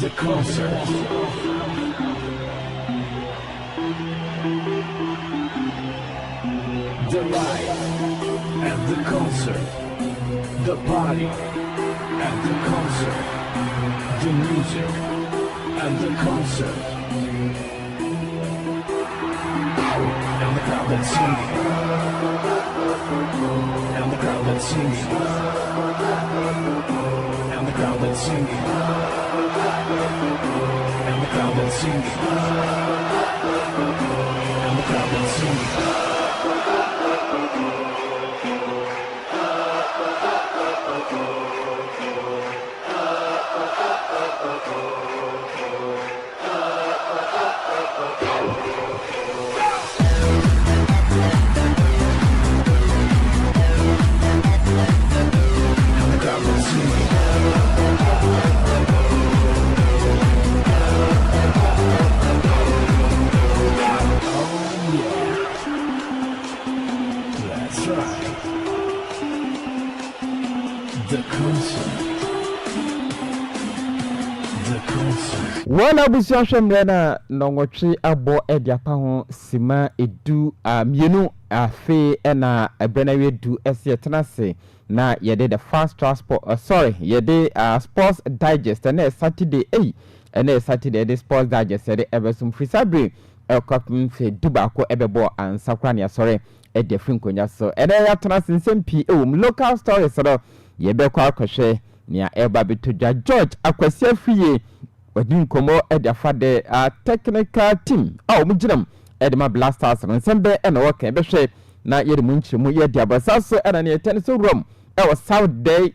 the concert. The life and the concert. The body and the concert. The music and the concert. And the crowd that's singing. And the crowd that's singing. And the crowd that's singing. And the crowd that's singing. And the crowd that's singing. Wala busia hwemre na nongotwe abo ediapa ho sima edu mienu afe na ebrenawe du ese tenase na yede the fast transport yede sports digest na Saturday na Saturday the sports digest yede ebesum frisabre ekopim fe dubako ebebo ansakra ne asore ede frinkonya so ede ya tenase nsempi local stories so yebe kwa akohwe ne eba betodwa George akwasi afiye Wadin komo edafade technical team omugiram edema blasters nsembe ena woka ebehwe na yede munchimu yede abasaso ena ne tenso room South Day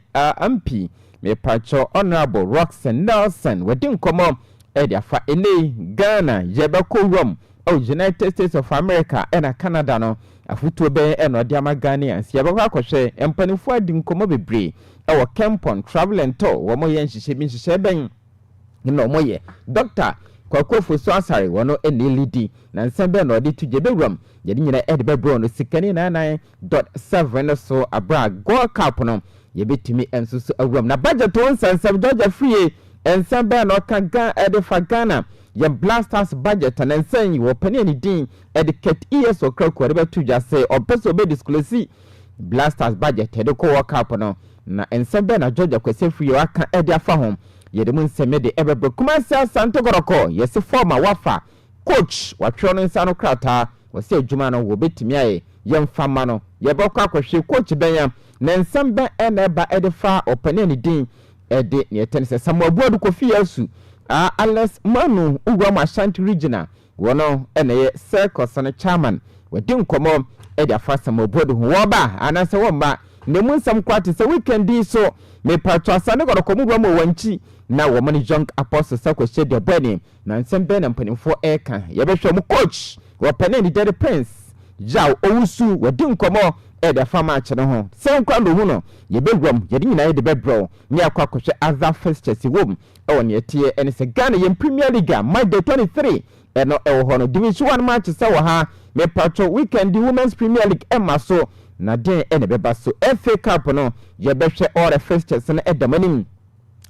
MP me pacho honorable Roxanne Nelson wadin komo edafa ene Ghana yebeko room United States of America ena Canada no afutuo be ena odiama Ghanaians yebeko akohwe empanifo adin komo bebre Kempon travel and tour wo mo yenhihye bi nhihye ben no moye doctor kwakofo so asare wono enelidi na nsembe na odi tujebewram yedi nyina edebebro no sikani 99.7 so abra go cup no yebetimi ensusu awram na budget won sansam Georgia free ensembe na okaga edefa Ghana ye blasters budget na nsen wo pani ani din educate ES okrakwa debetuja say opeso be disclose blasters budget edeko wo cup no na ensembe na Georgia kwese free aka ede afa hom yedemun semede ebebe kumasa santo goroko yesi former wafa coach watwono nsano krata wase adwuma no wo betimi aye yemfama no yebekwa akohwe coach benya na nsembe eneba edefa opane ni din ede ne tense samoabuadu kofi yasu Alex Manu ugwa Ashanti regional wono eneye circus ne chairman wadin komo ede afa samoabuadu ho woba anase womba ne munsam kwate se weekend so me patro asane goroko mu gwa mo wanchi na wo mani young apostle sakwhye de bani na nsembe na mpanimfo eka yebehwe mu coach wo paneni de prince jaw owusu wadin komo ede fama che no ho senkwa no hu no yebegwam yedi nyina yede bebro ni akwakohwe azar fixtures wom ewo ne tie ene se Ghana yem Premier League Monday 23 eno ewo ho no division 1 match se wo ha me patro weekend the Women's Premier League emaso na den ene beba so FA Cup no yebehwe all fixtures na edamanim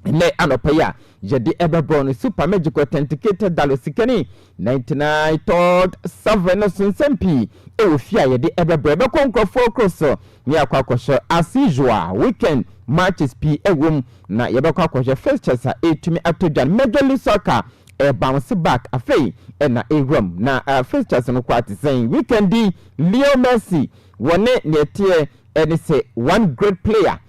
ne anopaya yedi ebebro no super magic authenticated dalosikani 99.7 sunsempi ofia yedi ebebro be konkrofo kroso ni akwakosho as usual weekend matches p ewom na yebekwa akosho fixtures etumi atodwan Major League Soccer bounce back afei na ewom na fixtures no kwati saying weekend di Leo Messi wone netie ene say one great player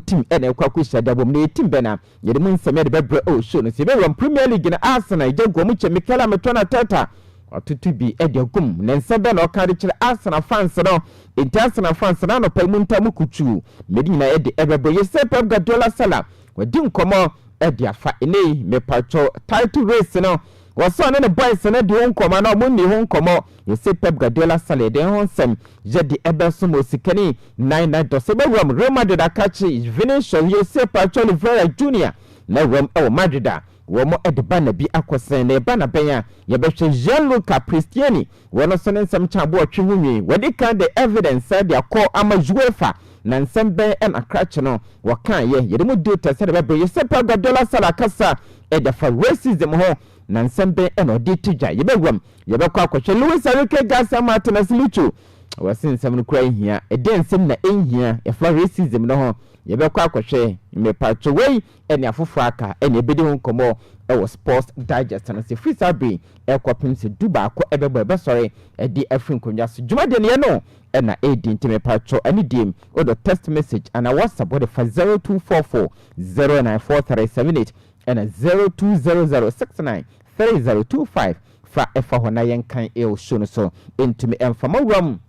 team ene kwakusha dabom ne team bena yede mun seme de bebre show no se be won Premier League na Arsenal jago mu che Mikel Metona Tata atutu bi edegum ne nsebe na okare kire Arsenal fans no international fans na no pamunta mu kuchu medina ede ebebre yese Pep Guardiola sala wadi nkomo ede afa ene me pacho title race no waso ne boys na de nkomo na mo ni ho nkomo yese Pep Guardiola sala de ho nsem jedi ebeso mo sikani 99 do se be Real Madrid akachi Vinicius yese pacho Oliveira Junior na wam e wo madrida wo mo edeba na bi akosen na eba na benya ye be hwe Gianluca Cristiani wono so ne nsem chabo otwe hunwi wadi kan the evidence said dia call ama UEFA na nsem ben en akrache no wakan ye de mu data said be be Pep Guardiola sala kasa e da fa racism ho na nsem ben en odi tija ye be gwam ye be kwa akwhwe Luis Enrique Garcia Martinez Lucho wasi nsem no kura hia e de nsem na enhia e fa racism no ho ye be kwa akwhwe me patcho wei ene afofo aka ene ebedi ho nkomo e wo Sports Digest na se free sabi e kwapem se duba akọ ebebo ebe sori e di afrin konwa so juma de ne no e na edi ntime patcho ani dim o do text message and WhatsApp o de 0244 094378 and 0200693025 fra efa hona yenkan e o show no so ntime emfama wam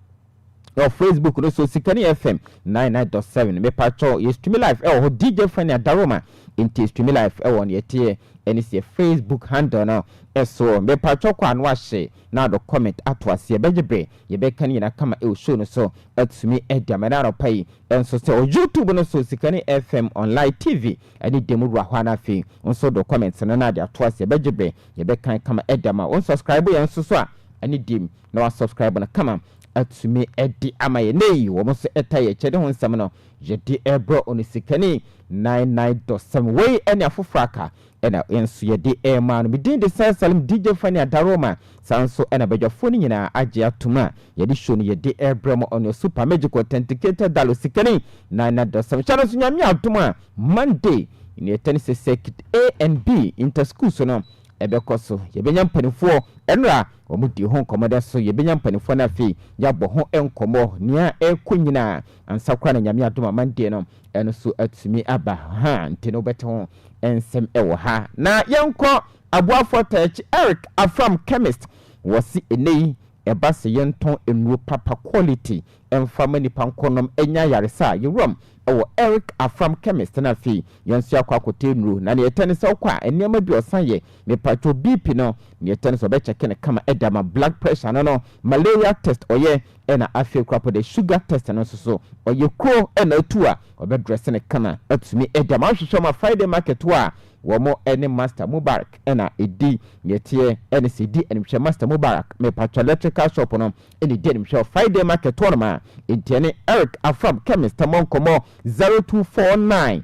your Facebook no so Sikani FM 99.7 me patcho you stream live ho DJ Fanny Adaroma into stream live on yete any see Facebook handle now so me patcho kwa no ahye na do comment atwase ye bejebre ye be kan yina kama e show no so atumi ediamana no pai enso se YouTube no so Sikani FM online TV ani demu ru ahwana fi onso do comment na de atwase ye bejebre ye be kan kama ediama on subscribe ye enso so a ani dim na wa subscribe na kama atumi edi amaye nei wo mo so etaye chede ho nsam no je di ebro on Sikani 99.7 we ene afofraka ena enso ye di ema no bidin de Salim DJ Fanny Adaroma sanso ena bejofo ni nyina age atuma ye di show no ye di ebro mo on super magic authenticated dalo Sikani 99.7 channel so nyame atuma Monday in the tennis circuit A and B inter-school so no ebekoso yebenya mpanifo enra omudi ho nkomoda so yebenya mpanifo na fi yabo ho enkomo nia ekunyina ansakwa na nyame adoma mande no eno so atumi aba ha ntino bete ho ensem ewo ha na yenko aboafo tach Eric Afram chemist wasi enei ebase yenton enru papa quality emfama ni pankonom enya yaresa yerom ewo Eric Afram chemist na fi yenso akwakote enru na ne yetane se okwa enema bi osanye me pacho BP no ne yetane so be check ne kama edama blood pressure no malaria test oye ena afi kwapo de sugar test no so oye kro ena tuwa obe dress ne kama atumi edama hwehwe ma Friday market wa womo ene Master Mubarak ena edi yetie ene CD enhwe Master Mubarak me patcho electrical shop no ene di enhwe Friday market one ma entiene Eric Afram chemist monkomo 0249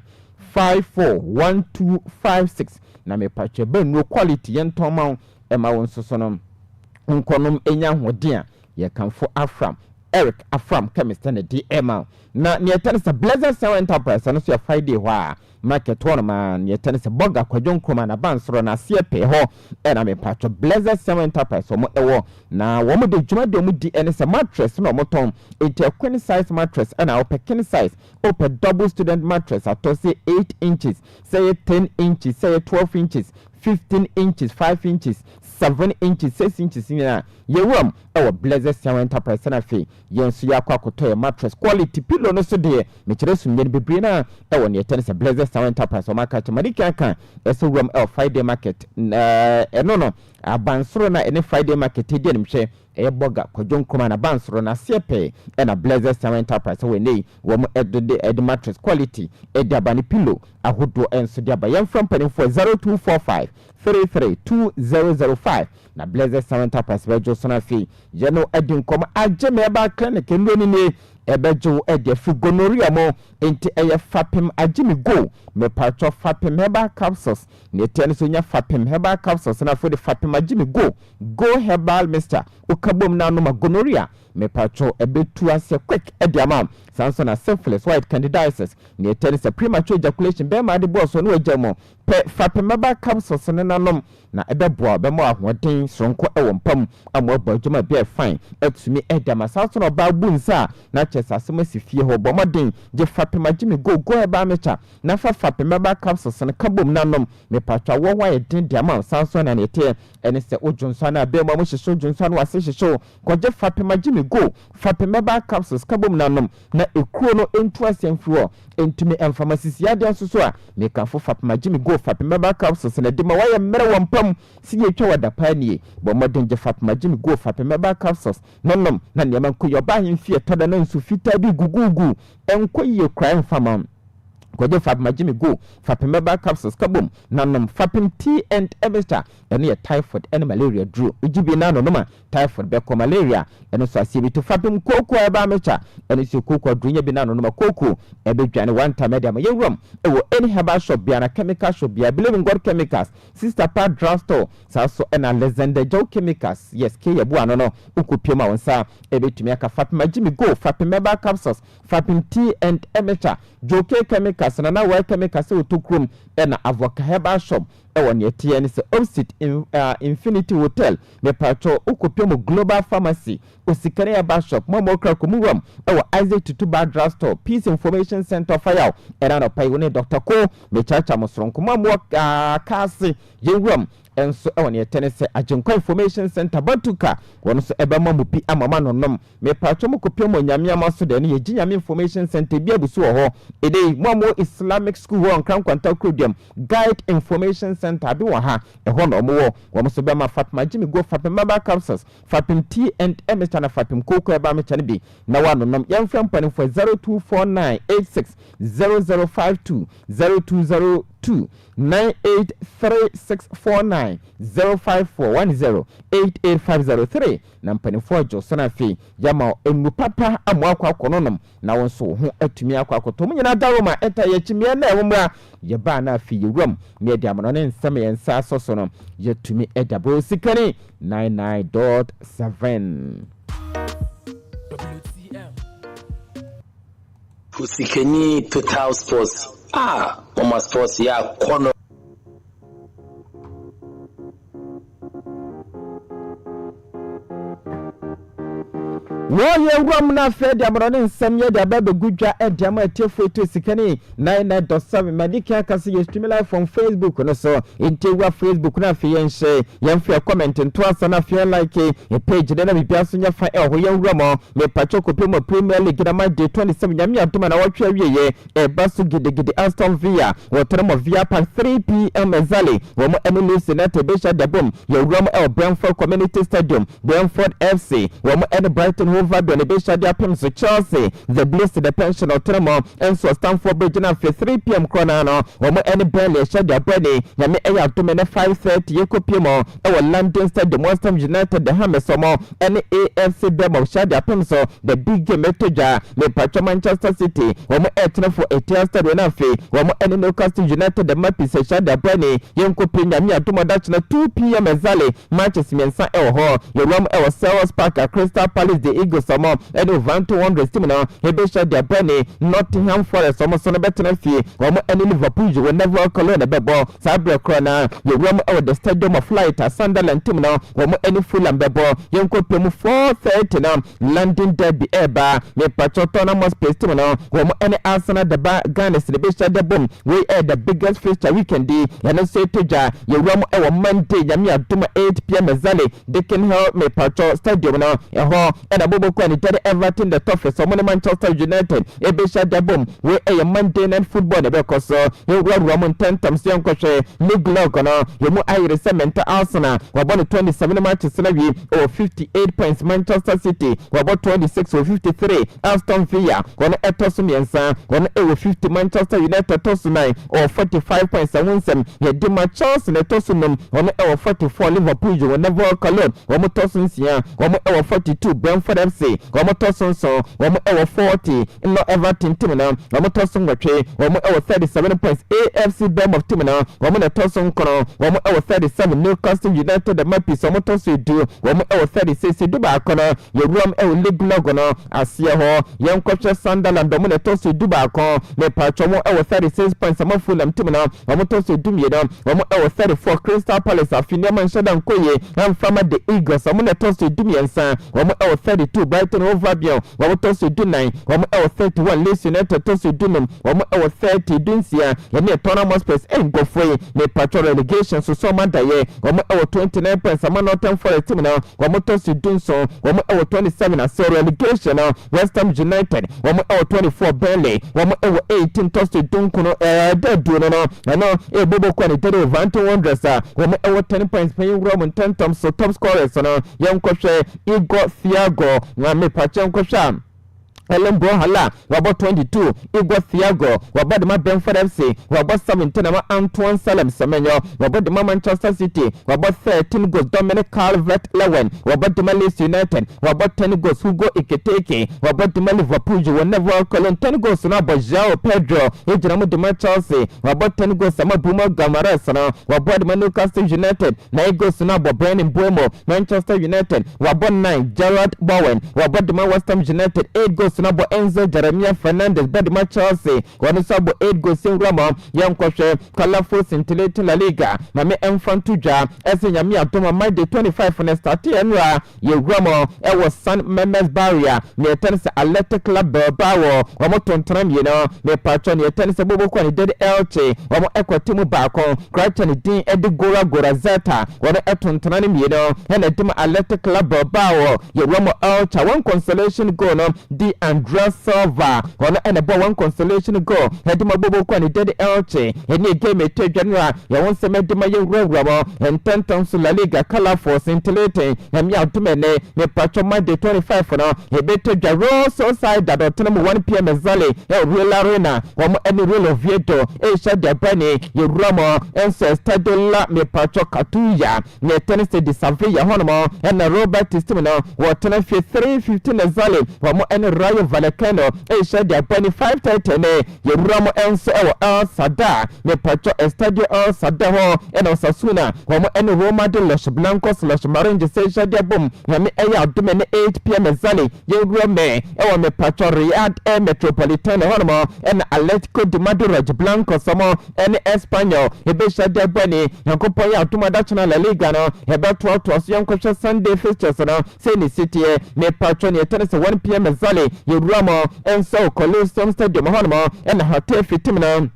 541256 na me patcho benu quality yenton ma ema wonsoso no nkonom enya hoden ye kanfo Afram Eric Afram chemist na DM na ne yetane Blessed Sound Enterprise no so ya Friday wa market one man yetane boga kwadwon kroma na bansoro na siepe ho na me patcho Blessed Sound Enterprise omo ewo na wo mo de dwuma de mo di ene se mattress no mo ton enti queen size mattress na open king size open double student mattress ato say 8 inches say 10 inches say 12 inches 15 inches 5 inches 7 inches 6 inches ina yewom ewo Blessed Sound Enterprise na fe yenso yakwa kotoye mattress quality pillow no so de me kire so nyen bebre na ewo ne yetane Blessed Sound Enterprise o market marika kan eso rom el Friday market no abansoro na ene Friday market de nimhwe boga kwadwon koma na bansoro na siepe na Blessed Sound Enterprise we nei wo mo ed mattress quality abani pillow ahodo enso de aba yam from panin for 0245 332005 na Blessed Sound Enterprise bejo so na fi je no edin kom ageme ba clinic ndoni ne ebejo ede fi gonorrhea mo enti eye fapem agimi go me patcho fapem herbal capsules ne ten so nya fapem herbal capsules na for the fapem agimi go herbal mister ukabom na no ma gonorrhea me patcho ebetu ase quick ediamam sanso na syphilis white candidiasis ne ten se premature ejaculation be ma de boss no ejamo pe fapem herbal capsules ne nanom na ebeboa be mo ahoden sonko ewo mpam amo abadwuma be fine atumi ediama sanso no ba bunsa na chesasema sifie ho bomoden je fapem agimi go herbal mister na fapem herbal capsules ne kabom nanom me patcho wo wa edin diamam sanso na ne te ene se ojonso na be mo hyeso ojonso na wase hyeso koje fapem agimi go fapem herbal capsules kabom nanom na ekuo no entu asemfuo entumi emphasis yade nsoso a me kanfo fapem agimi go fapem herbal capsules na de ma wa ye mere wompam si ye twa wada panie bo modern je fapem agimi go fapem herbal capsules nanom na ne man ko yo ba himfie toda na nsu fita bi gugugu enko ye kran famam kwaje fapem Jimmy go fapem meba capsules kabom nanom fapem tea and emester ene ye typhoid ene malaria dro ujibi na no ma typhoid be ko malaria ene so asie bi to fapem koko eba mecha ene so koko dro nya bi na no ma koko ebe dwane one time media ye rom ewo any herbal shop bia na chemical shop bia believe in God chemicals sister pa drugstore sa so ena Alexander Joe chemicals yes ke ye bua no ukopiem a wonsa ebe tumi aka fapem Jimmy go fapem meba capsules fapem tea and emester joke chemicals na wa chemicals otokrom ena avoka herbal shop ewo ne tie ne se Infinity Hotel me pacho ukopiem global pharmacy osikane herbal shop mo kra komuwam ewo Isaac Tutuba drugstore peace information center fire era no pai woni Dr. Ko me chacha mosronko mo kasi yewam enso ewo ne tene se agenkwa information center batuka wono so eba mamupi amama nonom me pacho mo kopiem nyame amaso de ne ye ginyame information center bia busu ho ede mo Islamic school ho nkran kwanta krodium guide information center bi wo ha eho no mo wo so be ma Fatma Jimmy go fapem maba capsules fapem tea and emester na fapem koko eba me chane bi na wa nonom yemfrem panin for 0249860052 0202 983649 054108850 na mpanifo Josona fi yama enu papa amu akwa kononom na wonso ho atumi akwa koto munyina dawo ma eta ye chimie na ewumra ye ba na fi yewam me dia amano ne nsem ye nsa soso no yetumi edabo sikani 99.7 Usikani Total Sports Mama Sports ya kono Woye wam na fe de amrone nsem ye de baba gudwa e de ma tefo to sikani 99.7 madika akase ye stream live from Facebook no so intewa Facebook na fe yen share yen fe comment to asa na fe like e page de na bibia so nya fa e ho ye wram me pacho kopi mo Premier League na Monday 27 nyame atoma na watwa wieye e basu gidegide Aston Villa wotere mo Villa Park 3 p.m. ezali wo mo Emirates United be sha de bom ye wram e Brentford Community Stadium Brentford FC wo mo Brighton Vado ne be shadia pem so Chelsea the Blues the pension otremo enso Stamford Bridge na 3 p.m. krona no omo any Burnley shadia Burnley nyame eya to me na 5:30 yekopiem e London Stadium West Ham United the Hamesomo any AFC Demo shadia pem so the big game etoja me pacho Manchester City omo etna for Etihad Stadium na fe omo any Newcastle United the Mapis shadia Burnley yenkopiem nyame atomo dach na 2 p.m. ezale Manchester mensa e ho yewam e Selhurst Park Crystal Palace the Eagles some and Vanto Wanderers team now Hebesha de Benny Nottingham Forest some son better fee or any Liverpool you will never color the bebo Sabra Corner you run out the Stadium of Light at Sunderland team now or any Fulham bebo young could 4:30 now London Derby Eba me Patrotona place team now or any Arsenal the Ghana the Besha de Boom we air the biggest fixture weekend and I say to ja you run our Monday Yamia Duma 8 p.m. Zali they can help me Patro Stadium now and a bobo kwani tell Everton the toughest so Manchester United ebesha dabom we a Monday night football because you run Roman 10 times young coach league log no you mo ayre cement Arsenal we won 27 matches na we 58 points Manchester City we won 26 or 53 Aston Villa gonna etosu miensa gonna 50 Manchester United tosu 9 or 45 points and winsem ye di Chelsea na tosu num gonna 44 Liverpool you never call we mo tosu nsia gonna 42 Brentford FC Gomo Tosun so Gomo 40 in Everton team now Gomo Tosun Wache Gomo 37 points AFC Bournemouth team now Gomo Tosun Kono Gomo 37 Newcastle United the Mapis Gomo Tosun do Gomo 36 Duba Kono Ye Rom League logo no Asia ho Young coach Sunderland Gomo Tosun Duba Kono Me Pacho Gomo 36 points Gomo Fulham team now Gomo Tosun Dumye now Gomo 34 Crystal Palace Afinia Manchester Koye and Farmer the Eagles Gomo Tosun Dumye nsa Gomo 32 Brighton over Bion Gomo Tosun do 9 Gomo 31 Leeds United Tosun do num Gomo 30 Dunsia Yene Tottenham Space and go for Me Pacho relegation so man daye Gomo 29 points Ama Northern Forest team now Gomo Tosun do so Gomo 27 as relegation now West Ham United Gomo 24 Burnley Gomo 18 Tosun do kuno do no no bobo kwani tede Vanto Wanderers Gomo 10 points paying Roman 10 times so top scorers no young coach Igor Thiago na me pacho nkosha Helen Brohala wabo 22 Igor Thiago wabo de ma Benford FC wabo 17 ama Antoine Salim Semenyo wabo de ma Manchester City wabo 13 goals Dominic Calvert-Lewin wabo de ma Leeds United wabo 10 goals Hugo Ekitike wabo de ma Liverpool whenever Colin 10 goals na João Pedro ejiramu de ma Chelsea wabo 10 goals ama Bruno Guimaraes na wabo de ma Newcastle United na goals na Bryan Mbeumo Manchester United wabo 9 Gerard Bowen wabo de ma West Ham United 8 goals na Enzo Jeremiah Fernandez body ma Chelsea wano sabo 8 goals in Roma yankwahwe colorful scintillating La Liga na me emfantuja ese nyame atoma Monday 25 na start enra ye Roma e was San Memmes Barrier me tense Athletic Club Bilbao wamo tontram ye no me patron ye tense bobo kwa ni Dedi Elche wamo ekwatimu baako kracha ni din edi gora zeta wano etontanani ye no ene dim Athletic Club Bilbao ye Roma Elche one consolation goal no di Andres Silva wano ene bo one consolation goal edi mabobo kwa ni Dedi Elche eni game ete general ya wonse medima ye Roma ententam La Liga colorful scintillating yami atumene me patron Monday 25 no ebete jaro so side that otenam 1 PM Zale Real Arena wamo eni Real Oviedo Shade Bani ye Roma enso Stadio La me patron Katuya ne tennis de Sevilla honomo ena Robert Tistimino wotena 3:15 Zale wamo eni Rayo Vallecano Shade Bani 5:30 ne ye Roma enso El Sada me patron Stadio El Sada ho ena Osasuna wamo eni Roma de Los Blancos Los Mariners Shade Bom yami eya dumene 8 PM Zale ye Roma ewa me patron Riyadh Metropolitano honomo ena Atletico de Madrid Blancos samo ene Espanyol ebe Shade Bani yankopon ya atuma da chana La Liga no ebe to yankosha Sunday fixtures no say ni City me patron ye tennis 1 PM Zale ye Roma enso Coliseum Stadium honomo ena hotel fitimno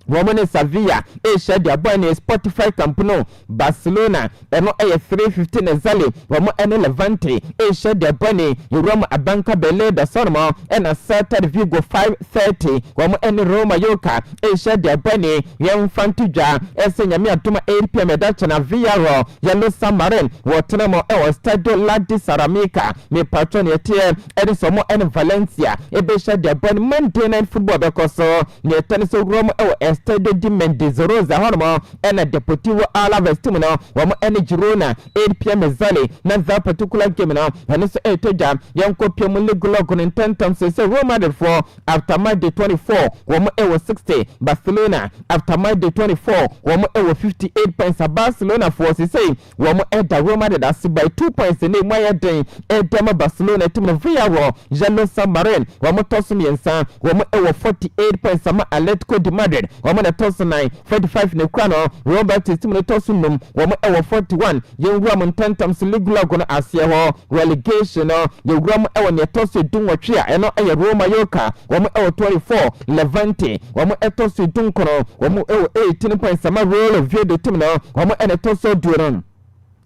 Womane Sevilla Shade Bani Spotify Camp Nou Barcelona eno 3:15 Zale womo ene Levante Shade Bani Roma Abanka Beleda Sonoma ena Celta Vigo 5:30 womo ene Roma Yoka Shade Bani yemfantuja ese nyame atuma 8 PM dacha na Villarreal Yellow Submarine wotenamo Stadio La di Ceramica me patron yetie edisomo ene Valencia Shade Bani Monday Night Football bekoso ne tennis Roma Stadio di Mendizorosa honomo ena Deportivo Alaves timno wamo ene Girona 8 PM Zale na that particular game no ene so eteja yanko pemu legulo intentam se Roma de 4 after Monday 24 wamo ewo 60 Barcelona after Monday 24 wamo ewo 58 points Barcelona for say wamo eda Roma de that by 2 points ne moya den edema Barcelona timno Villarreal Yellow Submarine wamo tosum yensa wamo ewo 48 points ama Atletico de Madrid wamo na tosu 9 45 ne kwano Robert Timothy tosu num wamo ewo 41 yenwura intentam legulo gono asie ho relegation no yenwura ewo ne tosu dunwotwe a eno eye Roma Yoka wamo ewo 24 Levante wamo etosu dunkono wamo ewo 18 points ama Real Oviedo timno wamo ene tosu duron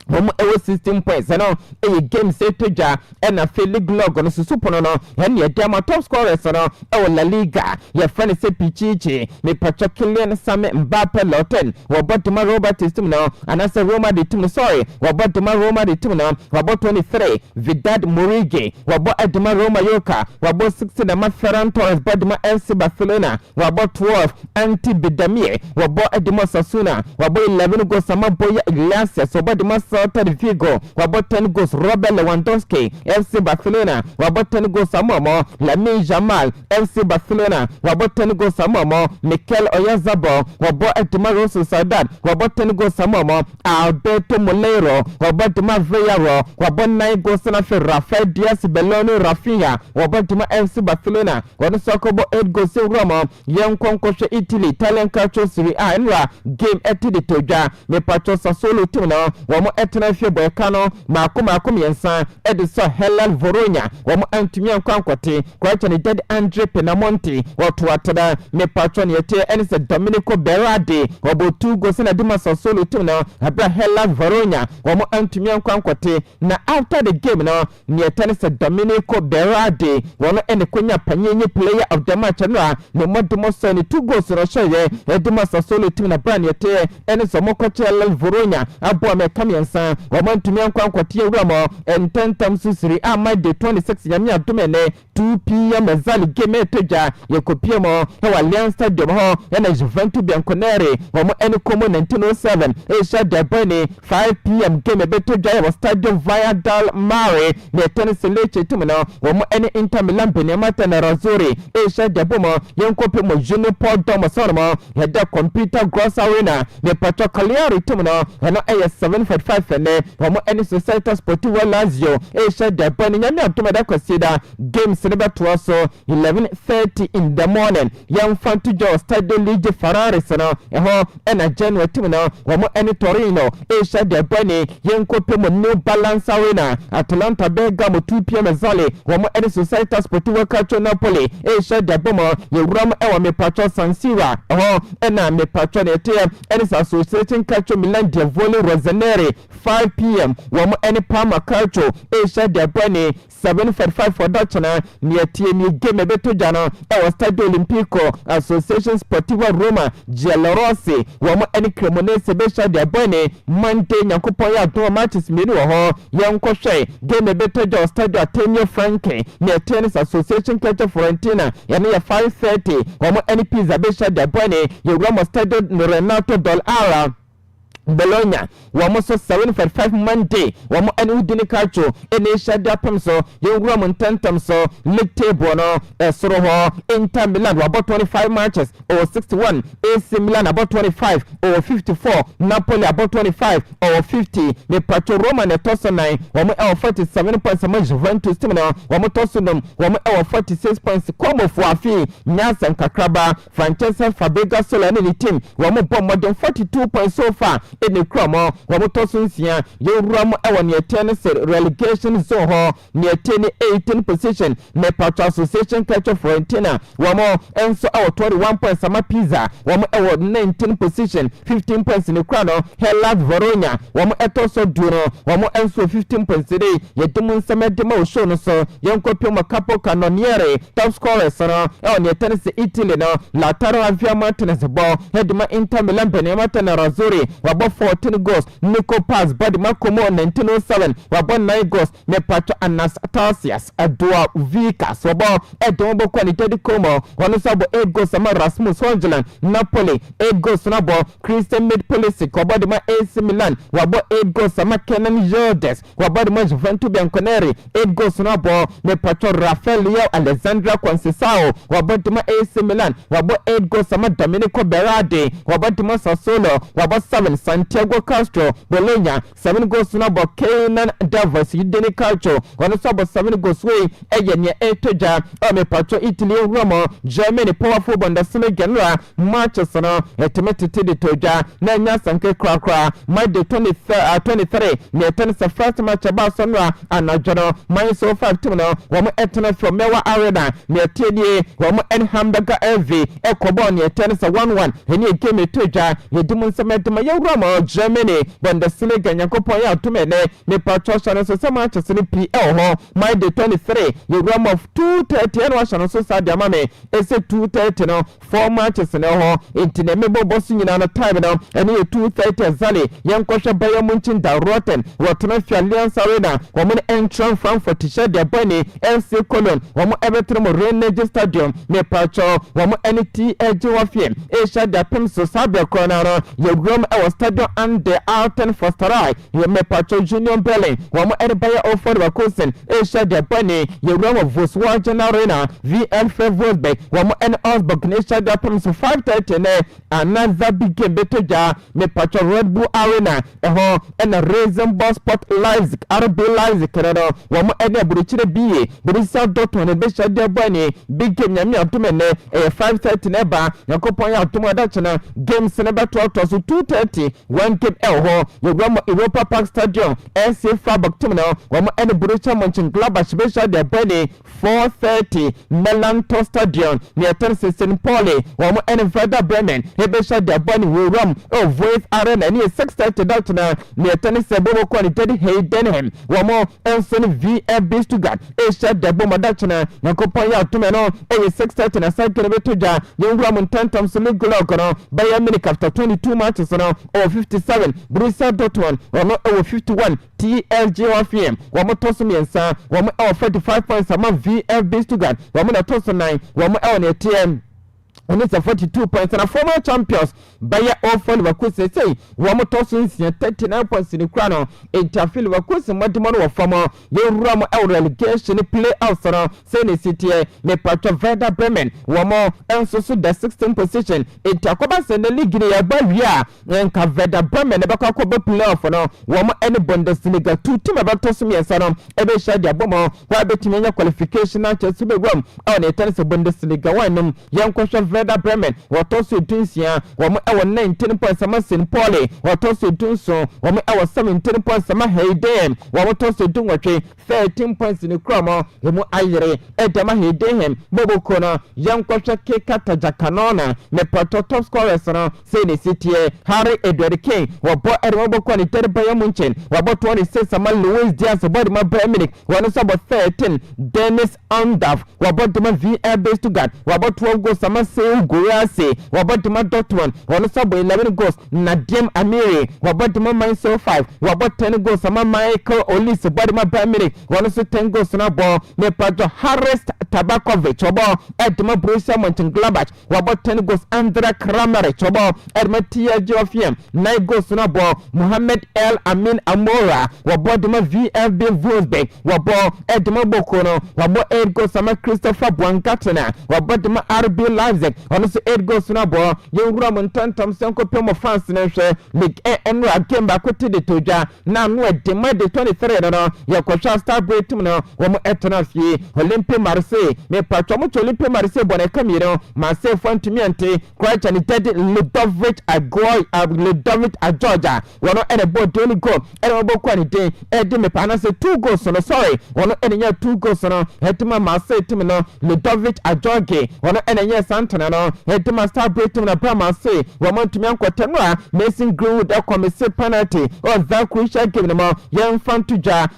Momo ewo 16 points no game setoja ena Felix Log no susupono no ene ye diama top scorers no ewo La Liga ye friend se Pichichi me pacho Kylian Same Mbappe Loten wo botuma Robert team no anase Roma de team sorry wo botuma Roma de team no wo 23 Vidal Murigi wo bo edema Roma Yoka wo 16 na Ferran Torres boduma FC Barcelona wo 12 Anti Bidamie wo bo edema Sasuna wo 11 go sama boya Iglesias wo boduma Celta Vigo wabo 10 goals Robert Lewandowski FC Barcelona wabo 10 goals Amomo Lamine Yamal FC Barcelona wabo 10 goals Amomo Mikel Oyarzabal wabo Edmar Sociedad wabo 10 goals Amomo Alberto Moleiro wabo Edmar Villarreal wabo 9 goals na Rafael Diaz Beloni Rafinha wabo Edmar FC Barcelona wabo Sokobo 8 goals Roma Yenkonkoshe Italy Italian Calcio Serie A enra game etidi toja me patro Sassuolo team no wamo etena fie boyekano maako yensa ediso Helen Voronya wamo antumi ankwankwate kwacha ni Dead Andre Penamonti watu watada me patron yete enise Domenico Berardi wabo 2 goals na Dima Sassuolo team no abra Helen Voronya wamo antumi ankwankwate na after the game no ni etena Domenico Berardi wono ene konya panyenye player of the match no ne modumo so ni 2 goals ro shoye Dima Sassuolo team na brand yete enise mokoche Helen Voronya abo me kamyensa San, Woman to me and Quanquatia Ramo, and 10 times Susiri, I might the 26 Yamia Tumene, 2 p.m. Zali Game Toja, Yokopiamo, how Alliance Stadium Hall, and a Juventus Bianconeri, Woman any common 1907, a shot the Bunny, 5 p.m. Game a better drive stadium via Dal Mare, near Tennessee Leche Tumino, Woman any Inter Milan Benemata and Razuri, a shot the Bomo, Yonkopimo Junior Paul Thomasono, had the computer gross arena, the Pacho Cagliari Tumino, and a 745 and Woman any Society Sportiva Lazio, a shot the Bunny, and not to consider games number 12 so 11:30 in the morning. Young Fantujo Stadio Lige Ferrari Sano, and a January Tumino, Woman any Torino, a shot the Bunny, Yonkopimo New Balance Arena, Atalanta Bergamo 2 p.m. Zali, Woman any Society Sportiva Calcio Napoli, a shot the Bomo, Ram Ewa me Pacho San Sira, and I me Patron Etia, and it's associating Calcio Milan Diavolo Rosaneri, 5 p.m. Woman any Parma Calcio, a shot the Bunny, 7:45 for Dutchana, near TMU Game Beto Jano, our Stadio Olimpico, Association Sportiva Roma, Giallorossi, Woman any Cremonese Besha de Bunny, Monday Yankopoya, 2 matches Miru, Young Cochet, Game Beto Jo, Stadio Atenio Franklin, near Tennis Association Calcio Fiorentina, and near 5:30, Woman any Pizza Besha de Bunny, you Roma Stadio Renato Dollara. Bologna, Wamoso 7:45 Monday, Wamo and Udini Calcio, Enisha Dapamso, Young Roman Tentamso, League Table, Soroho, Inter Milan, about 25 matches, or 61, AC Milan about 25, or 54, Napoli about 25, or 50, the Pacho Roma and Tosonai, Wamo 47 points, Juventus Timino, Wamo Tosunum, Wamo 46 points, Como Fuafi, Nyas and Kakraba, Francesca Fabega Solani team, Wamo Bomb more than 42 points so far. In the Cromo, Wamotosunsia, you ram our near tennis relegation zone, near 18 position, Nepatro Association Catcher Fiorentina, Wamo, and so our 21 points, Sama Pizza, Wamo our 19 position, 15 points in the Crono, Hellas Verona, Wamo Etoso Duro, Wamo and so 15 points today, Yetumun Samademo Shono, so Yonkopio Capo Canoniere, top scorers, on your tennis Italy, Lataro Avia Martinez ball, Hedma Inter Milan Benemata and Razuri, Wabo 14 goals, Nico Paz, Badi Macomo 1907, Wabo 9 goals, Nepacho Anastasias, Adua Vicas, Wabo, Edombo Quality Como, Wanosabo 8 goals, Sama Rasmus Hongeland, Napoli, 8 goals, Nabo, Christian Mid Police, Wabadima AC Milan, Wabo 8 goals, Sama Kenan Jordes, Wabadima Juventus Bianconeri, 8 goals, Nabo, Nepacho Rafael Leo, Alessandra Concesao, Wabadima AC Milan, Wabo 8 goals, Sama Domenico Berardi, Wabadima Sassuolo, Wabo 7, Santiago Castro, Bologna, 7 goals to number Kenan Davos, Udini Calcio, one sub 7 goals way, Eyan Etoja, Ome Pacho, Italy, Roma, Germany, powerful Bundesliga Genera, Manchester, Etimated Toja, Nanya Sanke Krakra, May the 23, near tennis, the first match about Sonra, and Najano, May so 5 Timono, Woman Etna from Mewa Arena, near TDA, Woman and Hamburger LV, Ecobon, near tennis 1-1, and you came to Toja, you do Maya Roma, Germany, Bundesliga, Yankopoya, Tumene, Nepatoshan, so some matches in the PL, May the 23, you ram of 2:30, and Washington, so sad, Yamame, it's a 2:30, no, 4 matches in a into the member bossing in a time, and you 2:30, Zali, Yankosha Bayer Munchin, da Rotten, Watanafia Alliance Arena, woman entrance from for Tisha, their bunny, LC Colon, woman Everton Renege Stadium, Nepacho, woman NT Edge Asia, the Pimso Sabia Corner, your room, our stadium, and the Alton Fosterai, your Mepacho Junior Belly, woman Edibaya Offer Wakusen, Asia, the bunny, your room of Volkswagen Arena, VL Wolfbeck, woman and Osborg, Asia, the Pimso 5:30, another big game, Betoja, Mepacho Red Bull Arena, and a Raisin Boss Spot Lives, RB Lives, Canada, woman and a Bruchide B, Brisa Dotton, and Besha, the bunny, big game, Yami Autumene, a 5:30 neba, Yakopoya Autumna, games number 12 to 2:30, 1 game Elho, your Roma Europa Park Stadium, SC Fabak Timino, woman and Brucha Mönchengladbach, Besha, the bunny, 4:30, Melanto Stadium, near Tennessee St. Pauli, woman and Werder Bremen, Hebesha, the bunny will run, Voice Arena, near 6:30 Dalton, near Tennessee Bobo Quality, Hey Denham, Wamo, Elson VFB Stuttgart, Asia, the Boma Dachana, Yakopoya Tumeno, 6:30, and 7 kilometers, young Roman 10 times Ligologono, Bayern Munich after 22 matches, or 57 Borussia Dortmund wɔn ɛwɔ 51 TSG Hoffenheim wɔn tɔ so mmiɛnsa wɔn ɛwɔ 45 points ama VfB Stuttgart wɔn na tɔ so 9 wɔn ɛwɔ ne TM and it's a 42 points and a former champions Bayer Offer Leverkusen say one more tossing 39 points in the crown Interfil Leverkusen Madimono of former Ram El relegation play out Sene City me Pato Werder Bremen one more and so the 16th position Intercobas and the league in Bavaria and Werder Bremen the Bakakoba playoff no one more any Bundesliga 2 team about Tosumi and Sanom Ebe Shadia Bomo why betting qualification at Super Rome on a tennis Bundesliga one young question Werder Bremen wɔtɔso dunsia wɔn ɛwɔ 19 points ama St. Pauli wɔtɔso dunso wɔn ɛwɔ 17 points ama Heidenheim wɔn tɔso dunwɔtwe 13 points ne kurama emu ayere ɛdama Heidenheim boboko no yankɔhwɛ keka tajakanona me pato top scorers no say ne sitie Harry Edward Kane wɔbɔ ɛdɛmɔbɔkɔ ne tɛde Bayern Munchen wɔbɔ 26 ama Luis Diaz wɔbɔ ma Bayern Munich wɔn nso bɔ 13 Dennis Undaf wɔbɔ dema VfB Stuttgart wɔbɔ 12 goals ama Goyase wabadima Dortmund wanosabo 11 goals Nadim Amiri wabadima Mainz 5 wabot 10 goals ama Michael Olise wabadima Bayern Munich wanoso 10 goals na bo me pajo Haris Tabakovic wabo edima Borussia Mönchengladbach wabot 10 goals Andrea Kramaric wabo edima TSG Hoffenheim 9 goals na bo Mohamed El Amin Amora wabodima VfB Wolfsburg wabo edima Bokono wabo 8 goals ama Christopher Bwangatena wabodima RB Leipzig also 8 goals na bo yewura montantam senko pemo fans na hwe league enu game ba kwete de toja na no edema de 23 no yakosha star break team no wo mo etona fie Olympique Marseille me patwa mo Olympique Marseille bona kamiro Marseille fantumi ante kwacha ni Teddy Ludovic Ageorgia wono ene bo doni goal ene bo kwa ni den edi me pana se 2 goals no sorry wono ene nya 2 goals no hetima Marseille team no Ludovic Ageorgia wono ene nya Santana no hetima star break team na Marseille womo tumi ankotenwa Mason Greenwood akomese penalty o za crucial game no yemfantuja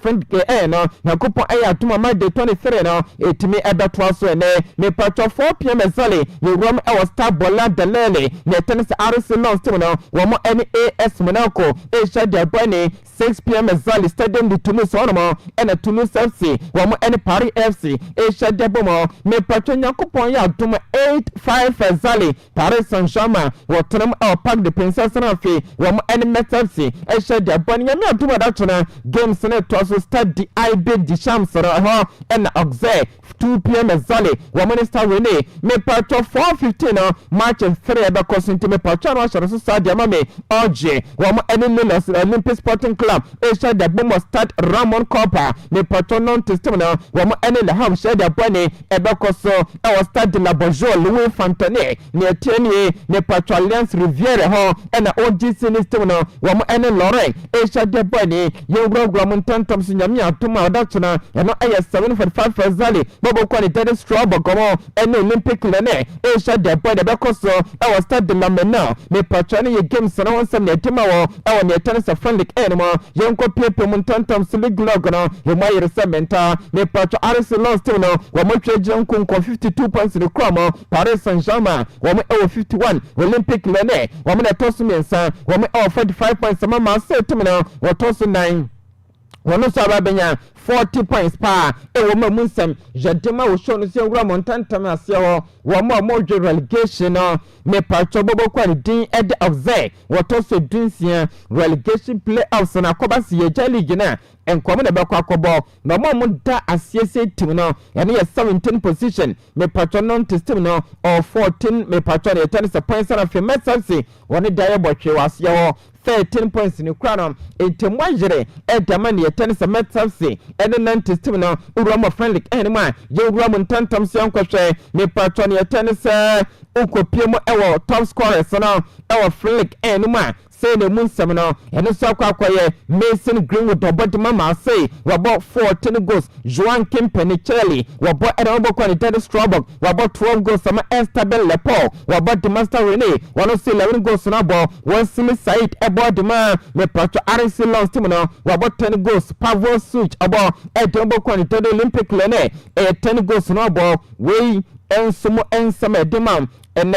friend ke no yakopo aya tuma ma de 23 no etimi ebeto so ene me patcho 4 pm ezali ye rom e star bola delele ne tennis Arsenal team no womo NAS Monaco shade bani 6 pm ezali stadium de Toulouse ono ene Toulouse FC womo Paris FC shade bomo me patcho yakopo ya tuma 8-5 ezali Paris Saint-Germain wotrem Parc de Princesse na fi womo Metz FC shade bani yami atuma da tuna games ne to so start the IB di Shams ho and Auxerre 2 pm ezali woman star Rene me patcho 4:15 no match 3 be kosinti me patcho no share so start ma me oje woman Lagos Olympic Sporting Club share the bomb start Ramon Copper me patcho non testim no woman Le Havre share the bone e be koso e was start de la Bonjour Louis Fontaine ne tieni me patcho Alliance Rivière ho and OGC system no woman Lorraine share the bone you program tantam sinyami atuma odachuna eno 7:45 ezali bobo kwani tede strobo gomo eno Olympic lene share the bone be koso e was start de la Mena me patcho ne games no wonsam ne tima wo e ne tennis friendly enemo yenko pepe muntantam league log no e mai resementa me patcho Arsenal still no wo mo tweje nko 52 points ne kramo Paris Saint-Germain wo mo 51 Olympic lene wo mo tosu mensa wo mo 45 points sama Marseille team no wo tosu 9 wono so ababenya 40 points pa e wo ma munsam jadema wo show no se wura montantam ase wo mo relegation no me patcho bobo kwani din ed of ze wo to so dunsia relegation playoffs na kobasi ye league na enkomo na bekwa kobo na mo da asiese team no ene ye 17 position me patcho non team no or 14 me patcho na 10 points na fe Messi woni da ye botwe wase 13 points in Crown. Etemwajere, Edamani, tennis a Metsi, and the Nantis Timino, Urama friendly anima, you Roman Tantam Sianquashe, me patroni tennis, Uko Pimo, our top scorers, our friendly anima. Say the moon seminar and the Sakwaye Mason Greenwood or Bottom Marseille were about 14 goals. Joan Kim Penicelli were bought at Obo Quantitative Strawberg were about 12 goals. Some Estabel Lepo were about the Master Rene 111 goals on our ball. One silly side about the man with Patro RC Long Timino were about 10 goals. Pavo switch about at Obo Quantitative Olympic Lene 10 goals on our ball. We and some edimam and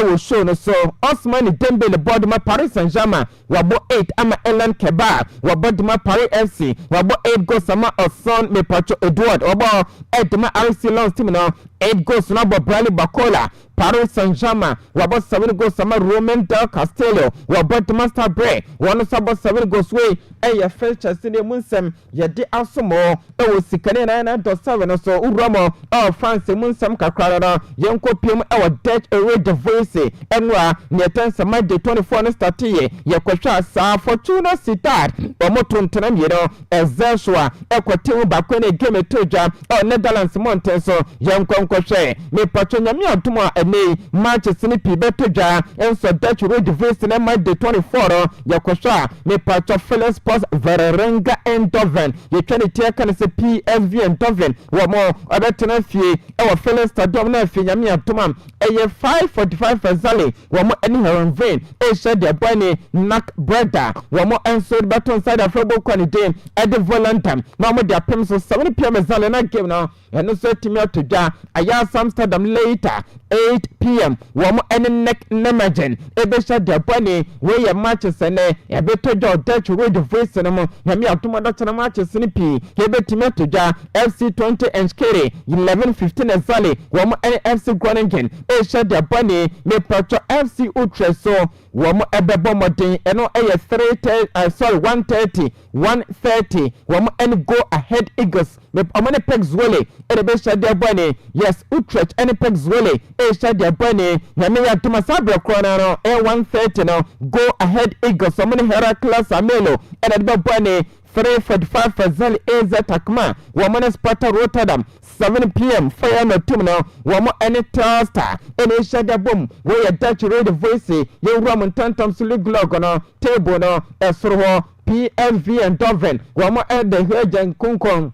will show no so Osman Dembele Bodma Paris Saint-Germain wabo 8 ama Ellen Keba wabodma Paris FC wabo 8 goals sama Oson me Pacho Edward wabo 8 ma RC Lens team no 8 goals na bo Bradley Bakola Paris Saint-Germain wabo 7 goals sama Romain Del Castillo wabodma Stabray one sabo 7 goals we e first Chelsea munsem ye di asomo e wo sikane na 9.7 so uromo France munsem kakra no yenko piem e wo Dutch away the voice enwa ne tensama de 24 no start ye kwhwa sa Fortuna Sittard omotontena miero ezeshwa ekwotem bakwe game toja Netherlands mountain so yenkonkohwe me pacho nyame atom a ene Manchester ni pi betoja enso Dutch away the voice na ma de 24 ye kwhwa me pacho Philips Verenga Eindhoven ye twene tie kan se PSV Eindhoven wo mo obetena fie e wo Philips Stadium na fie nyame atom eye 545 Zali wo mo eni Herenveen e shed de bani Nak Breda wo mo enso baton side afrobo kwani ede volunteer na mo de apem so 7 pm Zali na game no eno so timi atodwa aya Amsterdam later 8 pm wo mo eni Nek Nijmegen e be shed de bani we ye matches ne e be tojo Dutch road voice no mo nyame atoma da chana matches ni pi e be timi atodwa FC20 Enschede 11:15 Zali wo mo eni FC Groningen e shed de bani me patro FC Utrecht so wo mo ebebo modin eno eye 130 wo mo any go ahead Eagles me amane pegs wole e be shed de bani yes Utrecht any pegs wole e shed de bani nyame ya tuma sabre krona no e 130 no go ahead Eagles amane Heracles Amelo e de bani 3:45 for Zali AZ Takma woman Sparta Rotterdam 7 p.m. fire no team no woman any Telstar any shada boom we Dutch radio voice ye Roman tantam league log no table no esro PSV Eindhoven woman at the Hejen Kunkon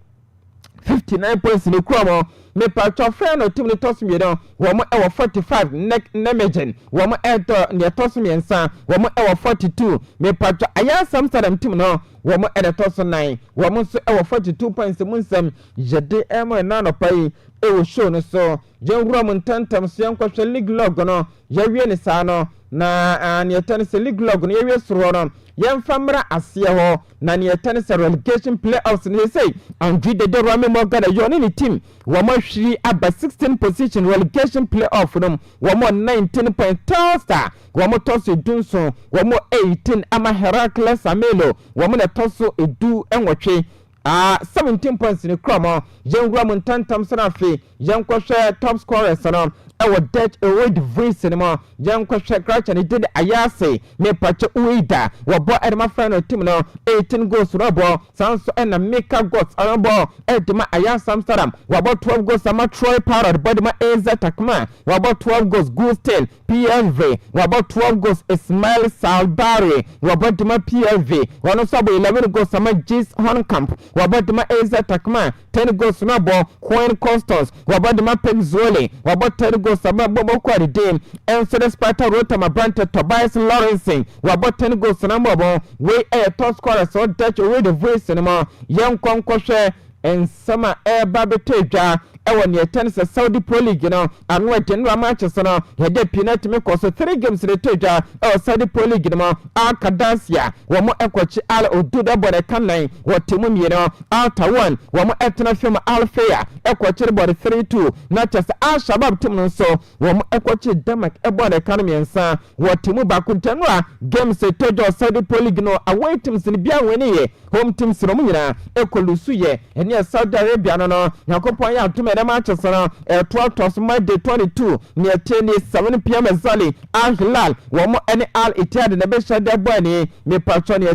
59 points in the chromo me patcho friend no team no toss me no woman e 45 Nek Nijmegen woman at near toss me ensa woman e 42 me patcho aya Amsterdam team no woman at toss 9 woman so e 42 points munsem jede emo na no pai e wo show no so jen Roman tantam so yankwa league log no ya wie ne sa no na ne tennis league log no ya wie soro no yemfamra asie ho na ne tennis relegation playoffs ne say Andrew de Rami Morgan yoni ni team wo mo hwiri aba 16 position relegation playoff no wo mo 19 point Telstar wo mo toso edunso wo mo 18 ama Heracles Amelo wo mo na toso edu enwotwe 17 points in the chroma young Roman tantam sanafi young kwashe top scorers no ewo Dutch away the voice anymore young kwashe crash and did ayase me pacho uida wo bo edma friend team no 18 goals robo sanso and make goals robo edma ayase Amsterdam wo bo 12 goals ama Troy Parrot bodma AZ Takma wo bo 12 goals Gustel PSV wo bo 12 goals Ismail Salbari wo bo dma PSV wono so bo 11 goals ama Gis Honkamp wabadima AZ Takma 10 goals na bo Coin Costos wabadima Pegzole wabad 10 goals na bo kwa redeem enso the Sparta Rotterdam Brante Tobias Lawrence wabad 10 goals na bo we top scorer so Dutch away the voice na young konkwhwe ensama babeteja ewo ne tennis Saudi Pro League no anwa tenwa matches no yede penalty me koso 3 games le toja Saudi Pro League no Al-Qadasiyah wo mo ekwachi Al Oduda bode kannan wo temu mi no Al-Tawan wo mo etna film Al-Faya ekwachi bode 3-2 na chess Al-Shabab team no so wo mo ekwachi Denmark bode kannan ensa wo temu bakuntanwa games le toja Saudi Pro League no away teams ni bia weni ye home teams no mu nyina ekolusu ye ene Saudi Arabia no yakopon ya tume the matches on 12 Monday 22 near 7 p.m. Zali Al Hilal wo any Al Ittihad na be shade boy ni me patron ye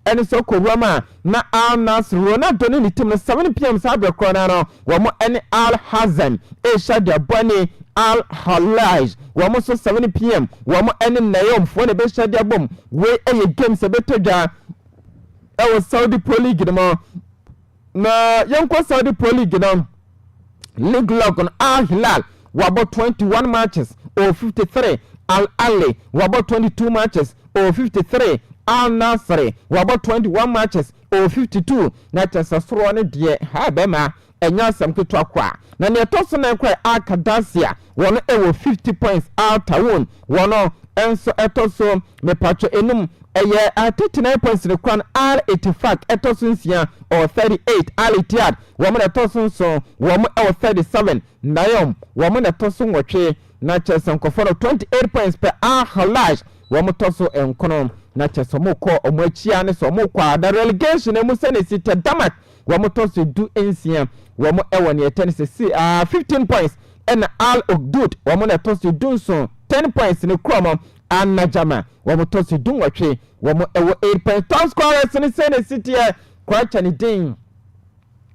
any so ko Roma na Al Nassr Ronaldo ni team 7 p.m. sabe corner no wo any Al Hazan e shade boy ni Al Halaj wo so 7 p.m. wo any Nayom for the be shade bom we e games be toja e was Saudi Pro League no na yanko Saudi Pro League no League log on Al Hilal wabo 21 matches or 53 Al Ali wabo 22 matches or 53 Al Nassr wabo 21 matches or 52 na chasasro ne die ha bema enya asem ketwa kwa na ne toso na kwa Akadasia wono ewo 50 points Altawon wono enso etoso mepacho enum eye 39 points ne kwan R85 etoso nsia or 38 Al-Ittihad womo na toso so womo ewo 37 Nayom womo na toso nwotwe na chesem koforo 28 points per Al-Halaj womo toso enkono na chesomo ko omoachia ne so mo kwa da relegation emu se ne sita Damak womo toso du ensia womo ewo ne tense 15 points and Al-Uqdud womo na toso du so 10 points ne kromo Anajama womo toso du nwotwe womo ewo 8 points top scorers ne se ne sita kwa chani ding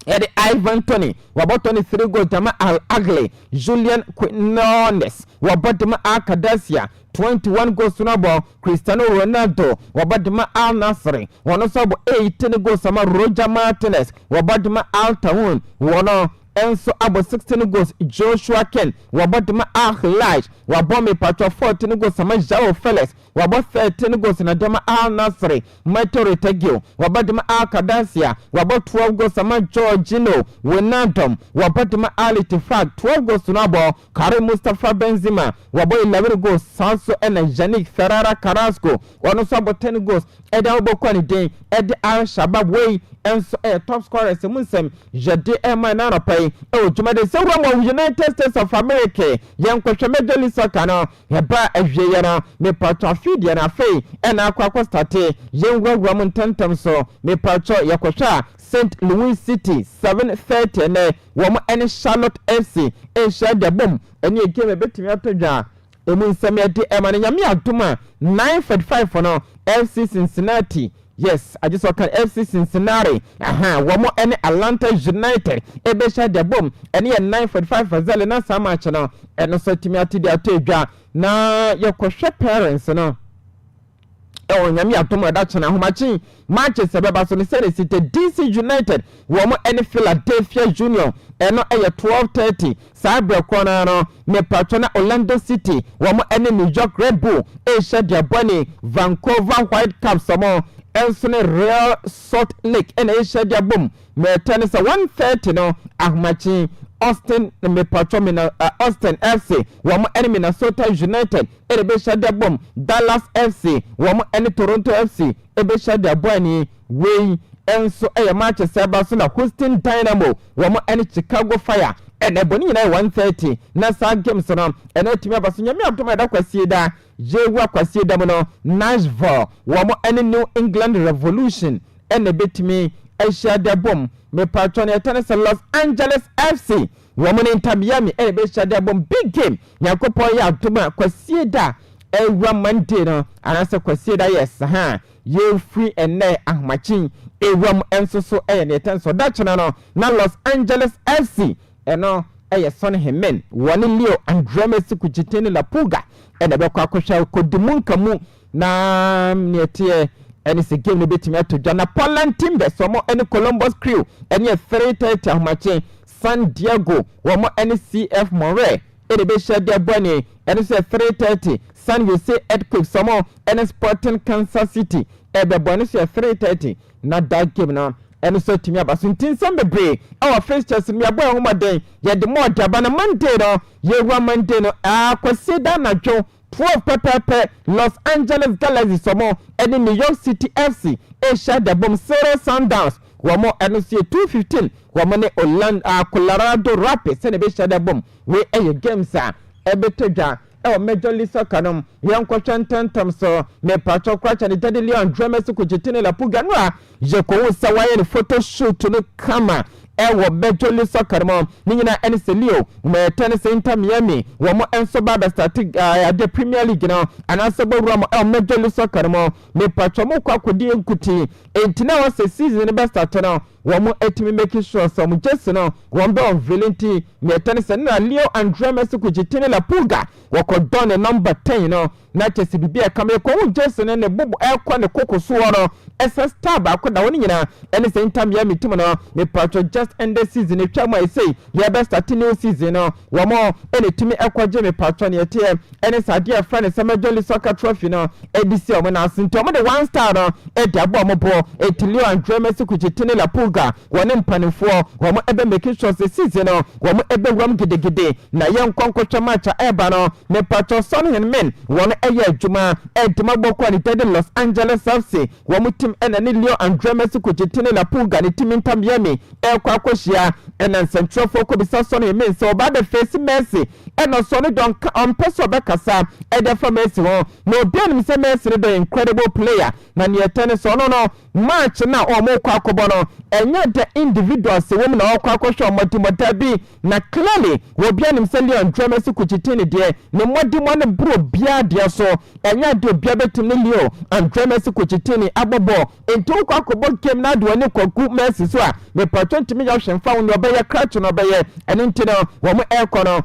Eddie Ivan Tony, Wabotoni 3 goals, Dama Al-Agli, Julian Quinones, Wabotama Akadasia, 21 goals to Nabo, Cristiano Ronaldo, Wabadama Al Nasri, Wanosobo 18 goals, Sama Roger Martinez, Wabadama Al Tawun, Wano. Enso abo 16 goals Joshua Ken wabadima Al-Hilaj wabome patwa 14 goals sama Jao Felix wabo 13 goals na dema Al-Nasri Metro Tegio wabadima Al-Kadasia wabo 12 goals sama Georgino Wijnaldum wabadima Al-Ittifaq 12 goals nabo Karim Mustafa Benzema wabo 11 goals Sanso ena Yannick Ferrara Carrasco wano so abo 10 goals eda obo kwani den ede Al-Shabab wey enso top scorers munsem Jade Emma na pai jumade se wo United States of America yankwohwe Major League Soccer no heba ahweye no me patro feed na fei ena akwa starte yengwagwa mun tantam so me patro yakwohwe St. Louis City 7:30 ne wo mo ene Charlotte FC shade bom ene game betimi atodwa emu nsem ema nyame adoma 9:45 no FC Cincinnati. Yes, I just want FC Cincinnati. One more any Atlanta United. Ebesha de boom. Any 9:45 for Zelena sama channel. And also Timothy de Ateja. Na your question parents no. Nyami atoma da chana homachi Manchester beba so say city DC United wo mo any Philadelphia Union eno eye 12:30 Sabre corner no me patrona Orlando City wo mo any New York Red Bull shade boni Vancouver Whitecaps samo Elsone Real Salt Lake shade boom me tennis 1:30 no ahmachi Austin me patromina Austin FC womo enemy Minnesota United ebe shade bom Dallas FC womo enemy Toronto FC ebe shade boani wey enso Manchester so na Houston Dynamo womo enemy Chicago Fire boni na 1:30 na sa games no ene timi abaso nyame abdoma da kwasie da jewu kwasie da no Nashville womo enemy New England Revolution betimi shade bom me patron eternal Los Angeles FC woman in Miami be shade bom big game yakopon ya tuma kwasie da ewa Monday no anasa kwasie da yes ye free ene ahmachin ewam enso so ne tenso da chena no na Los Angeles FC eno son hemen woni Leo Andromesi kujiteni la puga be kwa kwhwa kodimunka mu na nietie any se game no betimi atodwa na Portland Timbers somo any Columbus Crew any 3:30 ahmache San Diego womo any CF Montreal be shade boni any se 3:30 San Jose Earthquakes somo any Sporting Kansas City be boni se 3:30 na that game na any so timi abasuntin sembebre our fixtures mi aboy homaden ye de more daba na Monday no ye wa Monday no kwasida na dwo 12 pepe Los Angeles Galaxy somo ene New York City FC shade bom Zero Sundowns womo eno sie 2:15 womo ne Colorado Rapids ene be shade bom we games ebetodwa Major League Soccer no yankwohwe ntantam so me patro kwacha ne Daddy Leon Dremes kujitene la puga no je ko wusa waye ne photo shoot no kama Major League Soccer mo ninyina ene Selio me tennis Inter Miami womo enso ba start the Premier League no anase bowura mo Major League Soccer mo me patro mo kwakodi enkuti entina wa season ne best start no womo etimi make sure so mo just no wombe on Valenti me tennis na Leo Andremes kujitene la puga wakodone number 10 no na chesi bibia kama ko just ne bubu ekwa ne kokoso no esa star ba ko da woni nyina ene se Inter Miami team no me patro just end the season e twa mai sei ye best start new season no wo mo ene timi ekwaje me patro ne tie ene sade e friend se Major League Soccer trophy no edisi o mo na asinto mo de one star no e de abo mo bo etilio andre Messi kuchitini la puga wone mpanifo wo mo ebe make sure se season no wo mo ebe wam gidegide na ye nkonkotwa match eba no me patro Salim wone eye adwuma edima bokwa ni tede Los Angeles FC wo mo team ene ni Leo Andre Messi kuchitini la puga ni team Inter Miami e kwa akohia ene central focus bisa Salim so ba de face Messi eno so ni don on peso be kasa e de fa Messi ho no bianim se Messi the incredible player na ne tennis so no match na o mo kwa akobo no enye de individuals se wom na o kwa akohwe omodimota bi na clearly wo bianim se Leon Messi kuchitini de ne modimo ne bro bia de so enye de obia betim ne Leo Andre Messi kuchitini abobo ento kwa akobo game na de woni kwaku Messi so a me patwenti me ya hwemfa woni obeye crash no obeye ene ntino wo mo ekono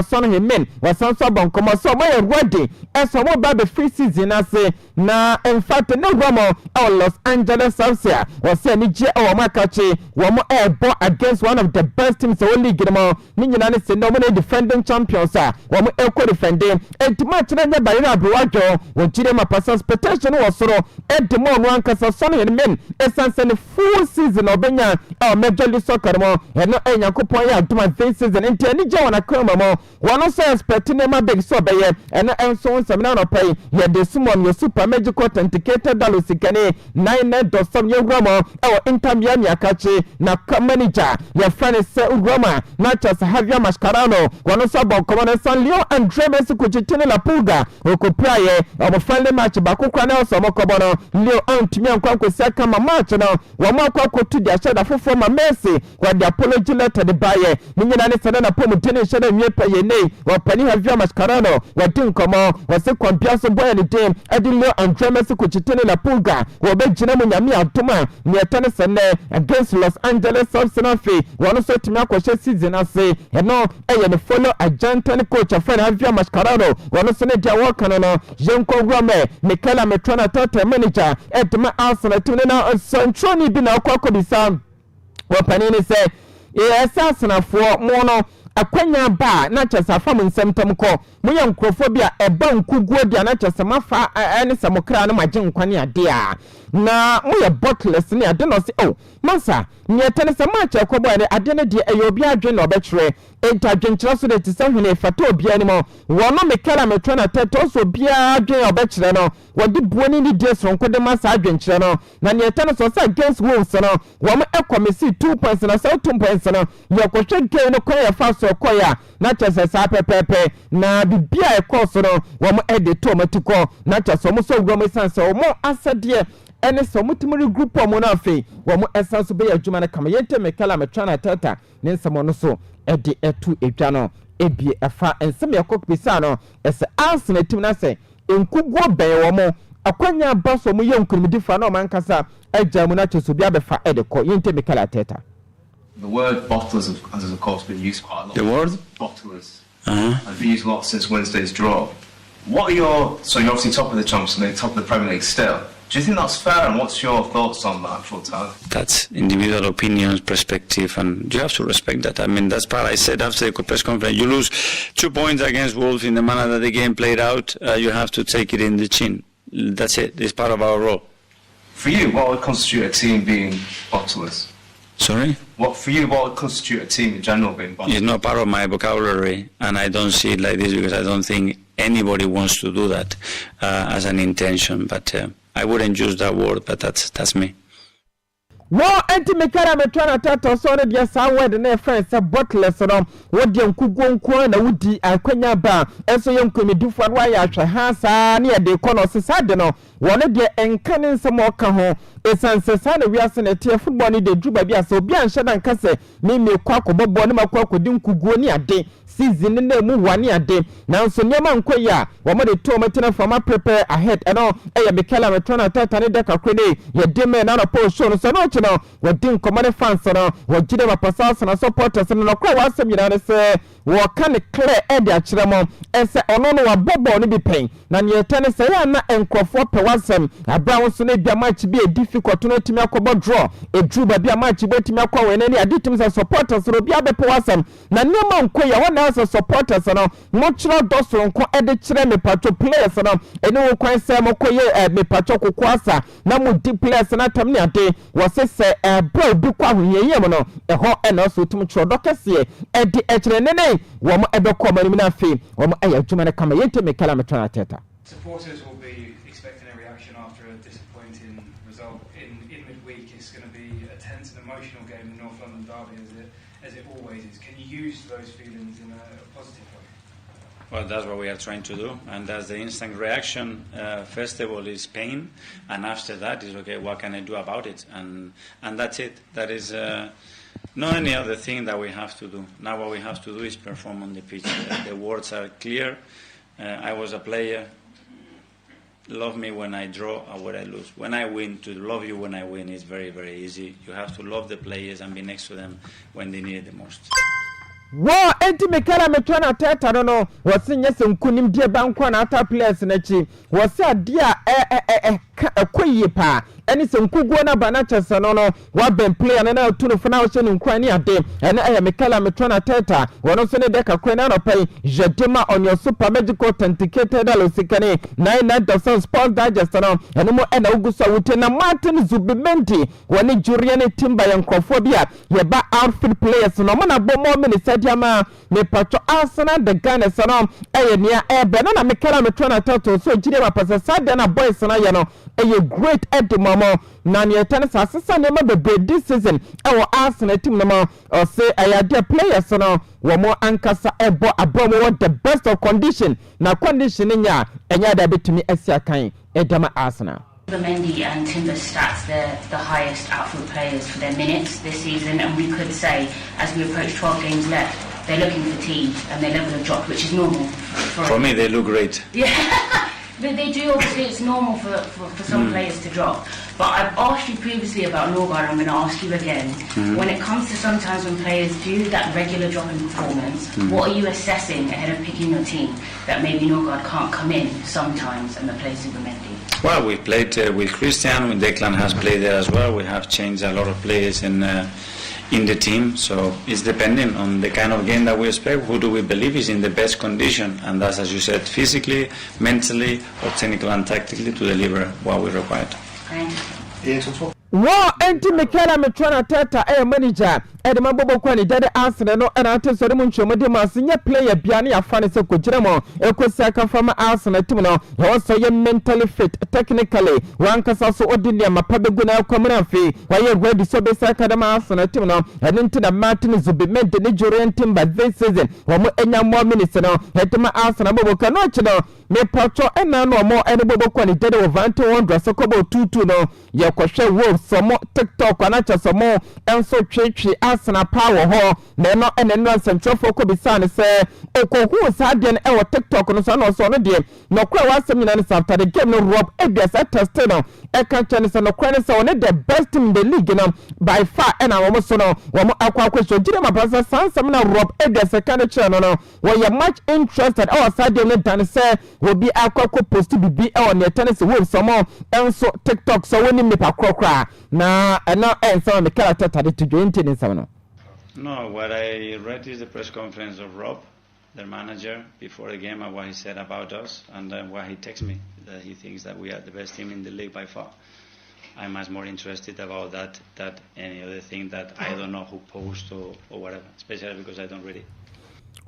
son himen wa sanso bonkomo so mo ye ready eso mo ba be free season ase na in fact ne romo Los Angeles FC was say ni je o makachi wo mo ebo against one of the best teams in the league mo ni nyina ne se no mo defending champions wo mo eko defending enti match na nya bayira abrowajo wo jire ma pass expectation wo soro edimo no ankasa son himen esanse full season obenya Major League Soccer mo eno enyakopon ya aduma this season enti ani je wona krama mo wono so expect ne ma big so beye eno enso nsem na pay ye de sumon ye super magic authenticated dollars sikane 99.7 ye gramo Inter Miami akachi na manager ye friend se Roma na chas Javier Mascherano wono so bon komo San Leo Andre Messi kuchitini la puga okupraye omo friendly match ba kokra na so mo kobono Leo antimi ankwanko se kama match no wo mo akwa to dia shada fofo ma Messi kwa the apology letter de baye ninyina ne sada na pomu tene shada mie paye nei wa pani Javier Mascherano wa tin komo wa se kwambia so boy ni team edi Leo Andre Messi kuchitini la puga wo be gina mu nyame atoma ne tane sene against Los Angeles FC wono so timi akwhye season ase eno eye ne follow Argentine coach afana Javier Mascherano wono so ne dia work no Jenko Rome Mikel Arteta total manager edma Arsenal tune na Santroni bi na akwa bisa wo panini se Arsenal for mono akwanya ba na chesa fam nsɛmtam kɔ moyɛ nkrofobia ɛba nkuguo dia na chesa mafa ɛne samokra no magye nkwane ade a na moyɛ botless ne ade no se masa ne tene se match akɔbɔ ne ade ne de ɛyɛ obi adwe na ɔbɛkyerɛ enta adwenkyerɛ so de tisa hwene fata obi animo wɔno mekala metwana teto so obi adwe ɔbɛkyerɛ no wɔde buoni ne die sonko de masa adwenkyerɛ no na ne tene so sa against Wolves no wɔm ɛkɔmisi 2 points na so 2 points no yɛkɔhwɛ game no kɔ yɛ fa so koya na chese sa pepepe na bibia e course no wo mo edit mo tiko na chese mo so gwo mo sanse wo mo asade ene so mutimuri group mo na afi wo mo esanso be adwuma na kama yente mekala metwana tata ne nsemo no so edi etu edwa no ebie afa ensem yakok bisa no ese Arsenal tim na se enkuguo ben wo mo akwanya baso mo yenkurumidi fa na man kasa agya mu na chese bia be fa edeko yente mekala tata. The word bottlers has of course been used quite a lot. The word? Bottlers. I've used a lot since Wednesday's draw. What are so you're obviously top of the Champions League, top of the Premier League still. Do you think that's fair, and what's your thoughts on that actual time? That's individual opinions, perspective, and you have to respect that. I mean, that's part I said after the press conference. You lose 2 points against Wolves in the manner that the game played out, you have to take it in the chin. That's it. It's part of our role. For you, what would constitute a team being bottlers? Sorry? What would constitute a team in general being bottlers? It's not part of my vocabulary, and I don't see it like this because I don't think anybody wants to do that as an intention. But I wouldn't use that word, but that's me. Wo anti-mekara metwana tata so ne dia sa word na friend say botless no wo dia nkugonko na wudi akwanya ba enso ye nkomedufo no ya hwe ha sa ne de kɔ no sesa de no wo ne de enka ne nsɛm ɔka ho esanse sa na wiase na tie football ne de druba bia so obi anhye dan kase me kwa akɔbɔbɔ ne makɔ akɔdi nkuguo ne ade season ne mu wane ade nanso nyema nkoya wo mo de to metena fama prepare ahead eno eya Mikel metona tata ne de kakwe ye de me na po show no so no chi no wo din komane fans no wo gide ba pasas na supporters no kwa wasem nyina ne se wo ka ne clear e de akire mo ense ono no wa bobo no bi pen na ne tene se ya na enkrofo pe wasem abra so na bia match bi difficult no timi akobo draw edru ba bia match bi timi akọ we na ni aditim say supporters no bia be wasem na nema nkoya wona as supporters no mo chiro doso nko ede kire me patcho players no ene wo kwan say mo koye me patcho kokoasa na mo di players na tam ni ade wo se bro bi kwa hoyeye mo no eho ena so tum chiro dokese ede ekire nene wo mo ebe ko mani na fe wo mo aya dwuma na kama yente me kala metwa ateta. Supporters will be expecting a reaction after a disappointing result in midweek. It's going to be a tense and emotional game in the North London derby, as it always is. Can you use those feelings in a positive way? Well, that's what we are trying to do, and that's the instant reaction. First of all is pain, and after that is, okay, what can I do about it? And that's it. That is not any other thing that we have to do. Now what we have to do is perform on the pitch. The words are clear. I was a player. Love me when I draw or when I lose. When I win, to love you when I win is very, very easy. You have to love the players and be next to them when they need it the most. Wa enti mekala metwa na teta no wose nyese nkunim die bankwa na ata players na chi wose adia koyi pa eni se nkuguo na bana chese no wa ben player na tu no fana wo se nkwan ni ade ene mekala metwa na teta wono so ne de kakwe na no pai jedema on your super medical authenticated OSIKANI 99% sports digest no ene mo ena uguso wute na Martin Zubimendi woni Jurian Timba yankofo bia ye ba outfield players no mo na bo mo minute diama me patcho Arsenal the Ghana sono nia ebe na mekala metwa na teta so jire ma pasa sad na boys na ye no great at the moment na ne tennis asesa ne ma be this season our Arsenal team no ma or say their players no wo mo ankasa ebo abomo the best of condition na condition nya enya da betumi asia kan edama Arsenal. Mendy and Timber's stats, they're the highest outfield players for their minutes this season, and we could say as we approach 12 games left they're looking fatigued and their level of drop, which is normal for me. They look great. Yeah. They do, obviously it's normal for some players to drop. But I've asked you previously about Norgard, I'm going to ask you again. When it comes to sometimes when players do that regular drop in performance, what are you assessing ahead of picking your team that maybe Norgard can't come in sometimes and replace Mendy? Well, we played with Christian, Declan has played there as well. We have changed a lot of players in the team, so it's depending on the kind of game that we expect. Who do we believe is in the best condition, and that's, as you said, physically, mentally, or technically and tactically to deliver what we require. Wa enti mekala metwa na teta manager edema bobo kwani dede Arsenal no na ate so dem nchomode masinye player bia na yafa ne se kogire mo ekosi aka fama Arsenal team no he so ye mentally fit technically wan kasa so odinia mapabegu na akwamra fi wa ye ready so be saka dem Arsenal team no enti na Martin Zubimendi ne Jurian Timber this season wo mo enya more minutes no edema Arsenal bobo kano chi no me patcho ena no mo ene bobo kwani dede wo vanto wondra so kobo 2-2 no ye kwhwe Wolves some TikTok anacha some enso twetwe Arsenal power ho na no ene no central focus bi san se okohu saade no e TikTok no so no so no de no kwa wasem nyina no after the game no Rob Edias test no e kan chane se no kwa ne se one the best team in the league no by far and wo so no wo akwa so jire ma pasa sansam na Rob Edias kan chane no wo ye much interested our saade no dan se wo bi akwa post bibi e on the tennis Wolves some enso TikTok so woni me pa krokra na some me kala tata to join in some. No, what I read is the press conference of Rob, their manager, before the game, and what he said about us, and what he texted me, that he thinks that we are the best team in the league by far. I'm much more interested about that any other thing that I don't know who posted or whatever, especially because I don't read it.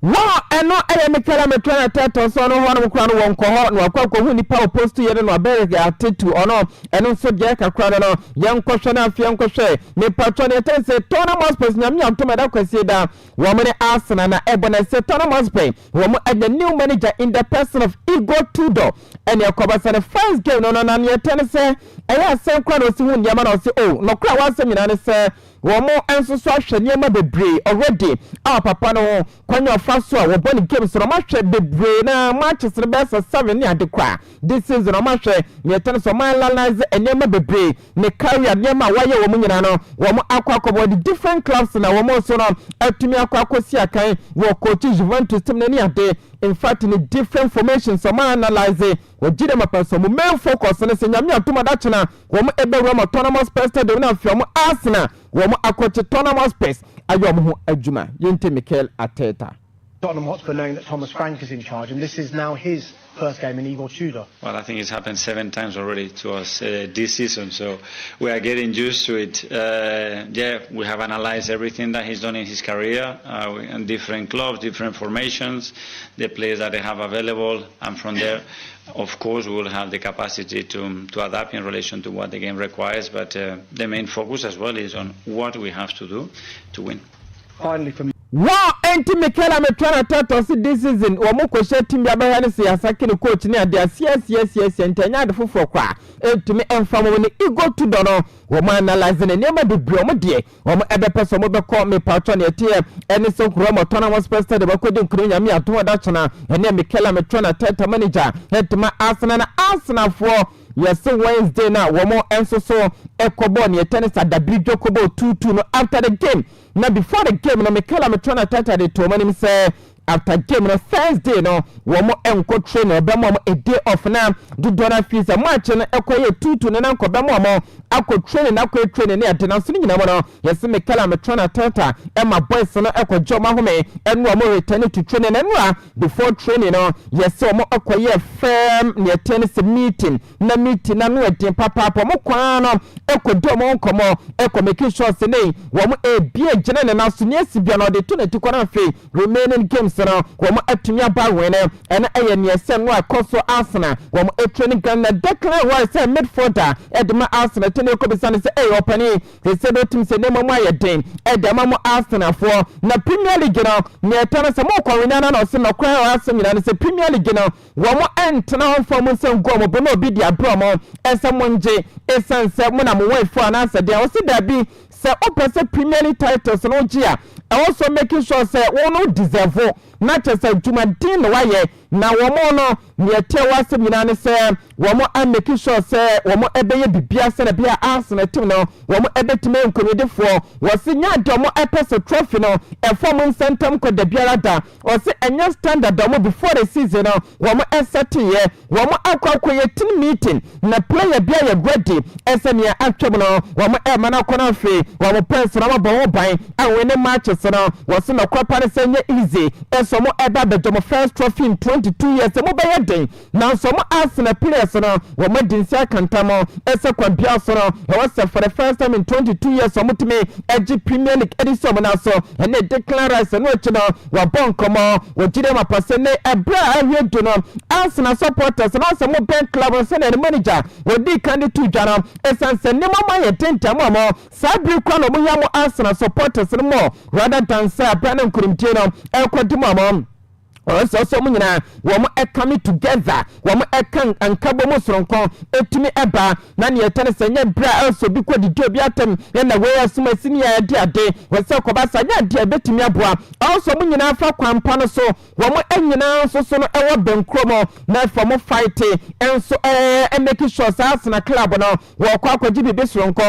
Wa eno mekala metwa na teta so no ho no kra no won ko ho no akwa hu ni pa post ye no abere atetu ono eno so de kakra no yen kohwe na afia nkwohwe me patro ne tense tournament space nyam nyam to meda kwasi da wo mo ne Arsenal na ebona se tournament space wo mo the new manager in the person of Igor Tudor ene akobasa the first game no na ne tense eya se kwa no si hu nyama na o se no kra wa se nyina ne se wo mo enso so ahwe nyama bebre already our papa no kwanya faso a wo money games no match bebre na matches the best 7 ne adekwa this season no match me ten so man analyze enema bebre ne career enema waye wo nyina no wo mo akwa the different clubs na wo mo so no atumi akwa si akan wo coach Juventus team ne ade in fact in different formations so man analyze wo gide mapaso mo main focus ne se nyame atuma da chena wo mo ebe wo mo autonomous pester de na afia mo Arsenal wo mo akwache autonomous pest ayo mo ho adwuma yente Mikel Arteta. Tottenham Hotspur knowing that Thomas Frank is in charge, and this is now his first game in Igor Tudor. Well, I think it's happened 7 times already to us this season, so we are getting used to it. We have analyzed everything that he's done in his career, in different clubs, different formations, the players that they have available, and from there, of course, we will have the capacity to adapt in relation to what the game requires, but the main focus as well is on what we have to do to win. Finally, from Wow, enti Mikel Arteta si this season wo mo kwehye team ya ba ne se asake ne coach ne ade yes entanya de foforo kwa entumi emfa mo ne Igor Tudor no wo mo analyze ne nema de bro mo de wo mo ebe peso mo be call me patron ne tie ene so kuro mo autonomous pester de ba ko de nkuru nyame ato da chena ene Mikel Arteta manager hetma Arsenal for yes Wednesday na wo mo enso so ekobo ne tennis adabridjo kobo 2-2 no after the game. Now before the game, no Mikel Arteta de to him say after game no Thursday no wo mo enko train e be mo a day off na do dona fees a match no ekoye 2-2 na nko be mo akọ training akọ training na de na so nyina mo no yes Mikel Arteta e ma boys no ekọ joma home enu mo return to training enu before training no yes mo ekoye firm ne tennis meeting na no e papa mo kwa no ekọ do mo nkomo ekọ make sure say nei wo mo e bie gene na so ne asibia no de to na tikọ na fe remaining games no wo mo atumi aba wene ena eye ne ese no akoso Arsenal wo mo training gan na declare why say midfielder edma Arsenal ne ko bisa ne se opani they say do team say ne mo ayeden edma mo Arsenal for na Premier League no ne tana se mo ko wina na so no kwa asem nyina ne se Premier League no wo mo entena ho fo mo se ngo mo bo no bi dia bro mo ese mo nje esanse mo na mo win for na se dia o se da bi se opese Premier League titles no gia also making sure say we no deserve not just a jumadin waye na womo no ne tewa se nyina ne se womo am making sure say womo ebeye bibia se na bia Arsenal team no womo ebetime nkomedefo wo se nya domo epese trophy no e form centum ko de biara da o se enya standard domo before the season no womo esete ye womo akwakoye team meeting na player bia ye ready ese ne atwem no womo e mana kona fe womo pens na bo ban awene matches no wo se na kwapa ne se nya easy so mo eba bedomo first trophy in 22 years mo be yeden now so mo Arsenal players no wo mo dinsi akantamo ese kwabia so no e was for the first time in 22 years so mo timi egi Premier League edition na so and they declare as no chi no wo bon komo wo jide mapase ne ebra ahwedu no Arsenal supporters no so mo ben club so na manager wo di candidate jana esanse ne mama ye tentamo mo sabri kwa no mo ya mo Arsenal supporters no more rather than say Brandon Kurumtie no ekodimo so munyina wo mo coming together wo mo kan ankabo mo soronko etumi eba na ne yetane sanya bra also bi ko didi obi atem na we asuma senior ade ade wo se ko ba sanya ade betumi aboa also munyina fa kwampa no so wo mo anyina so no ewo benkromo na fa mo fight enso make sure sa Arsenal club no wo kwa kwaji bi soronko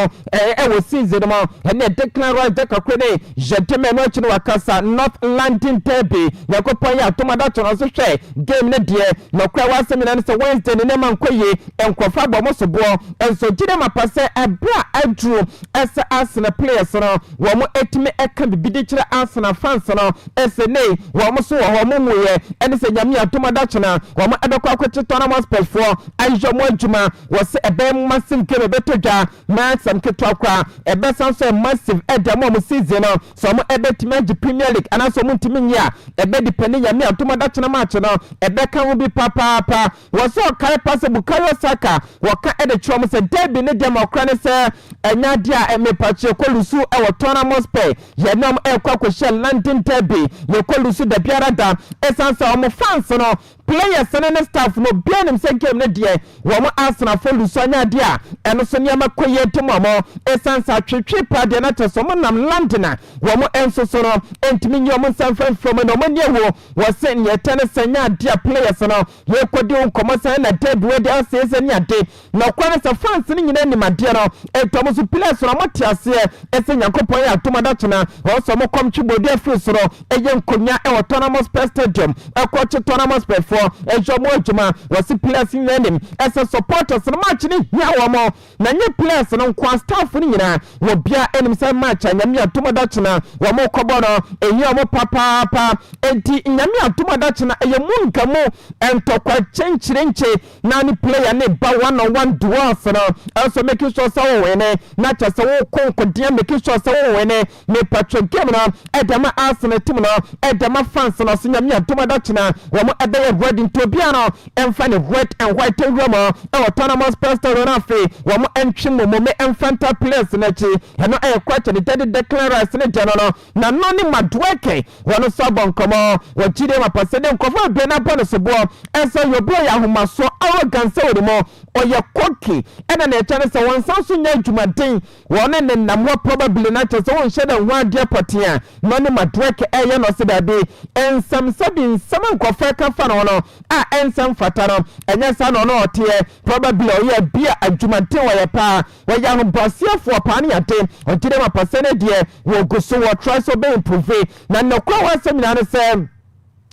wo season mo na declare right de kakwane jeteme no chi no wakasa North London derby yakopon ya madacho no so hwe game ne de no kwa wasem na se Wednesday ne man koye enkofa bo mo so bo enso gide mapase ebra adru ese Arsenal players no wo mo etime eka bibidi kire Arsenal fans no ese nei wo mo so wo mo muye ene se nyame atomadacho na wo mo edekwa akwachi tournament sport for ajo mo adwuma wo se ebe massive game betodwa match am ketwa kwa ebe sanso massive edamo mo season no so mo ebe time agi Premier League ana so mo ntimi nya ebe depend nyame madacho match no ebeka ho bi papa was so kai pass Bukayo Saka waka ede chom se derby ne dem okra ne se enya dia emepache kolusu e wo tournament pay ye nom e kwa London derby ye kolusu da biara da esanse o mo fans no players and staff no bianim se game ne de wo mo Arsenal for lusu anya dia eno so niam akoye tomomo esanse atwetwe pade na teso mo nam London wo mo enso so no entimi nyom sanfan from no mo ne wo was sen ye tene senya dia players no ye kwodi nkomo san na debi we dia se senya de na kwa na fans ni nyina ni made no etomo so players no motiase ese Nyankopon ya atomada chena wo so mo kom chibodi afiri so eye nkonya e autonomous stadium e kwa autonomous for e jomo adwuma wo si players ni nim ese supporters no match ni hia wo mo na nye players no kwa staff ni nyina wo bia enim say match anyame atomada chena wo mo kobo no ehia mo papa enti nyame atomada chena eye munkamu entokwa chenchirenche na ni player ne ba one on one duels no also make sure say wo win na cha say wo konkodia make sure say wo win me patron game no edama Arsenal team no edama fans no so nyame atomada chena wo mo ebe ready to bia no emfa ne red and white romo e autonomous pastor na fe wo mo entwe mo me enfanta players na chi eno e kwacha ne declaration ne de no na no ni madweke wono so bonkomo wo chide mapasede nkofo be na bono so bo enso yobo ya homaso arrogance wo mo oye koki ena na echa ne se won sanso nya adwumaden wone ne namwa probably na che so won hye ho ade potia no ni madweke eye no se da be ensam sabi nsam nkofo ka fa no a ensam fata no enya sa no no otie probably oye bia adwumaden wo ye pa wo ya no bosiafo pa ne ade o chide mapasede de wo go so wo try so be improve na no kwa wa seminar no say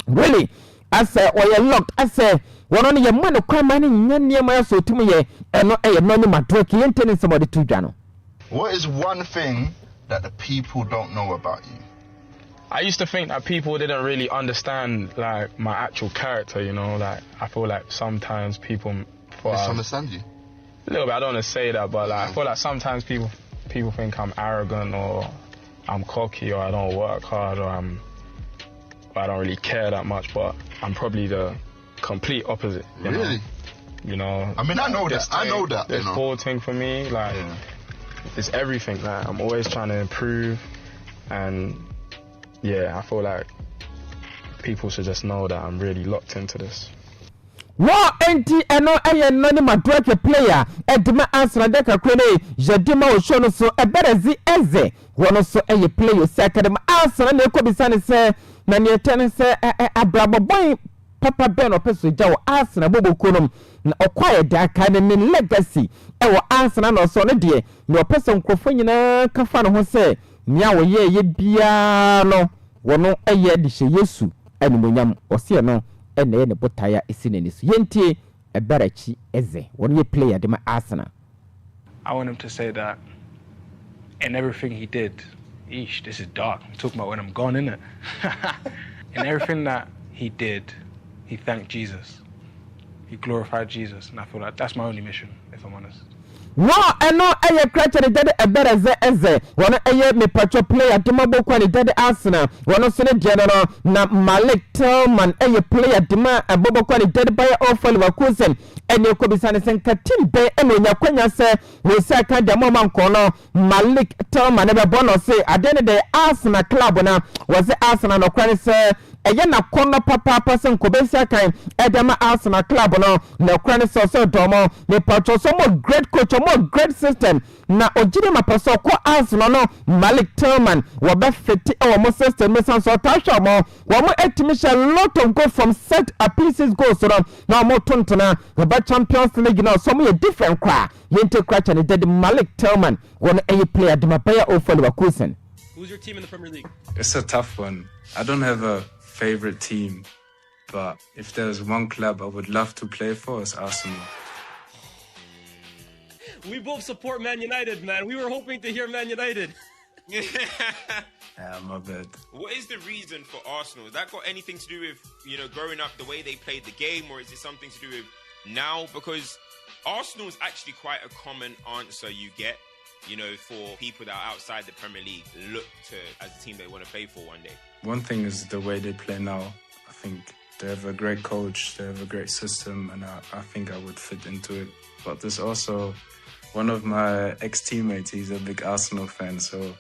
really as or you locked as one on your man kwa mani nyane ma so tumi ye eno e no ni madrek yentene somebody to dwano. What is one thing that the people don't know about you? I used to think that people didn't really understand like my actual character, you know, like I feel like sometimes people misunderstand you. A little bit, I don't want to say that, but like I feel like sometimes people think I'm arrogant or I'm cocky or I don't work hard or I don't really care that much, but I'm probably the complete opposite. Really? You know. I mean, I know that. This whole thing for me, like, it's everything. Like, I'm always trying to improve, and yeah, I feel like people should just know that I'm really locked into this. Wa enti eno eye no ni madweke player edima Arsenal de kakrene jedima o show no so eberezi eze wono so eye player second Arsenal na ekobisa se na ne etene se abrabobon papa ben opeso ja wo Arsenal bobokonom na okwaye da ka ne legacy e wo Arsenal na so ne de na opeso nkrofo nyina kafa no ho se nia wo ye bia no wono eye de hye Yesu animonyam ose no ene ne botaya esineni so yentie eberachi eze one ye player de my Arsenal. I want him to say that in everything he did, this is dark. I'm talking about when I'm gone, innit? In everything that he did, he thanked Jesus. He glorified Jesus, and I feel like that's my only mission, if I'm honest. No, eno eye kracha ni dede ebereze eze wono eye me patro player de mabokwa ni dede Arsenal wono so ne de no na Malik Tillman eye player de ma abobokwa ni dede Bayer Leverkusen ene ko bisane senka timbe eno nya kwanya se we se aka de mama nkono Malik Tillman e be bono se adene de Arsenal club na was Arsenal no kwani se eye na kono papa se nkobesi kan edema Arsenal club no na kwani so domo me patro so mo great coach more great system na ojide mapaso ko Arsenal no Malik Tillman wo be fiti e wo mo system me san so tasha mo wo mo etimisha lot of go from set a pieces go so na mo tontona wo ba Champions League na so mo ye different kwa yente kracha ne dead Malik Tillman won a player de Bayer Leverkusen. Who's your team in the Premier League? It's a tough one. I don't have a favorite team, but if there's one club I would love to play for, it's Arsenal. We both support Man United, man. We were hoping to hear Man United. Yeah, my bad. What is the reason for Arsenal? Has that got anything to do with, growing up, the way they played the game, or is it something to do with now? Because Arsenal is actually quite a common answer you get, for people that are outside the Premier League, look to as a team they want to play for one day. One thing is the way they play now. I think they have a great coach, they have a great system, and I think I would fit into it. But there's also one of my ex-teammates, he's a big Arsenal fan, so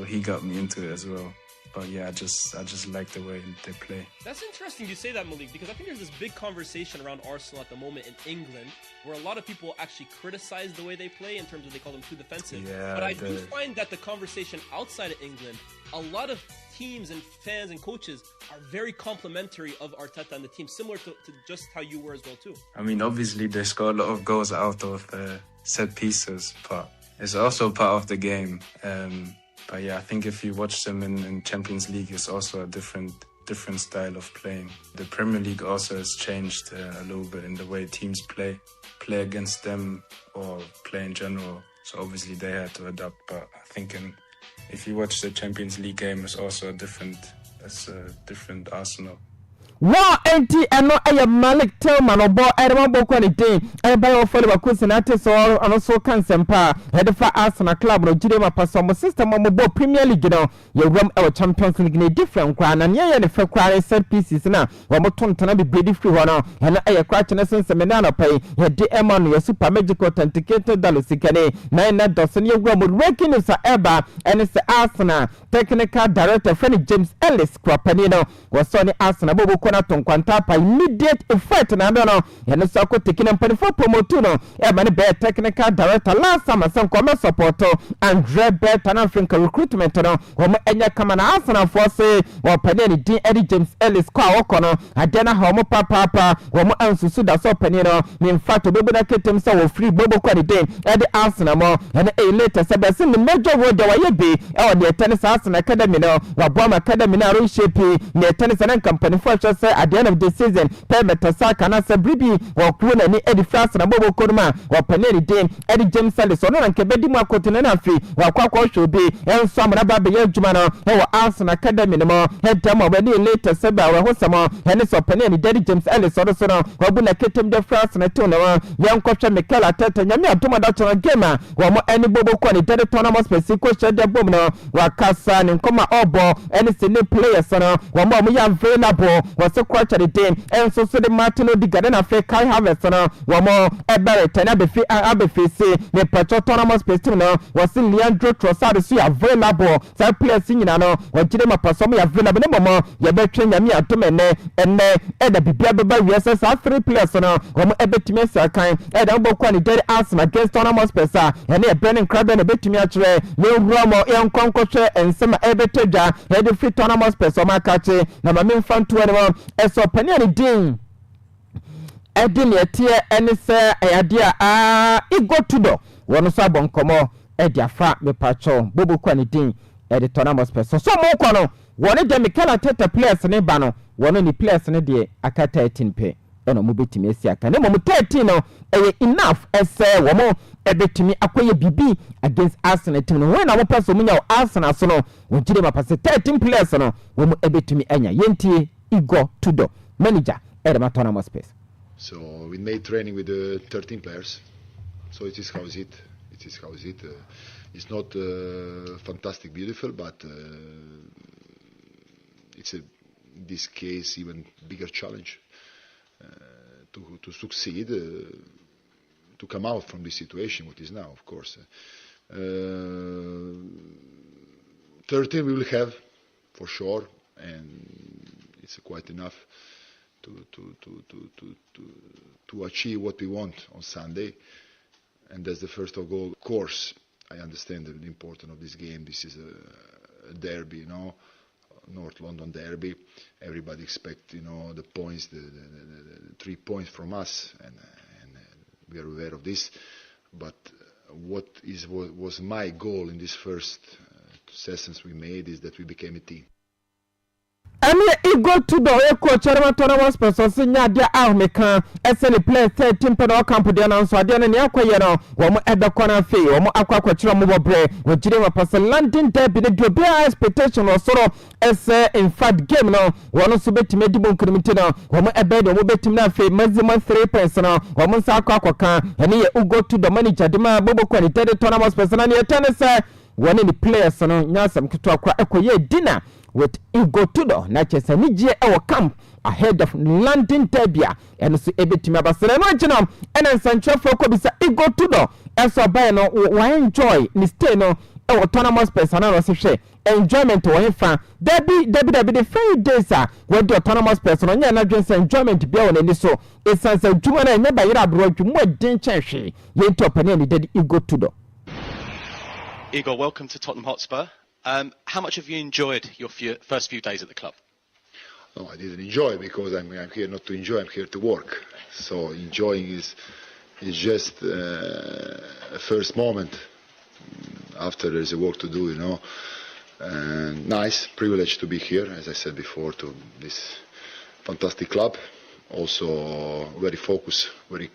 he got me into it as well. But yeah, I just like the way they play. That's interesting you say that, Malik, because I think there's this big conversation around Arsenal at the moment in England where a lot of people actually criticize the way they play in terms of they call them too defensive. Yeah, but I do find that the conversation outside of England, a lot of teams and fans and coaches are very complimentary of Arteta and the team, similar to just how you were as well too. I mean, obviously they score a lot of goals out of set pieces, but it's also part of the game. But yeah, I think if you watch them in Champions League, it's also a different style of playing. The Premier League also has changed a little bit in the way teams play against them or play in general. So obviously they had to adapt. But I think if you watch the Champions League game, it's also a different Arsenal. Wa enti eno eye Malik Tillman obo edema boko ni din e ba yo follow bakusi na ate so ono so kan sempa head for Arsenal club no jide ma paso mo system mo bo Premier League no ye rom e Champions League ni different kwa na ye ne fe kwa set pieces na wo mo tontana bi bredi free ho no eno eye kwa chene sensem na pai ye de emanu ye super magical authenticated dalusikane na dosen ye rom ranking is eba and it's Arsenal technical director Fanny James Ellis kwa panino was on Arsenal bobo na tonkwanta pa immediate effect na ndo no yene so ko tekina mpanifo promote no e ba ne be technical director last summer some come support Andre Bertan African recruitment no wo mo enya kama na Arsenal force wo pane ni din Eddie James Ellis kwa woko no adena ha mo papa wo mo ansusu da so pane no me in fact obebu na ketem so wo free bobo kwa ni din Eddie Arsenal mo yene e later se be sin the major wo de wa ye be e wo de tennis Arsenal academy no wa Boma academy na ro shape ne tennis na company for at the end of the season Pemeta Saka na Sabribi wa kuona ni Eddie France na Bobo Korma wa paneli dem Eddie James Ellis ono na nkebedi mu akotene na afi wa kwakwa shobe enso amana ba be yadwuma no wa Arsenal Academy no mo hedam obedi later seba wa hosamo ene so paneli Eddie James Ellis ono so no wa bu na ketem de France na to no yankofwe Mikel Arteta nyame atoma da chona game wa mo ene Bobo ko ni Eddie tournament specific shede bom no wa kasa ni nkoma obo ene sene players no wa mo ya available was quite the team and so the Martino di Garden fe Kai Havertz no wo mo ebere tena be fi abefisi the Petro tournament space no was Leandro Trossard so available so players nyina no wo gide ma pasom ya available ne momo ye betwe nyame atomene enne eda bibia beba wiese sa 3 players no wo mo ebetimi asakan eda bo kwa ni Derry Arsenal against tournament space ene e Brennan Crabbe ne betimi akire ne Romo e nkonkotwe ensema ebetedwa ede free tournament space o makache na ma memfanto ne eso paniani din edin yetie ene se ayadia igo tudo wono so abonkomo ediafa me pacho bobo kwani din edi tonamos peso so mo kono woni de Mikel Arteta players ne ba no wono ni players ne de akata 13 pe eno mo betimi esi aka ne mo 13 no eye enough ese wo mo ebetimi akoye bibi against Arsenal team no when na mo paso munya Arsenal so no wogire ma pass 13 players no wo mo ebetimi anya yentie Igo Tudo, manager at the tournament space. So we made training with 13 players. So it is how is it. It is how is it. It's not fantastic, beautiful, but it's in this case even bigger challenge to succeed, to come out from this situation, what is now, of course. 13 we will have for sure, and it's quite enough to achieve what we want on Sunday, and that's the first of all. Of course, I understand the importance of this game. This is a derby, you know, North London derby. Everybody expects, you know, the points, the 3 points from us, and we are aware of this. But what was my goal in this first sessions we made is that we became a team. Igo to the coach tournament sponsor nya dia ahmeka esele play 13 pe no camp dia na so dia na yakwaye no wo mo ebe kona fe wo mo akwa kira mo bobre wo jire ma pass London derby ne do be expectation no soro ese in fact game no wo no so betime di bon krimiti no wo mo ebe do mo betime na fe maximum 3 points no wo mo sa akwa ene ye Igo to the manager de ma bobo kwani tournament sponsor na ne tenese wo ne players no nya sam kito akwa ekoye dinner with Igo Tudo na chesa nijie ewo camp ahead of London derby and so ebetimi abasere no agina ena nsanchefo ko bisa Igo Tudo eso bai no wa enjoy ni stay no autonomous person na se hwe enjoyment wo hefa dabi the free days when the autonomous person on na dwen say enjoyment bia won ani so esansa dwuma na nya ba yira abro dwuma den chenhwe ye to opane ni dedi Igor Tudor. Igor, welcome to Tottenham Hotspur. How much have you enjoyed your first few days at the club? No, I didn't enjoy because I'm here not to enjoy, I'm here to work. So enjoying is just a first moment. After there's a work to do, you know. And nice, privilege to be here, as I said before, to this fantastic club. Also very focused, very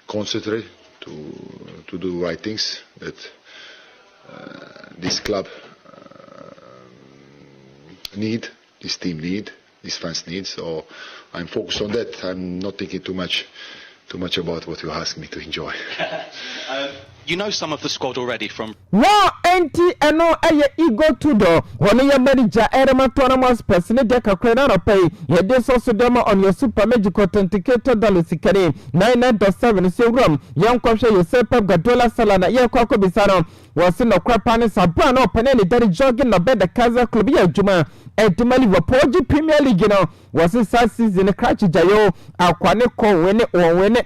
concentrated to do the right things that this club need, this team need, these fans need. So I'm focused on that. I'm not thinking too much about what you ask me to enjoy. You know some of the squad already from. Wow, enti eno aye Igor Tudor. One ya manager Erema autonomous person de kakra na pay. Ye de so demo on your super magical authenticator $sikani 99.7 so rum. Yan kwahwe Joseph Pep Guardiola sala na ye kwako bisano. Wasi no kwapa ne sabra na opane dari jogging no bed the Kaza club ya juma. Eduma Liverpool Premier League no wasi sa season crash jayo akwane ko wene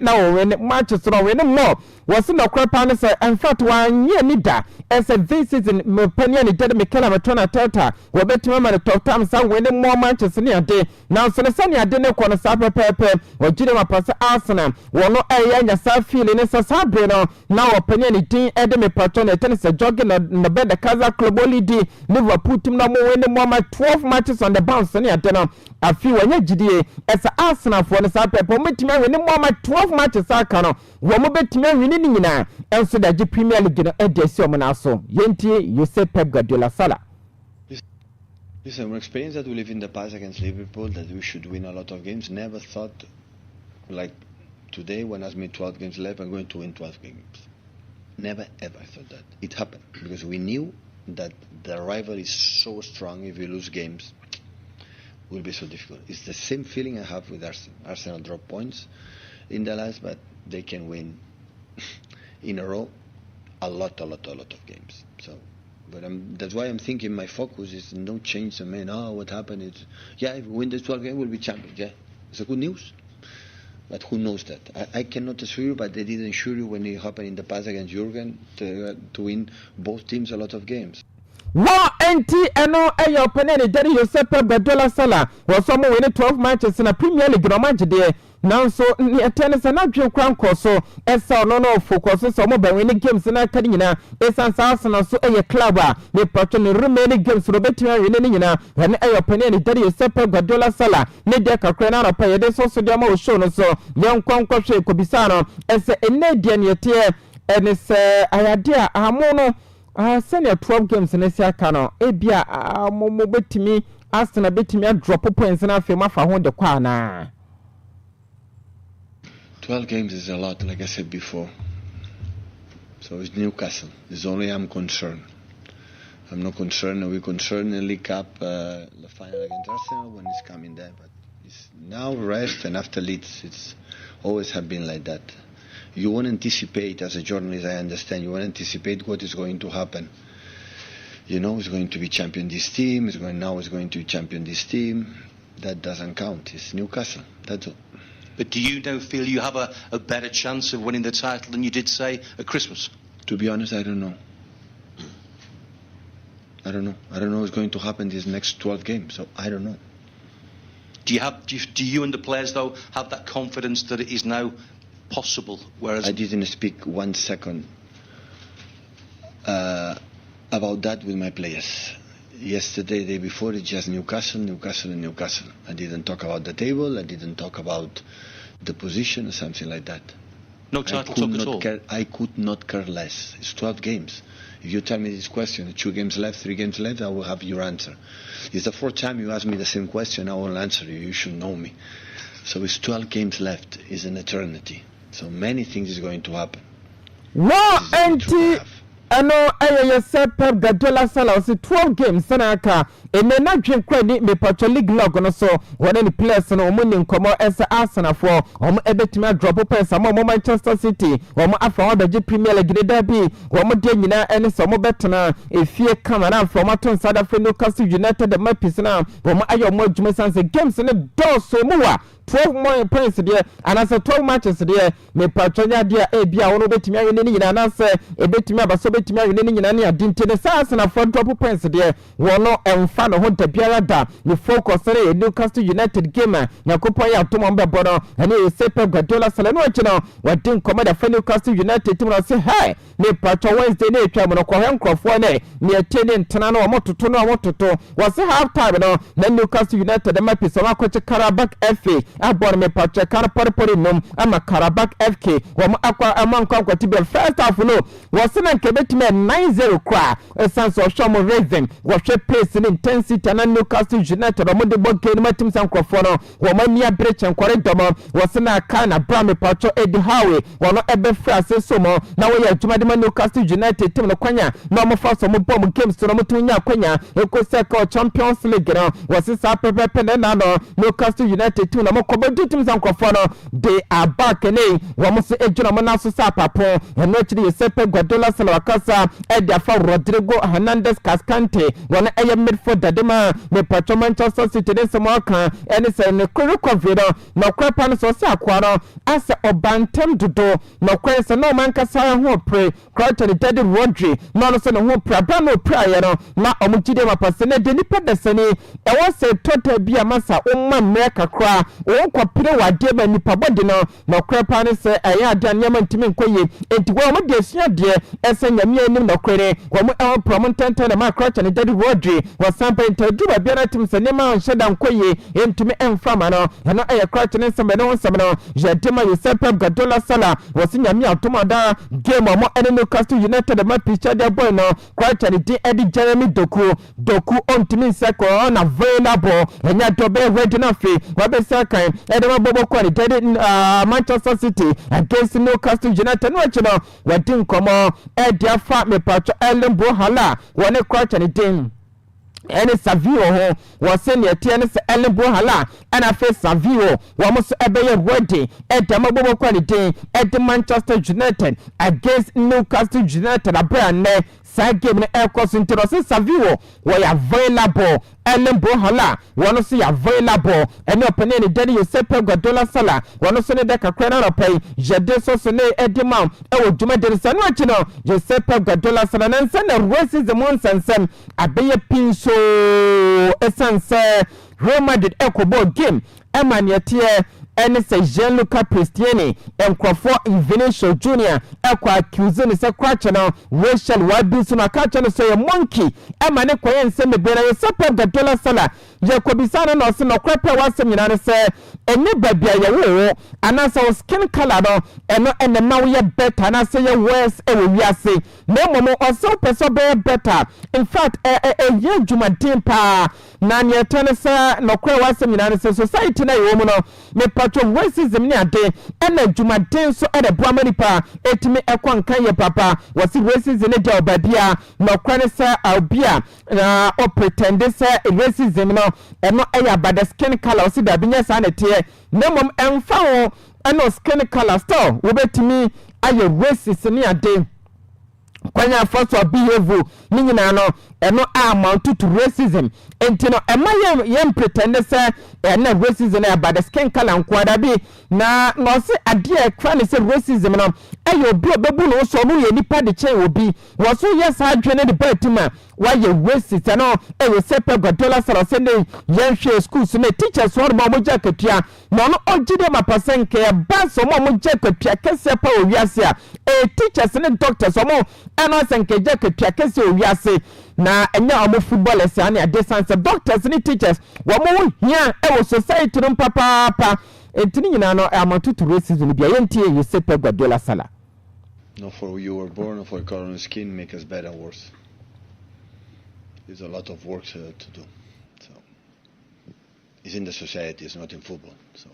na wene matches no wene more. Wasi no kwapa ne in fact one year nida as a this season me panya ni dede Mikel Arteta tata we betima ma top time sa winning more matches ni ade now so ne ade ne ko no sa pepepe we gide ma pass Arsenal wono aya nya sa feel ne sa sabre no now opanya ni din ede me patron e tennis jogging na bed the Kaza club lead Liverpool team na mo winning more 12 matches on the bounce ni ade no afi wanya gidie as Arsenal for ne sa pepe metima winning more 12 matches aka no wo mo betima winning ni nyina enso da Premier League no edesi omonaso yentie Joseph Pep Guardiola sala. Listen, we're experienced that we live in the past against Liverpool, that we should win a lot of games. Never thought, like today, when I made 12 games left, I'm going to win 12 games. Never ever thought that. It happened because we knew that the rival is so strong. If we lose games, it will be so difficult. It's the same feeling I have with Arsenal. Arsenal drop points in the last, but they can win in a row a lot of games. So, but that's why I'm thinking my focus is no change. I mean, what happened is, yeah, if we win this 12 game, we'll be champions. Yeah, it's a good news. But who knows that? I cannot assure you, but they didn't assure you when it happened in the past against Jurgen to win both teams a lot of games. Wow, NT eno ayo opene Jerry Joseph Pep Guardiola sala was some winning 12 matches in a Premier League no match there. Now so ni tennis na dwen kwanko so esa no focus so mo ba winning games na kadi nyina esa Arsenal so eye club a me patro ne remaining games ro betima winning nyina ene ayo opene Jerry Joseph Pep Guardiola sala ne de kakra na pa ye de so de ma o show no so yan kwanko hwe ko bisano esa ene de ne tie ene se ayade a amo no senior 12 games na sia ka no ebia mo betimi Arsenal betimi drop points na afi ma fa ho de kwa na 12 games is a lot, like I said before. So it's Newcastle. It's only I'm concerned. I'm not concerned. We're concerned in the League Cup, the final against Arsenal when it's coming there. But it's now rest and after Leeds, it's always have been like that. You won't anticipate, as a journalist, I understand, you won't anticipate what is going to happen. You know, it's going to be champion this team, it's going to be champion this team. That doesn't count. It's Newcastle. That's all. But do you now feel you have a better chance of winning the title than you did, say, at Christmas? To be honest, I don't know. I don't know what's going to happen these next 12 games, so I don't know. Do you and the players, though, have that confidence that it is now possible? Whereas I didn't speak 1 second about that with my players. Yesterday, the day before, it's just Newcastle. I didn't talk about the table. I didn't talk about the position or something like that. No title talk at all? I could not care less. It's 12 games. If you tell me this question, 2 games left, 3 games left, I will have your answer. It's the 4th time you ask me the same question, I will answer you. You should know me. So it's 12 games left. It's an eternity. So many things is going to happen. Wow, ano ayeye se Pep Guardiola sala o 12 games sana aka ene na dwen kwa ni me patcho league log no so wona ni players no omo ni nkomo esa Arsenal for omo ebetimi drop points am omo Manchester City omo afa odaje Premier League derby omo de nyina ene so omo betena efie Cameroon from aton South Africa Newcastle United the Mapis na omo ayo omo adwuma sanse games ne do so muwa 12 more points there and as 12 matches there me patronya dia bia wono betimi ayo ni nyina na se ebetimi abaso betimi ayo ni nyina ne adinte ne sasa na for drop points there wono emfa no ho da biara da you focus on Newcastle United game yakopon ya to mo be bono ene e Pep Guardiola sala no chino wadin komada fa Newcastle United team no say hey me patro Wednesday ne twa mo no kwa henkrofo ne etene ntena no mo toto no mo toto was half time no na Newcastle United the map so akwache Karabakh FA abon me patro Karapori nom ama Karabakh FK wo akwa amankwa kwati be first half no was na nkebetime 9-0 kwa essence of show mo Raven wo hwe pace in intensity na Newcastle United mo de bog game team sankrofo no wo mania breach enkware domo was na kana Bram patro Eddie Howe wo no ebe frase so mo na wo ya adwuma de Newcastle United team no kwanya na mo fa so mo bom games no mo tunya kwanya ekoseka Champions League no was sa pepe na no Newcastle United team no mo kobodi team sankrofo no they are back ne wo mo se ejuna mo na so sa papo eno chiri Pep Guardiola sala kasa Eddie fa Rodrigo Hernandez Cascante wona eye midfielder de ma me patro Manchester City de se mo kan ene se ne recovery no kwepa no so se akwa no asa obantem dodo no kwense no man kasa ho pre Crichton Teddy Rodri no so no ho pre ba no pre aye no na omugide mapase ne de nipa desani e wo se total bia masa umma me kakra o kwapire wade ba nipa body no kwepa ne se aye adan nyama ntimi nkoye enti wo mo de sua de ese nyame anim no kwere wo mo e promotant na ma Crichton Teddy Rodri wo sampa interview ba bia na tim se ne ma nheda nkoye entimi emfama no no aye Crichton se me no se me no jedema Pep Guardiola sala wo se nyame atomada game mo ene Newcastle United ma picture de boy no Crichton di Eddie Jeremy Doku ontimi seko on available enya dobe ready na fe wa be sakan ede ma bobo kwani Teddy Manchester City against Newcastle United no chino wadin komo Eddie afa me patro Elenbo hala wone Crichton din ene Savio ho wo se ne tie ne se Elenbo hala ana fe Savio wo mo so ebeye ready Eddie ma bobo kwani din Eddie Manchester United against Newcastle United abane sa game ne ekos ntiro se Savio wo ya available Elenbo hala wono so ya available ene opene ne Dani Pep Guardiola sala wono so ne de kakra na pai jede so ne edima e wo dwuma de se no achi no Pep Guardiola sala na nsa na racism onsensem abeye pinso esanse Real Madrid ekobo game emaniete ene se Gianluca Prestiani enkrofo Vinicius Junior ekwa accuse ne se kwache no Rachel Wabisu na kache no so ye monkey ema ne koye nse mebere ye Pep Guardiola sala Jacobisana no se no krepe wasem nyina ne se ene babia ye wo anasa o skin color no eno ene ma wo ye better na se ye worse e wo wiase na momo o so person be better in fact ye juma timpa na ne tene se no kwe wasem nyina ne se society na ye wo no me patro racism ni ade ena juma den so ede boama nipa etimi ekwan kan ye papa wasi racism ne de obabia no kwe ne se albia na o pretend se racism no eno eya bad skin color si da binya sa na tie nemom emfa ho eno skin color store wo betimi aye racist ni ade kwanya first of behave ni nyina no eno amount to racism enti no ema yem pretend say na racism na bad skin color nkwada bi na no se ade e kwa ne se racism no ayo bi obebu no so mu ye nipa de chen obi wo so yes adwene de batima why you racist no e Pep Guardiola sala se ne yenhwe schools ne teachers won mo jakatua no no ogide mapasenke ba so mo jakatua kese pa owiase a teachers ne doctors mo eno senke jakatua kese owiase na enya omo footballers ani a distance doctors ni teachers wo mo hia e society no papa entini nyina no amount to racism bia yentie you Pep Guardiola sala no for you were born for color skin make us better or worse. There's a lot of work to do. So it's in the society, it's not in football. So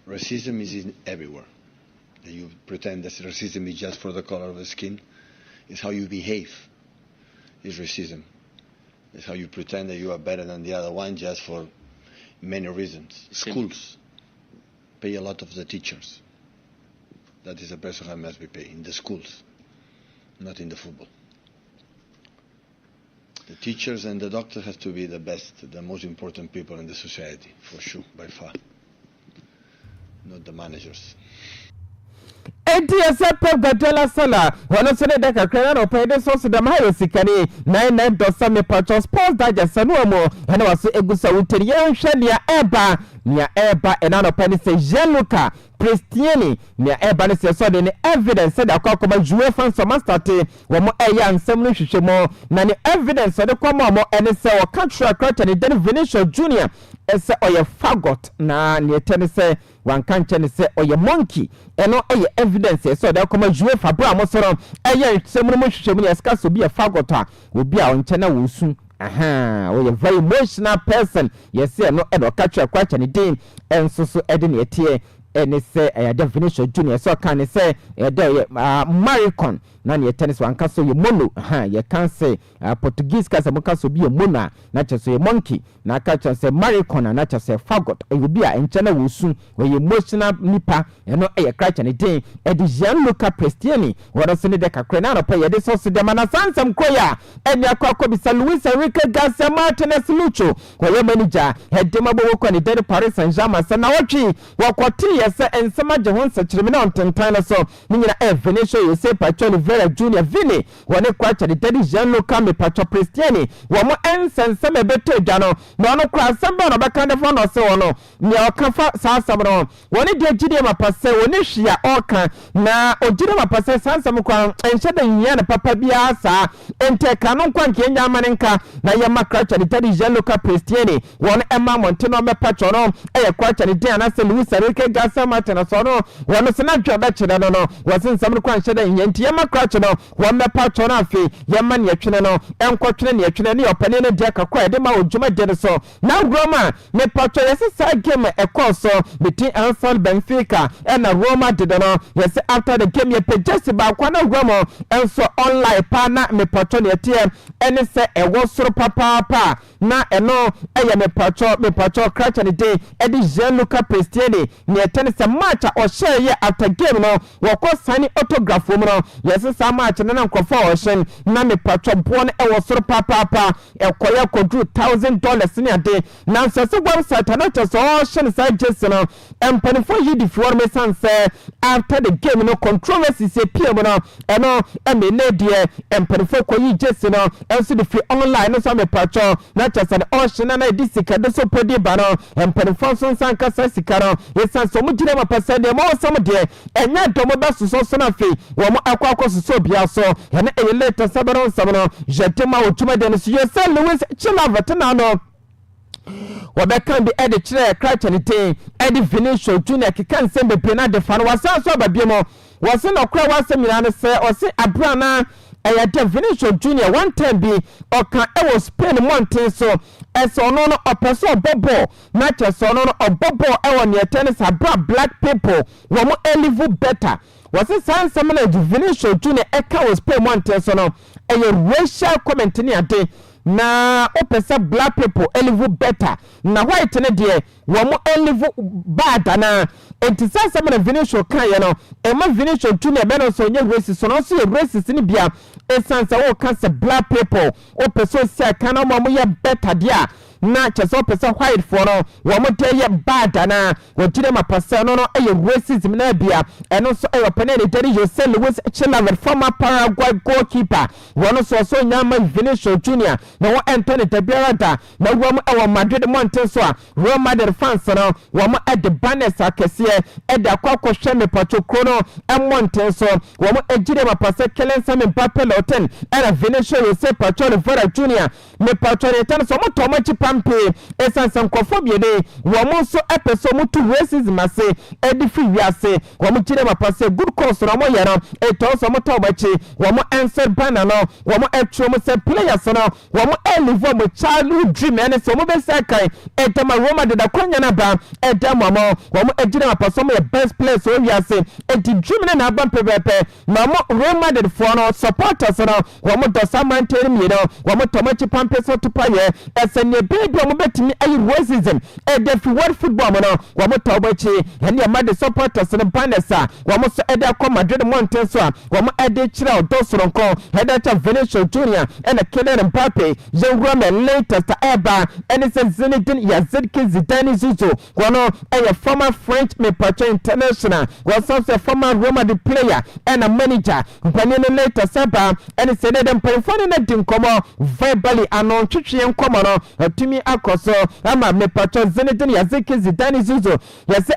racism is in everywhere. You pretend that racism is just for the color of the skin. It's how you behave. It's racism. It's how you pretend that you are better than the other one just for many reasons. Schools pay a lot of the teachers. That is the person who must be paid in the schools, not in the football. The teachers and the doctors have to be the best, the most important people in the society, for sure, by far. Not the managers. ATS Pep Guardiola Sala, one of the Dakar or Payday Source the Mayo Sikani, 99 Dosame Pacho Sports Digest Sanuamo, and was a good Sautarian Shania Eba, near Eba, and another penny say Jeluca, Pristiani, near Eba, saw the evidence said a cockama Jue from Samastate, one more a young Samuel Shimo, none evidence of the Comamo, and it's a country crack and then Vinicius Jr. Ese oye fagot na ne tene se wan kanche ne se oye monkey eno eye evidence so da koma juwe fabra mo soro eye semunu mo hwehwemu ne ska so bi e fagot a obi a onche na wosu oye very emotional person yes no edo catch kwacha ne din enso so ede ne etie ene se Vinicius Junior so kan se Maricon na ne tennis wan kaso ye mono ye kan se Portuguese kasa mo kaso bi ye mono na cheso ye monkey na ka cheso Maricon na cheso fagot e bi a enche na wosu we emotional nipa eno ye kracha ne din Gianluca Prestiani woro se ne de kakre na no pa ye de so se de mana sansam koya eni akwa bisa Luis Enrique Garcia Martinez Lucho ko ye manager hedema bo ko ne de Paris Saint-Germain se na wotwi wakoti yes and some of the ones that on Tantana so Nina Vinicius you say Pacho Vera Junior Vini when a quite the daddy Gianluca me Pacho Pristiani one more ends and some a better Jano no cross some of a kind of one or so no near Kafa Sasabron when it did Gideon Passe when Shia Orca na Ojima Passe Sansamukwan and shedding Yana Papa Biasa and take Canon Kenya Maninka na Yamaka the daddy Gianluca Pristiani one Emma Montino me Patrono a quite the day and I said Luis Enrique Garcia Martinez no one is not job that no wasn't some kwan sheda yenti yama crutch no one me patch na afi yama ne atwene no enkotwene ne atwene ne opane ne dia kakwa de ma odwuma de so na Roma me patch yes side game e course so between Arsenal Benfica and Roma did no yes after the game ye pe just ba kwa na Roma enso online pa na me patch ne tie ene se e wo soro papa na eno eye me patch crutch ne dey e di Gianluca Prestiani ne tennis match or share ye after game no wako signing autograph no yes sa match na nkofo o shen na me patro bon e wo soro papa e koya kodru $1,000 ni ade na so se website na to so shen sa jesse no empany for you the for me sanse after the game no controversy se pm no e no e me ne de empany for ko yi jesse no e so the free online no so me patro na chese o shen na di sika do so podi ba no empany for so sanka sa sika no yes so mu jire ma pasa de mo some de enya to mo ba so na fe wo mo akwa so bia so ene e later sabano jetema otuma de no so yes Luis Chilavet na no Wabeka bi ede kire crack anything ede Vinicius Junior kikan sembe pena de fan wasa so ba biemo wase no kra wase mirane se ose abrana aya Vinicius Junior one time bi oka e was Spain mountain so eso no opeso bobo na cheso no obobo e won ye tennis abra black people wo mo live better wase san semana Vinicius Junior e ka was Spain mountain so no e racial comment ni ade na opesa black people live better na white ne de wo mo live bad na entisa semana Vinicius kan ye no e ma Vinicius Junior be no so nye racist so no so racist ni bia esansa wo kan se black people opesa se kan mo ye better dia na cheso pesa white for no wo mo de ye bad na wo jire mapasa no no e racism na bia eno so e opene de Terry Jose Luis Chilavet former Paraguay goalkeeper wo no so nyama Vinicius Junior na wo Anthony Tabiarada na wo mo e wo Madrid Monte so a Real Madrid fans no wo mo e de banners akese e de akwa hwe me patokro no e Monte so wo mo e jire mapasa Kylian Mbappe Loten era Vinicius Jose Pacho Rivera Junior me Pacho Retan so mo to mo pampe esansan kofobie de wo mo so epeso mo to racism ase e di free wiase wo mo jire mapasa good course no mo yero e to so mo to bachi wo mo answer banner no wo mo etro mo se players no wo mo live mo childhood dream ene so mo be sakai e tama Roma de da kwa Kenya na ba edamamo womo ejina apasom ye best place so wi ase edi dream na ba pepepe mamo Real Madrid for no supporters no womo do samantene mi no womo tomachi pampeso to paye esene baby womo betimi ayi racism edefi world football mo no womo tobachi ene ya Madrid supporters no banesa womo so eda kwa Madrid mountain so womo ede chira odosoronko eda cha Vinicius Junior ene Kylian Mbappe Jerome latest eba ene se Zinedine Zidane Zizou wono a former French Mepacho international was also a former Real Madrid player and a manager panino later saba ene se dem performing na dinkomo verbally anon twitwe nkomo no atumi akoso ama Mepacho Zinedine Zidane Zizou yes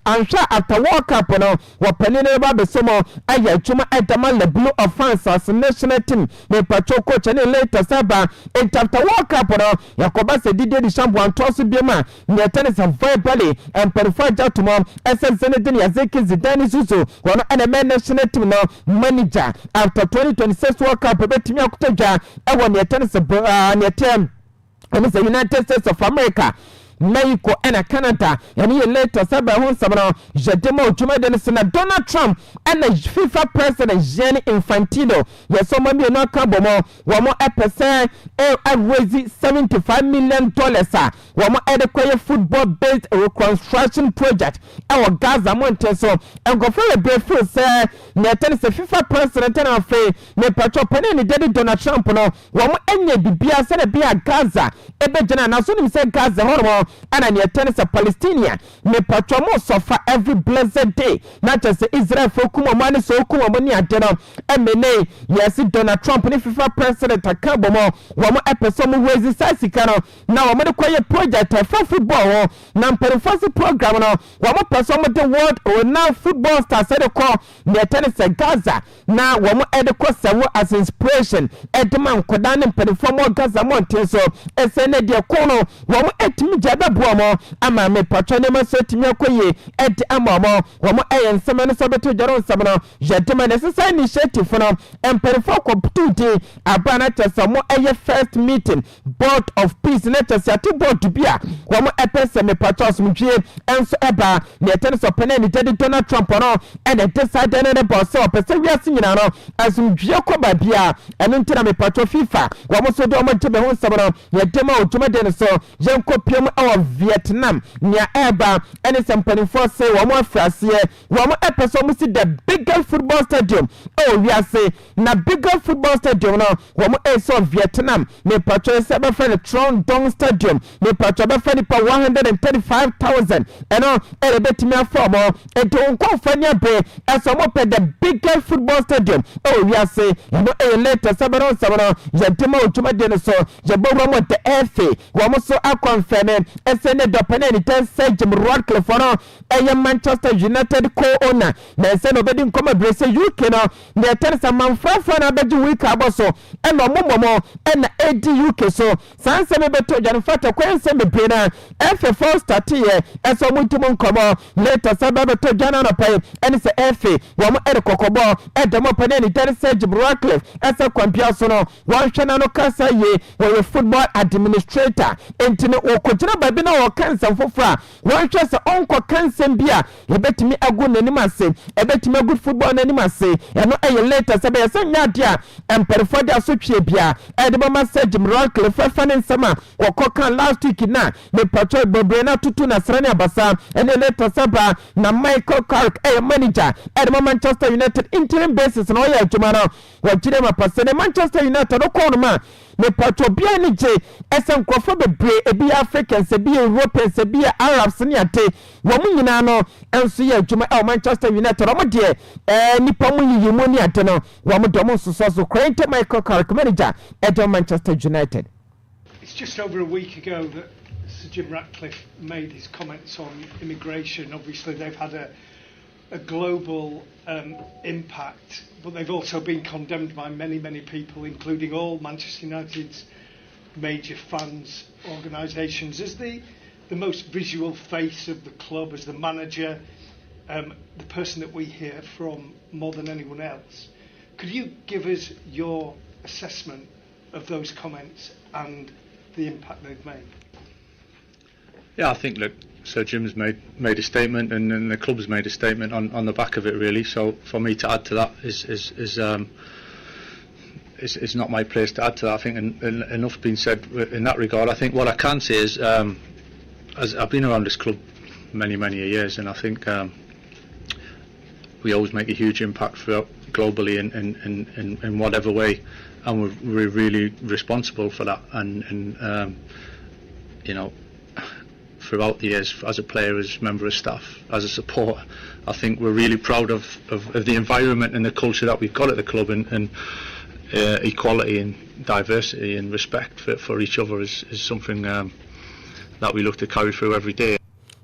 ansha after World Cup no wo panino ba besomo aya twuma edama le blue offense as national team Mepacho coach ene later saba after World Cup no yakoba se Didier Deschamps antoso biema ne tennis verbally and perform jatumo Zinedine Zidane Zizou wono ene national team no manager after 2026 World Cup betimi akutagwa ewo ne tennis ne tem the United States of America Mexico and Canada and he later said by one summer Jademo Jumaden Donald Trump and the FIFA president Gianni Infantino yes so maybe no kabomo one more episode raise $75 million one more adequate football based reconstruction project our Gaza mountain so and go for a breakthrough say Nathan is the FIFA president and afraid me patro penny daddy Donald Trump no one more any bibia said be a Gaza ebe jana na so nim say Gaza hormo and an tennis a Palestinian me patromo suffer every blessed day not just Israel for kuma money so kuma money adeno emene yes Donald Trump ni FIFA president akabomo womo episode mu raise sasika no na womo de kwaye project for football na performance program no womo person mo the world or now football stars say call me tennis a Gaza na womo e de ko sewo as inspiration edman kodan ne perform Gaza mountain so esene de kono womo etimi jaba buomo ama me patron ma so timi akoye ed amamo womo eyen semane so beto jaro semano jedema necessary initiative no emperifo komputi abana tesamo eye first meeting board of peace na tesiati board bia womo epese me patron smdwe enso eba ne ten so pene ni dedi Donald Trump no and decide ne boss o pese wiase nyina no asumdwe ko ba bia eno ntina me patron FIFA womo so do mo jebe ho semano yedema otuma de so yenko piem our Vietnam nia eba any somebody for say one more frase one more episode we see the biggest football stadium oh we are say na bigger football stadium no one more so Vietnam me patro se be friend Tron Dong Stadium me patro be friend for 135,000 and no e betimi afom e don ko fanya be as one more the biggest football stadium oh we are say no e later sabaro ya demo utuma de so je bo mo the FA one so a confirm esene dopene ni ten say Jim Radcliffe no eye Manchester United co-owner na esene obedi nkoma brese UK no na ten say manfrafra na beji week aboso e no momomo e na AD UK so sanse me beto jan fata kwense me brena FA start here eso mutumo nkomo later say beto jana na pay ene say FA wo mo e kokobo e demo pene ni ten say Jim Radcliffe esa kwampia so no wan hwena no kasa ye wo football administrator entine okojina babi na wo kansa fofra wan hwe se onko kansa bia ebetimi agu nanim ase ebetimi agu football nanim ase eno eye later se be yesa nyadia emperifo dia so twie bia edebo message miracle fafane nsama kokokan last week na me patro bebre na tutu na srani abasa ene later saba na Michael Carrick manager edebo Manchester United interim basis na oya adwuma no wajire mapase ne Manchester United okonuma me patro bia ni je esen krofo bebre ebi Africans ebi Europeans ebi Arabs ni ate wo mu nyina no enso ye adwuma Manchester United o mo de nipa mu yiyimu ni ate no wo mo do mo so Craig Michael Carrick manager at Manchester United. It's just over a week ago that Sir Jim Ratcliffe made his comments on immigration. Obviously they've had a global impact, but they've also been condemned by many people, including all Manchester United's major fans organisations. As the most visual face of the club, as the manager, the person that we hear from more than anyone else, could you give us your assessment of those comments and the impact they've made? Yeah, I think, look, Sir Jim's made a statement, and the club's made a statement on the back of it, really. So for me to add to that is not my place to add to that. I think enough's been said in that regard. I think what I can say is, as I've been around this club many years, and I think we always make a huge impact throughout globally in whatever way, and we're really responsible for that. And you know, throughout the years, as a player, as a member of staff, as a supporter, I think we're really proud of the environment and the culture that we've got at the club, and equality and diversity and respect for each other is something that we look to carry through every day.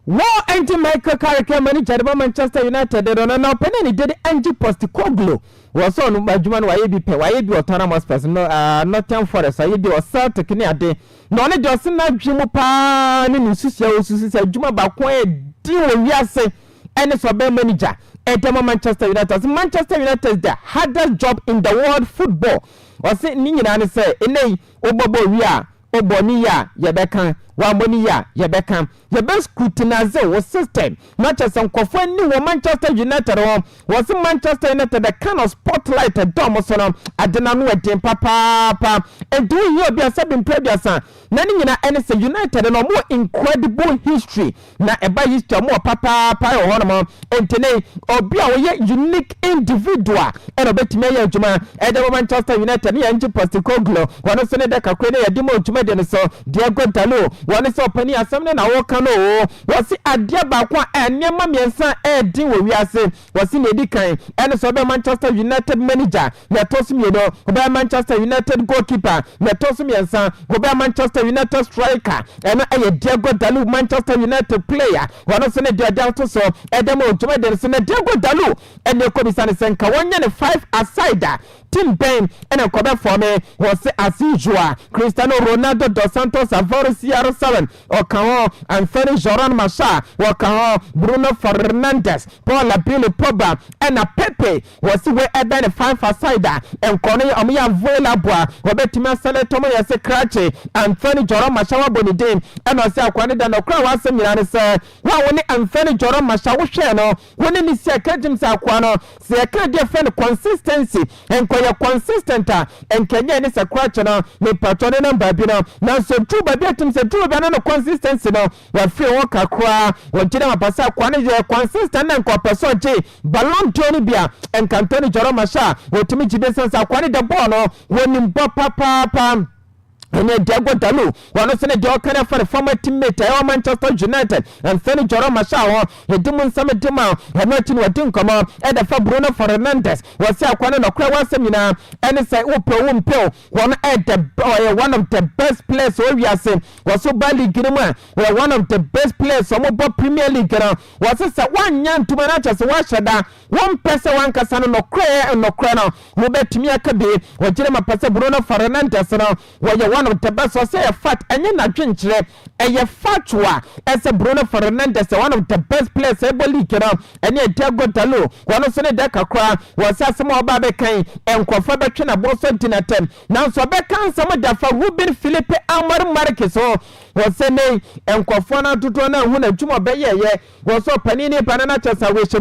War anti-Michael Carrick manager of Manchester United on an opening did Angie Postecoglou was on Majuman Wayebi autonomous person, Nottingham Forest, Wayebi or Celtic Niade. None doesn't not Jimupa, Nususia, Juma Bakwe, deal Yase, and it's a bad manager. At Manchester United, Manchester United is the hardest job in the world football. Was it Nina and say, Ine, Oboboria, Obonia, Yabeka. Wamboniya yebeka yebe scrutinize wo system Manchester nkofo ni wo Manchester United was Manchester United the kind of spotlight dom so no adena no edin papa and do you be asabin previous na ni nyina ene say United no more incredible history na eba history more papa o hono entene obi a wo unique individual and obetime ya adwuma edem Manchester United ni Ange Postecoglou wono so ne de kakwe ne yedimo adwuma de so Diego Dalot one so pani asem na wo kan o wasi adia ba kwa enema miensa edin wo wiase wasi ne dikan ene so be Manchester United manager na tosum ye no be Manchester United goalkeeper na tosum miensa go be Manchester United striker ene eye Diego Dalot Manchester United player one so ne dia to so edem o tuma de so ne Diego Dalot ene ko bi sane senka wonye ne 5 aside team Ben ene ko be for me was as usual Cristiano Ronaldo dos Santos Avaro CR7 Okaho Anthony Joran Masha Wakaho Bruno Fernandes Paul Abile Pogba and a Pepe was we eben 5 aside and Kone Omiya Vola Robertima Sale Tomo Yase Krache Anthony Joran Masha Bonidin and was akwane da no kra wasem nyane se wa woni Anthony Joran Masha wo hwe no woni ni se kajim sa kwano se ka de friend consistency and koye consistent and kenye ni se Krache no me patone number bi no na so true ba biatum se true ba no consistency no wa free won kakra wo gina mapasa kwane je consistent na ko person je Ballon d'Or bia and Anthony Joran Masha wo tumi jibe sense akwane de ball no woni mbo papa ene Diego Dalot wano sene de okana for the former teammate of Manchester United and Anthony Joran Masha ho edimun same dima ene tin wadin komo e da fa Bruno Fernandes wasi akwane no kra wasem nyina ene say wo one at the one of the best players o wiase waso ba league ni mu one of the best players o mo Premier League no wasi say wanya ntuma na chase wa sheda one person one kasa no kra no wo betumi akabe wajire mapasa Bruno Fernandes no wo one of the best was a fact and you not drink a fatua as a Bruno Fernandes one of the best players able league and yet Diego Dalot one of the deca cry was a small barbecan and Kofa China Bosso dinner tem now so back some of the for Ruben Felipe Amar Marquez was a name and Kofana to turn who a Juma Bay was so Panini Banana Chasa wish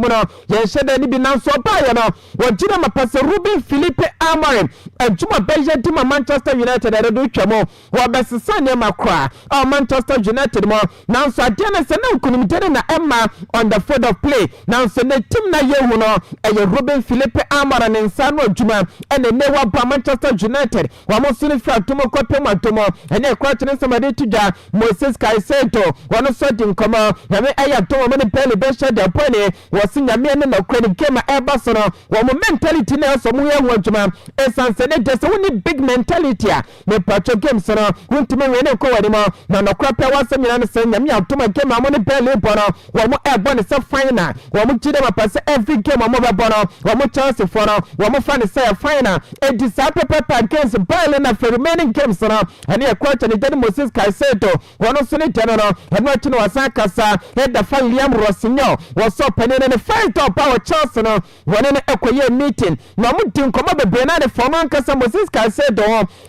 yes said any be now so by what Jima Pass Ruben Felipe Amar and Juma Bay to Manchester United at a wa besane makra o Manchester United mo now so adena se na kunimtene na Emma on the field of play now so ne team na yehu no e Ruben Felipe Amara ne nsano adwuma ene ne wa ba Manchester United wa mo sunu fra tomo kopem atomo ene kwa tene samade tuja Moses Caicedo wono so din komo na me aya tomo me ne pele be shade apone wo sinya me ne na kwani kema e ba so no wo mo mentality na so mo yehu adwuma e sanse ne de so woni big mentality a me pacho games no wuntime wene ko wadi mo na no krapia wasem nyina ne se nyame atoma game amo ne pele bono wo mo ebo ne se final wo mo chide mapase every game amo be bono wo mo chance for no wo mo fa ne se final e decide paper against Bayern na for remaining games no ane e coach ne Moses Caicedo wono so ne tano no eno achi no wasan kasa head the Liam Rossignol was up and in the first top power Chelsea no wone ne ekoye meeting na mu tin koma bebre na the former kasa Moses ka say do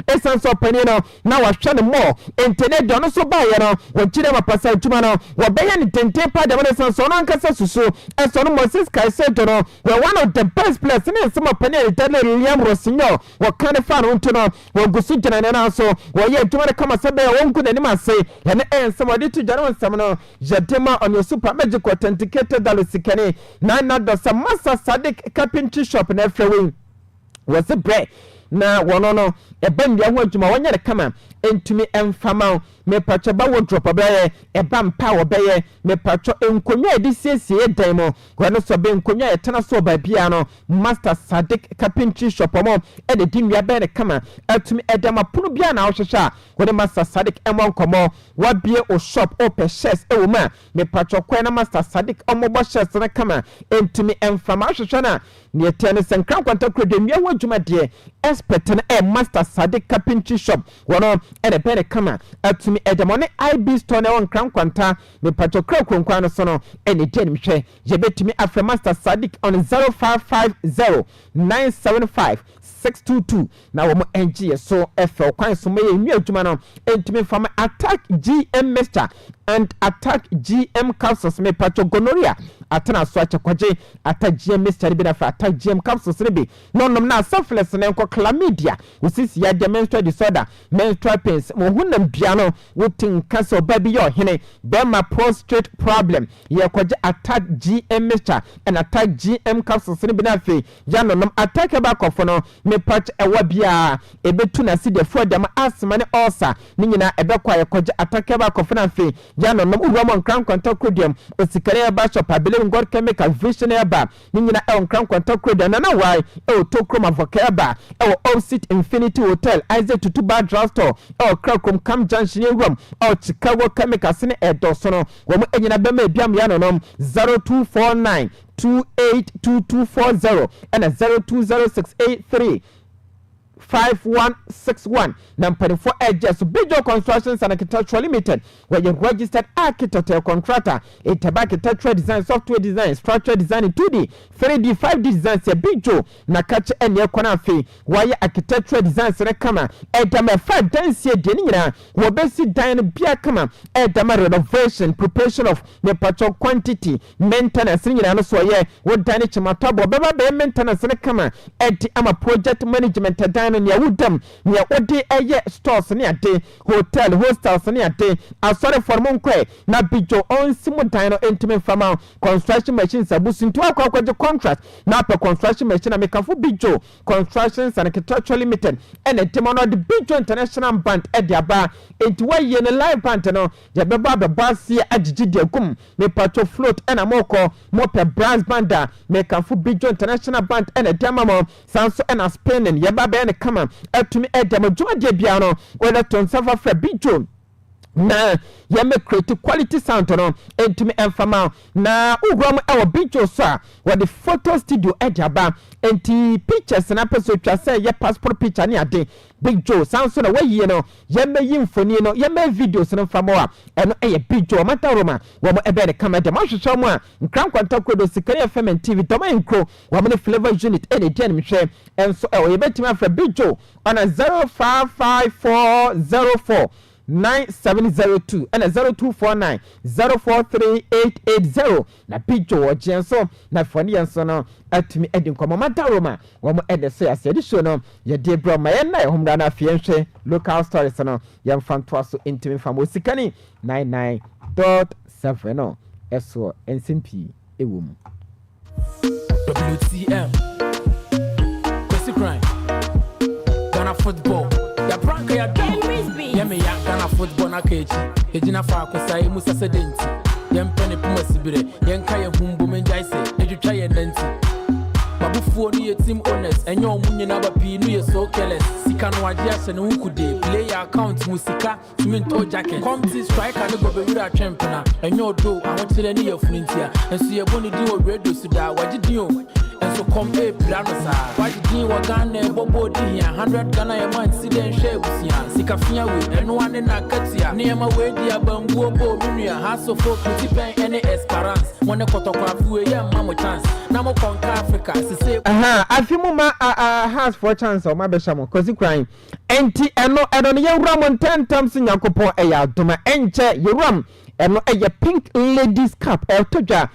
essence of penny no na wa hwe ne more internet do no so ba ye no wo kire ma pasa tuma no wo be ye ne tenten pa de mo sense so no kasa susu eso no Moses ka say do no we one of the best players in some penny the Liam Rossignol wo kan fa no nto no wo gusu jana ne na so wo ye tuma de kama se be wo nku ne ma say ye ne some odi to jana nsam no jadema on your super magic authenticated OSIKANI na do some Master Sadiq carpentry shop na frewin was a break na wono no e bandi ho adwuma wonya de kama entumi emfama me pacho ba wardrobe abaye e ba mpa wo beye me pacho enkonwa edi siesie dan mo wono so be enkonwa etena so ba bia no Master Sadiq carpentry shop mo e de dinwa be ne kama atumi edama punu bia na wo hwehwa wo Master Sadiq emon komo wa bie o shop o pe shares e wo ma me pacho kwa na Master Sadiq omobo shares na kama entumi emfama hwehwa na ne etene senkran kwanta kredemia ho adwuma de expert na e Master Sadiq carpentry shop wono e de pere kama atumi edamone IB store na won kran kwanta me pacho kra kronkwan no so no ene denim hwe je betumi afre Master Sadiq on 0550 975 622 na wo mo NG so FL kwan so me nwi adwuma no entumi fama attack GM Mr and attack GM capsules me pacho gonorrhea atana so achakwaje attack GM Mr bi na fa attack GM capsules ne bi nonom na syphilis ne nko chlamydia usisi ya menstrual disorder menstrual pains mo hunam bia no wotin cancer baby yo hene bema prostate problem ye kwaje attack GM Mr and attack GM capsules ne bi na fa ya nonom attack ba kofo no me patch ewa bia ebetu na si de fo dem asma ne ulcer ni nyina ebekwa ye kwaje attack ba kofo na fa ya nonom uwamon kran contact credium OSIKANI ba shop abele God chemical visionary ba ni nyina e on kran contact credium na why e to chroma vocaba e Opsit Infinity Hotel Isaac Tutuba Drugstore e Krakom Cam Junction room e Chicago chemicals ne e do so no wo mo enyina be ma biam ya nonom 0249 282240 and 020683 5161 number 4 edges Bijo Constructions and Architectural Limited where you registered architect or contractor it architectural design software design structural design in 2D 3D 5D designs ya Bijo na catch any kwana fe why architectural designs na kama edama 5 dance de nyina wo besi dan bia kama edama renovation preparation of the patch quantity maintenance nyina no so ye wo dan chimatobo beba be maintenance na kama edi ama project management dan ne wudam ne odi eye stores ne ade hotel hostels ne ade asore formon kwe na Bijo on simu dan no entime fama construction machines abusintu akwaje contract na per construction machine amekafo Bijo Constructions and Architectural Limited and etimono the Bijo International Band ediaba enti waye ne live band no je beba be basie agigi de gum me patcho float and amoko mo per brass banda mekafo Bijo International Band and edamamo sanso and a spinning yeba be ne kama atumi edam djuma de bia no whether ton safa fra Bijo na yeme create quality sound no entumi enfama na ugrom ewo Bijo so a with the photo studio ediaba enti pictures na peso twa say ye passport picture ne ade Bijo sound so na wayi no yeme yimfoni no yeme videos no famo a eno eye Bijo mataroma wo mo ebe de kama de mahwehwe mo a nkran kwanta kodo OSIKANIFM TV to my nkro wo mo ne flavor unit ene de ne hwe enso e yebetimi afra Bijo on 055404 9702 and 0249 043880 na Bijo ojenso na foni yanso no atumi edin komo madaroma wo mo ede so asedi show no ye de bro ma ye na ye homda na fienhwe local stories no ye mfanto aso intimi fam OSIKANI 99.7 no eso NCP ewum WTM Kwesi Crime Ghana football ya prank ya ya me ya Ghana football na kechi ejina fa akosa emu sasedenti yempene puma sibire yenka ye humbu menjaise ejutwa ye nanti babufuo ni ye team owners enyo omunye na bapi no ye so careless sika no ade ase ne hukude player account musika minto jacket comedy striker no go be wura twempena enyo do ahokyere ne ye funintia enso ye boni di o radio suda wagidi o and so come a planosa. Why did you want Ghana, Bobo Dia, 100 Ghana a month, sit and share with you, Sikafia with, and one in Akatia, near my way, dear Bambo, Minia, Hassle for Putipan, any Esperance, when a Kotokafu, a young mamma chance. Now, Conca Africa, to say, I feel Mama has 4 chance of my beshamo, cause you crying. Enti, and no, I don't hear Ramon 10 times in Yakopo, to my enche, you rum. And a pink ladies cap, El Toja,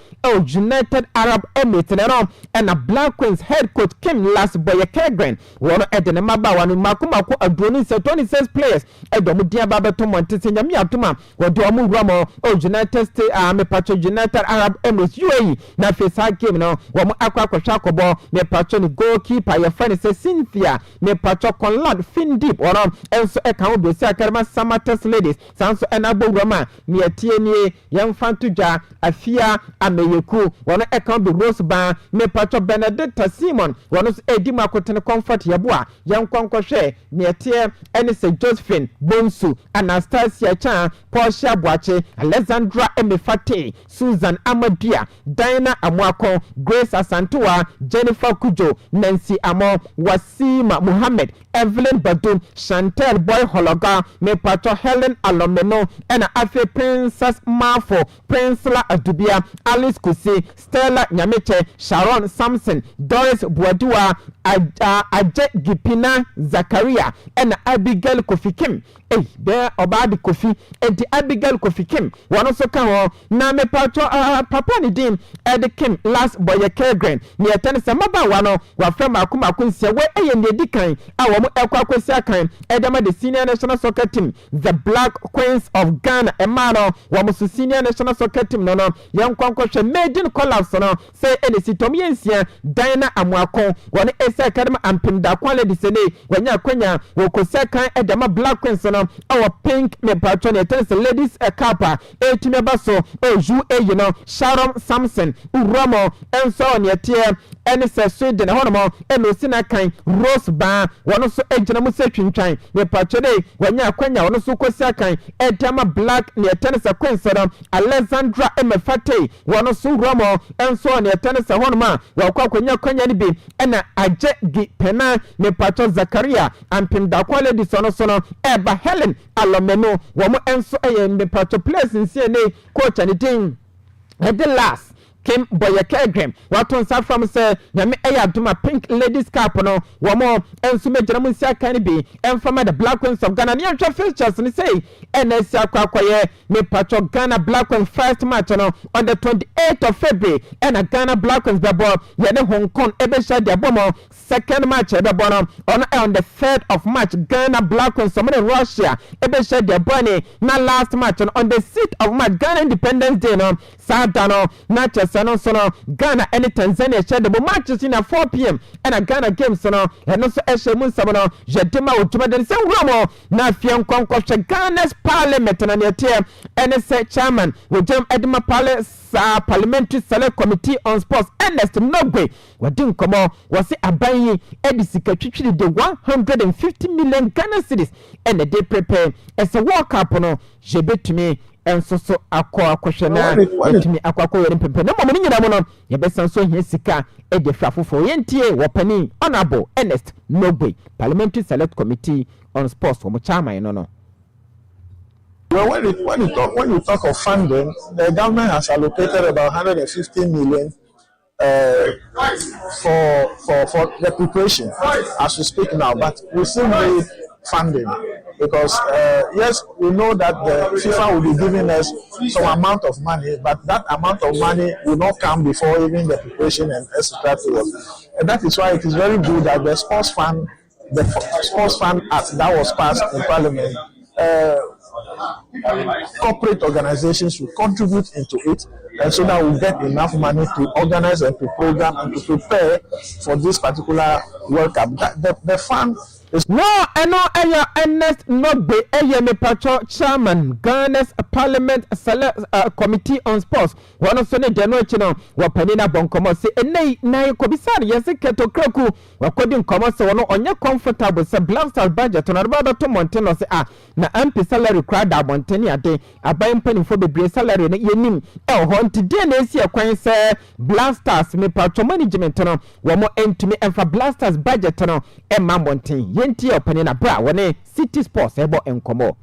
United Arab Emirates, and a Black Queen's head coach Kim last boy a Kegren. One at the Maba, one in Makumako, a Dronis, 26 players, a Domudia Baba Tomontis in Yamiatuma, or Domu Ramo, United States Army Patron, United Arab Emirates, UAE, Nafisa Kim, no, one Aqua Shakobo, me patron goalkeeper, your friend says Cynthia, me patron Conlad, Fin Deep, or and so account the Sakarma Samatas ladies, Sanso and Abu Rama, me a TNA, young Fantuja, Afia, Ameyeku, one account the Rose Bar, me patron Benedetta Simon, one of Edima Cotton Comfort Yabua, young Concoche, me a tear, and say Josephine, Bonsu, Anastasia Chan, Portia Boache, Alexandra Emifate, Susan Amadia, Diana Amwako, Grace Asantua, Jennifer Kujo, Nancy Amo, Wasima Muhammad, Evelyn Badun, Chantel Boy Hologa, me patro Helen Alomeno, and Afe Princess Marfo, Princela Adubia, Alice Kusi, Stella Nyameche, Sharon Samson, Doris Buadua, Ajet Gipina Zakaria, and Abigail Kofi Kim. Hey, there about the Kofi, and the Abigail Kofi Kim. One also come na me patro Papa Nidim, Eddie Kim, last boy a Kegren, near Tennessee Maba Wano, wa from Akuma Kunsia, where a and the Dikan, our Ekwakwesiakan, Edama, the senior national soccer team, the Black Queens of Ghana, Emano, Wamusu senior national soccer team, no, young Concoction, made in collapse, no, say any Sitomiensia, Diana Amwako, one Esa Academy and Pinda Quality Sene, when ya Quenya, Wokosaka, Edama Black Queens, no, our pink me patron, Tennessee ladies a kappa, 18 basso, Ju, you know, Sharon Samson, Uramo, and so on your tier, and say Sweden, Honomo, and Lucina Kind, Rose Bar, one also a general searching time, me patron, when ya Quenya, one also Kosakan, Edama Black near Tennessee Queens, Alexandra Emefate, one also Romo, and so on your Tennessee Honoma, while Quenya be, and a jet pena, me patron Zakaria, and Pinda Quality Sonosono, Eba Helen Alomeno, one and so a me patron place in CNA, coach and the thing. At the last, came boy a Kegrim. What on sat from say, Yami Aya to my pink ladies cap no, one more, and so many Janamusia can be, and from the Black Queens of Ghana near features and say, and I say, me patro Ghana Black Queens first match on the 28th of February, and a Ghana Black Queens babo, Yana Hong Kong, Ebesha de Bomo, second match at the bottom, on the 3rd of March, Ghana Black Queens, some in Russia, Ebesha de Bonnie, na last match on the 6th of March, Ghana Independence Day, no, Sadano, not just Ghana and Tanzania shared the matches in at 4 p.m. and a Ghana games and also Eshemun Samano, Jedima Utuma, the same Romo, Nafian Concourse, Ghana's parliament and a tier, NSA chairman, with Jam Edma Palace. Parliamentary Select Committee on Sports Ernest Nogwe wadin komo wasi abayi edisika twitwiri de 150 million Ghana cedis and the day prepare as a walk up no jebetumi enso so akwa na etumi akwa yere pempe na mo nyina mo no ye besan so hia sika e de frafofo yentie wopani honorable Ernest Nogwe Parliamentary Select Committee on Sports for chairman no. Well, when you talk of funding, the government has allocated about 150 million for the preparation as we speak now. But we still need funding because yes, we know that the FIFA will be giving us some amount of money, but that amount of money will not come before even the preparation and etc. And that is why it is very good that the Sports Fund Act that was passed in Parliament. Corporate organizations will contribute into it, and so that we'll get enough money to organize and to program and to prepare for this particular World Cup. The No, I know Ernest Nogbe, me patrol chairman, Ghana's Parliament Select Committee on Sports. One of Sunday January, what Penina Boncomo say, and nay, Kobisar, yes, Keto Kroku, according Comoso, on your comfortable, say, Blaster budget on about to Montano say, na MP salary crowd at Montania day, a buying penny for the Bray salary, yenim, haunted DNC, acquaint, say, Blasters, me patrol management, one more end to me, and for Blasters budget, and Montane. Yenti opening a bra when City Sports ebo enkomo.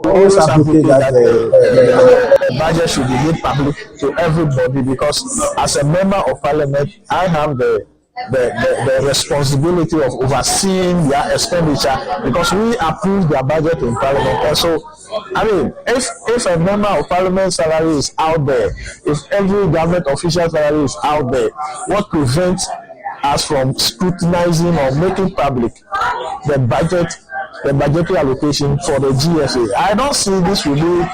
Always advocate that the budget should be made public to everybody, because as a member of parliament, I have the responsibility of overseeing their expenditure, because we approve their budget in parliament. And so, I mean, if a member of parliament salary is out there, if every government official salary is out there, what prevents us from scrutinizing or making public the budgetary allocation for the GFA? I don't see this will be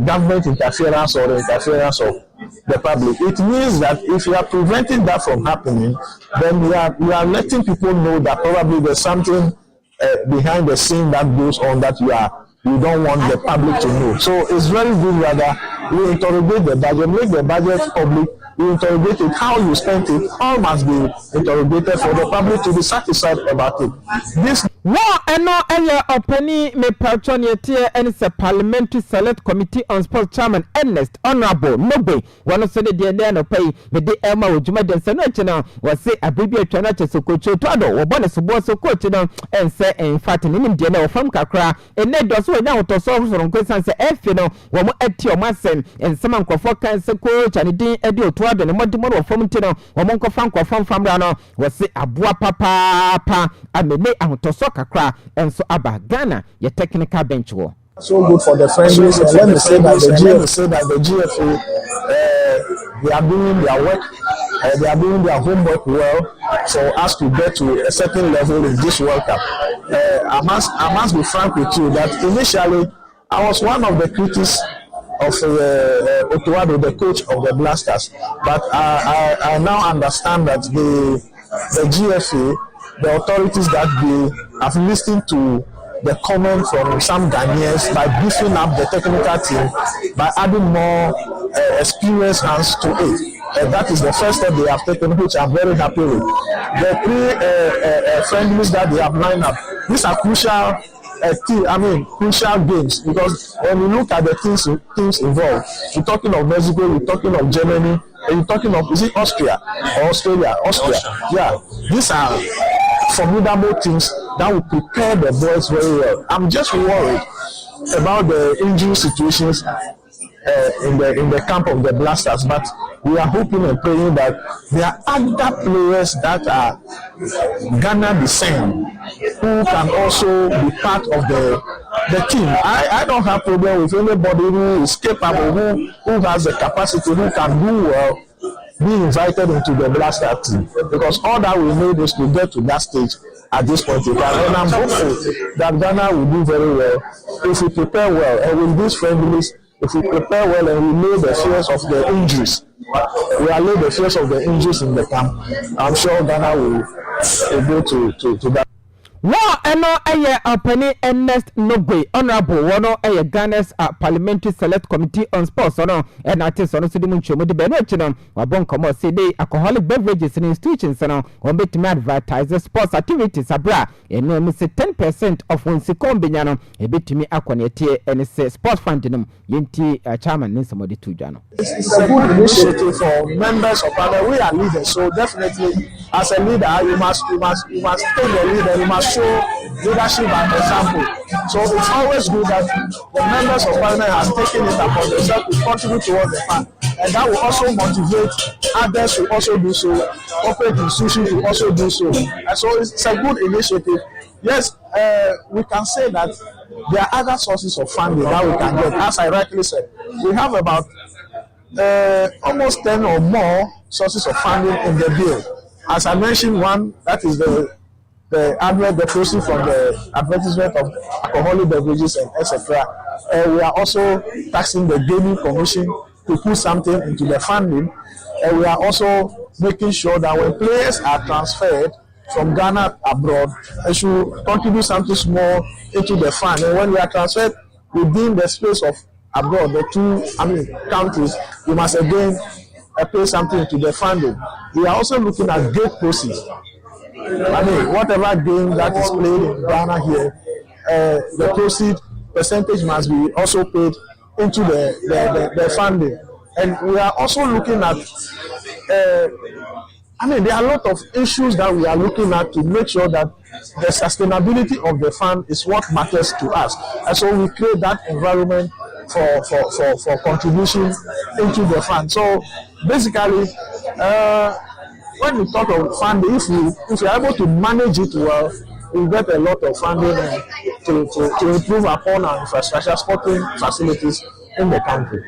government interference or the interference of the public. It means that if you are preventing that from happening, then we are letting people know that probably there's something behind the scene that goes on that you don't want the public to know. So it's very good rather we interrogate the budget, make the budget public. We interrogate it, how you spent it, all must be interrogated for the public to be satisfied about it. This and no opening me patron year and it's a parliamentary select committee on sports chairman Ernest Honorable Nobe. One of the DNA no pay the day Emma with Juma Denson was say a baby Tranacha so coach Toado or bonus so coach and say in fact in Indiana from Kakra and Ned does well now to solve from questions F you know one more at your massen and someone for cancer coach and it didn't edu to and more tomorrow from Tino or Monko Franco from Rano was say a boa papa and me and to Kakra and so Abba Ghana your technical bench war. So good for the friendlies. And let me say that the GFA they are doing their work, they are doing their homework well, so as to get to a certain level in this World Cup. I must be frank with you that initially I was one of the critics of Otuado, the coach of the Blasters, but I now understand that the GFA, the authorities that they have listened to the comment from some Ghanaians by beefing up the technical team, by adding more experienced hands to it. That is the first step they have taken, which I'm very happy with. The three friendlies that they have lined up, these are crucial crucial games, because when you look at the teams involved, you're talking of Mexico, you're talking of Germany, and you're talking of, is it Austria or Australia? Austria. Yeah, these are formidable teams that will prepare the boys very well. I'm just worried about the injury situations in the camp of the Blasters, but we are hoping and praying that there are other players that are Ghana descent who can also be part of the team. I don't have problem with anybody who is capable, who has the capacity, who can do well, be invited into the Blaster team, because all that we need is to get to that stage at this point in time. And I'm hopeful that Ghana will do very well if we prepare well, and with these friendlies, if we prepare well and we lay the fears of the injuries, we are lay the fears of the injuries in the camp, I'm sure Ghana will go to that. Wa eno eye apani Ernest Nogbe honorable wono eye Ghana's parliamentary select committee on sports ono and artist ono sidi munchomo de beno chino wabon komo say dey alcoholic beverages in institutions ono on betimi advertise sports activities abra eno mi say 10% of wonsiko mbenya no e betimi akwanetie ene say sports fund no yenti chairman nsomode tudwa no. It's a good initiative for members of parliament. We are leaders, so definitely as a leader you must take the lead and you must show leadership and example. So it's always good that the members of parliament have taken it upon themselves to contribute towards the fund, and that will also motivate others to also do so, corporate institutions to also do so. And so it's a good initiative. Yes, we can say that there are other sources of funding that we can get. As I rightly said, we have about almost 10 or more sources of funding in the bill. As I mentioned, one, that is the proceeds from the advertisement of alcoholic beverages and etc. We are also taxing the gaming commission to put something into the funding. And we are also making sure that when players are transferred, from Ghana abroad, they should contribute something small into the fund. And when we are transferred within the space of abroad, the two countries, we must again pay something to the funding. We are also looking at gate proceeds. Whatever game that is played in Ghana here, the proceed percentage must be also paid into the funding. And we are also looking at, there are a lot of issues that we are looking at to make sure that the sustainability of the fund is what matters to us. And so we create that environment for contribution into the fund. So basically, when we talk of funding, if we are able to manage it well, we get a lot of funding to improve upon our infrastructure, sporting facilities in the country.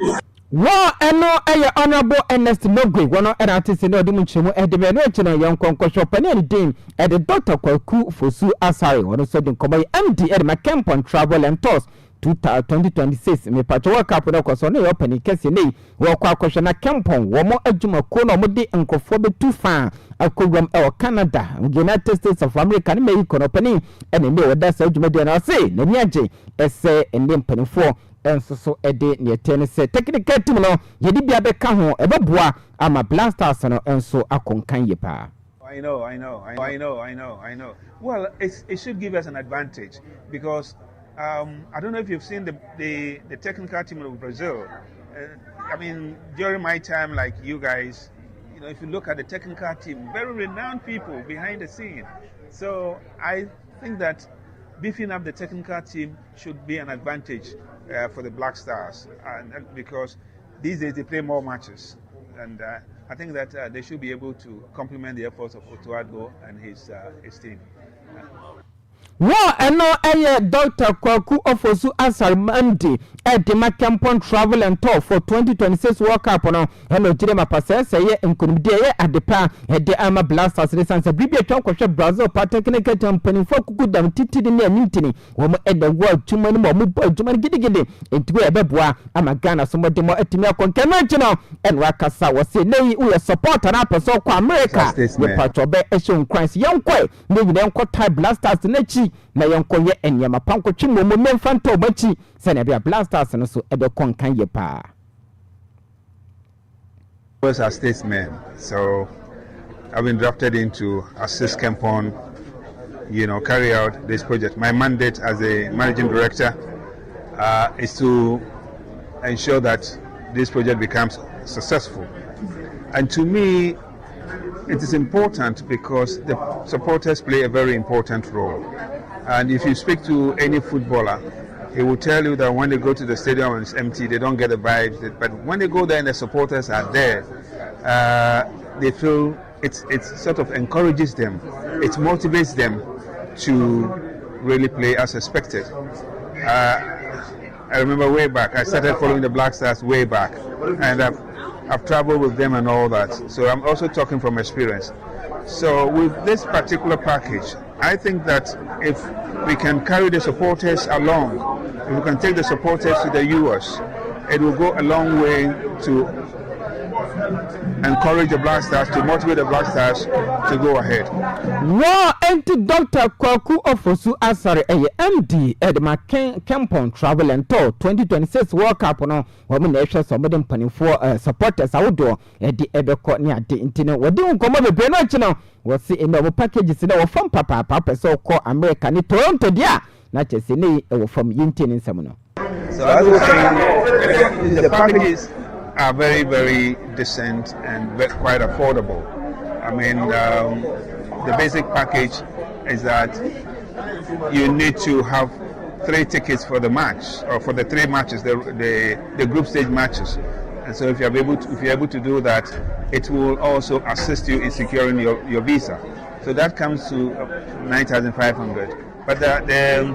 Wa eno eye honorable Ernest Mogwe wono era tese no odimu nchemu edebe no echina yon konkosho pani din ede Dr. Kwaku Fosu Asare wono so din komoy MD ede Makempon Travel and Tours 2026 me pacho waka pono kwaso ne opani kese nei wo kwa kwahwe na Kempon wo mo adwuma ko no mo de nkofo be tufa akogwam e Canada, United States of America ne Mexico no pani ene ne wo da sa adwuma de na se na mi age ese ene mpanifo enso so ede ne etene se technical team no yedi bia be ka ho e beboa ama Blasters no enso akonkan ye pa. I know. Well, it should give us an advantage because I don't know if you've seen the technical team of Brazil. During my time, like you guys, if you look at the technical team, very renowned people behind the scene. So I think that beefing up the technical team should be an advantage for the Black Stars, because these days they play more matches, and I think that they should be able to complement the efforts of Otuado and his team. Wa eno eye Dr. Kwaku Ofosu Asare Mandi ede Makempon Travel and Tour for 2026 World Cup no eno jire mapase seye nkunimde ye adepa ede ama Blasters resanse bibia twa kwhwe Brazil pa technical company for kukudam titidi ne anyintini wo mo ede world tumani mo mo adwuma gidigidi entiwe ebeboa ama Ghana so modemo atimi akonkema chino enwa kasa wo se nei wo supporter na person kwa America we patobe eshon Christ yonkwe ne bi enko tie Blasters na chi na yonkoye enyama panko twimo mo memfanto machi se na bia Blasters no so ede konkan ye pa. Was a statesman, so I've been drafted in to assist Kempon, carry out this project. My mandate as a managing director is to ensure that this project becomes successful. And to me, it is important because the supporters play a very important role. And if you speak to any footballer, he will tell you that when they go to the stadium and it's empty, they don't get the vibes. But when they go there and the supporters are there, they feel it sort of encourages them. It motivates them to really play as expected. I remember way back, I started following the Black Stars way back, and I've traveled with them and all that. So I'm also talking from experience. So with this particular package, I think that if we can carry the supporters along, if we can take the supporters to the US, it will go a long way to encourage the Black Stars, to motivate the Black Stars to go ahead. War anti Dr. Kwaku Ofosu Asare MD Edma Kempon Travel and Tour 2026 World Cup no woman nation somebody panning for supporters outdoor at the Ebeko near the internet. What do you come over the channel? Was see in our packages in our from Papa so called America ni Toronto dia not just in from Yintin in Samuno. So as I was saying, the packages are very, very decent and quite affordable. The basic package is that you need to have 3 tickets for the match, or for the 3 matches, the group stage matches. And so if you're able to do that, it will also assist you in securing your visa. So that comes to 9,500. But the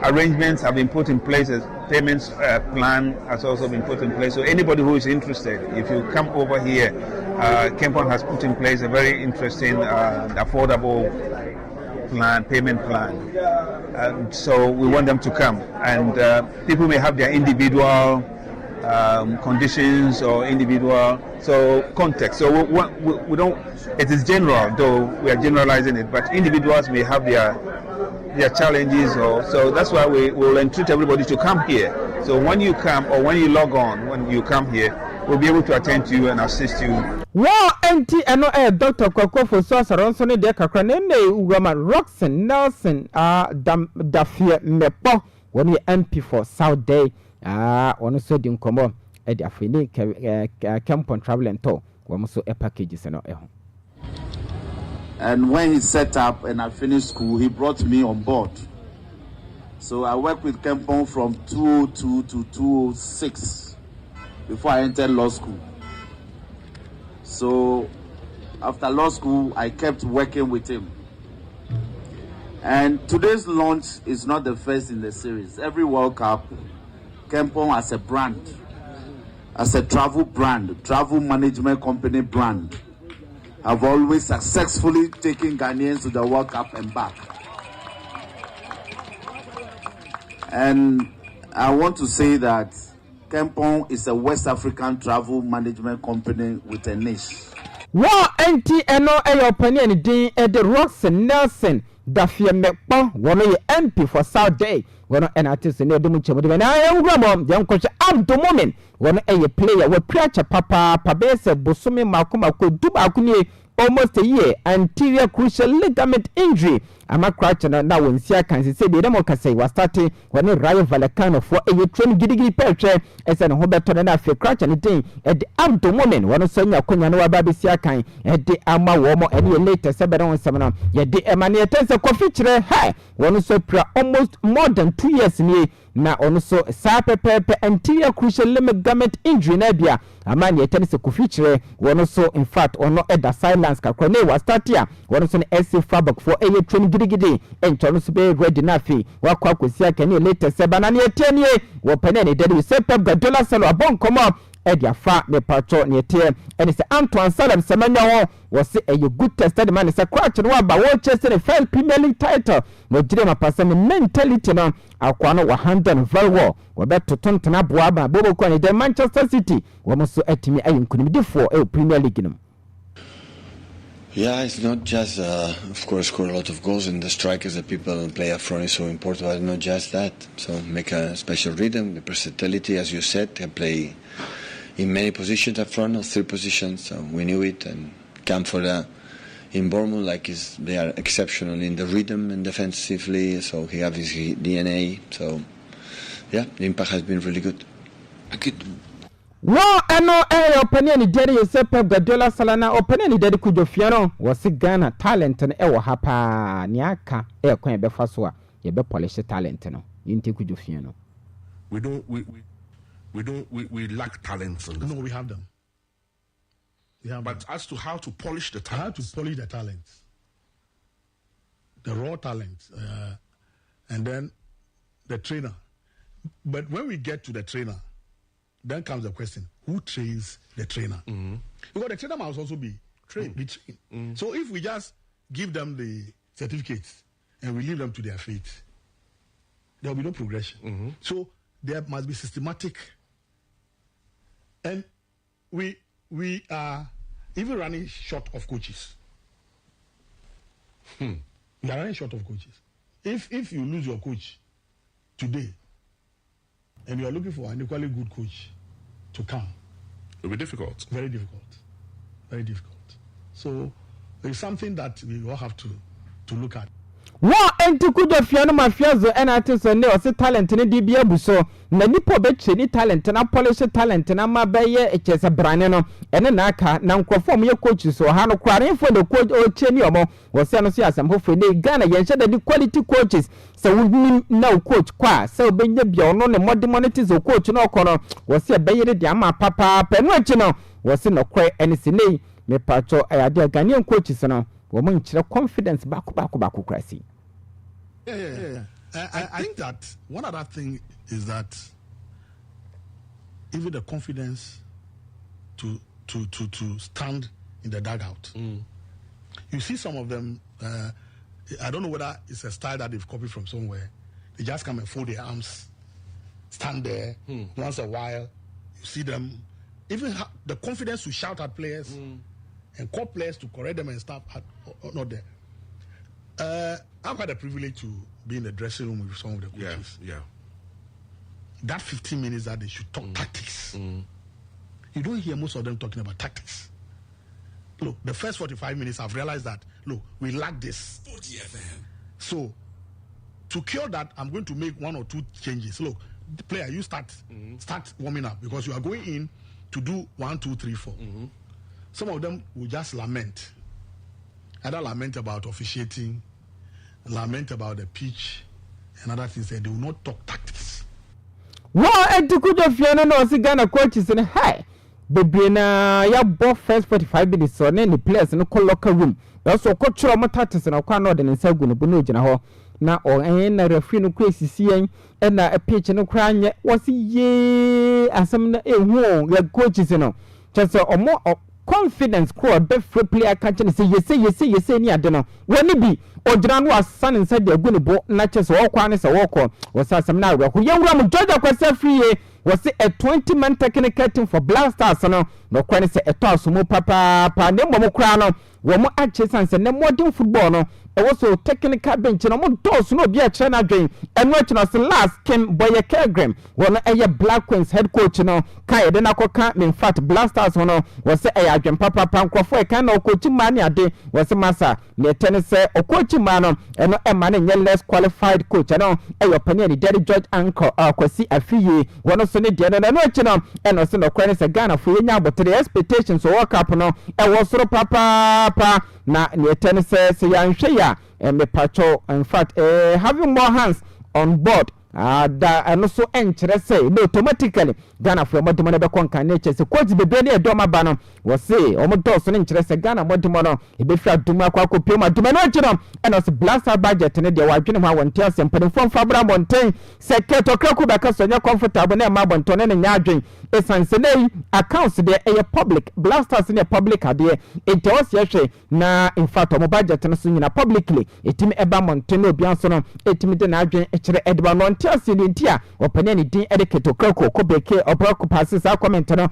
arrangements have been put in place. Payments plan has also been put in place. So anybody who is interested, if you come over here, Kempon has put in place a very interesting, affordable payment plan. So we want them to come. And people may have their individual conditions or individual, so context. So we don't, it is general, though we are generalizing it, but individuals may have their challenges, or so that's why we will entreat everybody to come here. So when you come, or when you log on, when you come here, we'll be able to attend to you and assist you. Wow, auntie, I know Dr. Kwako for so around ne de kakra ne Ugama Roxen Nelson Dafia Mepo when you MP for South Day on so dim komo e de afini camp on travel and tour we so e packages no e. And when he set up and I finished school, he brought me on board. So I worked with Kempon from 2002 to 2006 before I entered law school. So after law school, I kept working with him. And today's launch is not the first in the series. Every World Cup, Kempon as a brand, as a travel brand, travel management company brand, have always successfully taken Ghanaians to the World Cup and back. And I want to say that Kempon is a West African travel management company with a niche. Wow, auntie, and no air opinion, D. The Roxen Nelson, Dafia Mekpo, one of MP for South Day, one an artist in the Mucho, and I am Ramon, young coach Abdo Moment, one a player with Preacher Papa, Pabese, Bosumi Makuma could do Bakuni almost a year, anterior crucial ligament injury. I'm a crouch and now when Sia can say the democracy was starting when a rival Vallecano for a train giddy perche as an Hoberton and a crouch and a thing at the Abdo Moment, one of Sonia Kunyanoa Baby Siakan at the Ama Womo and the latest Sabadon Seminar, yet the Emanates a coffee high, one so almost more than 2 years in ye. Na also sape pepe anterior crucial ligament injury nebia amani eteni se kufichire one also in fact ono eda silence kakone was start here one also SC fabric for a training gidigidi and so be ready na fi wakwa kwesi akani latest seba na ne etenie wo penene dedi se Pep Guardiola selo abon komo edia fa ne patro ne etie and it's Antoine Salim semanya ho was a good tested man is a crouch no aba wo chese the first Premier League title no jire mapasa mentality no akwano 100 very well we beto tontena boaba bobo ko ne the Manchester City wo mo so etimi ayinkunimdifo e Premier League no. Yeah, it's not just, of course, score a lot of goals, and the strikers that people play up front is so important, but not just that. So make a special rhythm, the versatility, as you said, can play in many positions up front, or 3 positions. So we knew it, and Camford in Bournemouth, they are exceptional in the rhythm and defensively. So he has his DNA. So yeah, the impact has been really good. Wow, I know a opinion daddy you say Pep Guardiola Salana opinion daddy Kujofiano was Ghana talent and ewa hapa niaka e kwen be faso a ye be polish talent no yinti Kujofiano. We lack talents on this. No, we have them. But as to how to polish the talents. How to polish the talents. The raw talents. And then the trainer. But when we get to the trainer, then comes the question, who trains the trainer? Mm-hmm. Because the trainer must also be trained. Mm-hmm. So if we just give them the certificates and we leave them to their fate, there will be no progression. Mm-hmm. So there must be systematic. And we are even running short of coaches. We are running short of coaches. If you lose your coach today, and you are looking for an equally good coach to come, it will be difficult. Very difficult. Very difficult. So it's something that we all have to look at. Wa enti Kujofiano mafiazo artist ne o se talent ne di bia buso na nipo be ni talent na polish talent na mabaye echese brane no ene na aka na nkrofo ye coach so ha no kware fo the coach o cheni omo wo se no so asem hofo ne Ghana ye nche the quality coaches so we na coach kwa so benye bia ono ne monetize o coach no kono wo se beyere de ama papa penu achi no wo se no kwe ene se nei me pacho ayade Ghanaian coaches no wo mo nchire confidence back krasi. Yeah. I think that one other thing is that even the confidence to stand in the dugout. You see some of them, I don't know whether it's a style that they've copied from somewhere. They just come and fold their arms, stand there. Once a while, you see them, even the confidence to shout at players and call players to correct them and stuff are not there. I've had the privilege to be in the dressing room with some of the coaches. Yeah. That 15 minutes that they should talk tactics. You don't hear most of them talking about tactics. Look, the first 45 minutes, I've realized that, look, we lack this. So, to cure that, I'm going to make 1 or 2 changes. Look, the player, you start warming up because you are going in to do 1, 2, 3, 4. Some of them will just lament. Either lament about officiating, lament about the pitch, and other things. They will not talk tactics. Well, at the good of Fiona, no, Ghana coaches in a high. Bebrina ya bo first 45 minutes so na the players no call locker room. Also coach mo tactics na kwa no de nsa gu no bu no gina ho. Na o na referee no kwesi sien na a pitch no kra anye wasi ye asem na ehu ya coaches no. Just omo confidence crowd be free player can say yes ni ade no. Woni bi ogina no asan nsa de gu no bo na chese wo kwa ne se wo ko wasa asem na we ko yewura mu Georgia kwasa free ye was a 20-man technical team for Black Stars no kwani se eto mo papa ne mo kra no wo mo ache sanse ne modern football no e was so technical bench no mo dos no bi a kire na dwen eno achi no se last Kim Boye Kegram won eye Black Queens head coach no kai de na koka in fact Black Stars no was eye adwen papa nkrofo e kan na coach man ade was masa ne tennis o coach man no eno e man ne less qualified coach no e yo pani ni Daddy George Anko Kwasi Afiye won so ne de no achi no eno se no kwani se Ghana fo yenya abotre expectations o World Cup no e wo soro papa na ne tennis se yanhwe ya me pacho in fact having more hands on board da and also enchere say no automatically Ghana for modimo na be konka na eche se coach bebe na edoma ba no wo say o mo dos na enchere se Ghana modimo no e be fi aduma kwa kopio ma duma no chiro and also blaster budget ne de wadwene ma wonte asempede fon fabra monten se keto kraku be ka so nya comfortable na ma bonton ne nya adwen esanse nei accounts de public blasters ne public ade ente o se hwe na in fact o mo budget no so nyina publicly etimi eba monten no obi anso no etimi de na adwen echere edba no Sintia or Penny Dean Etiquette or Kroko, Kobeke or Broco passes our comment. Young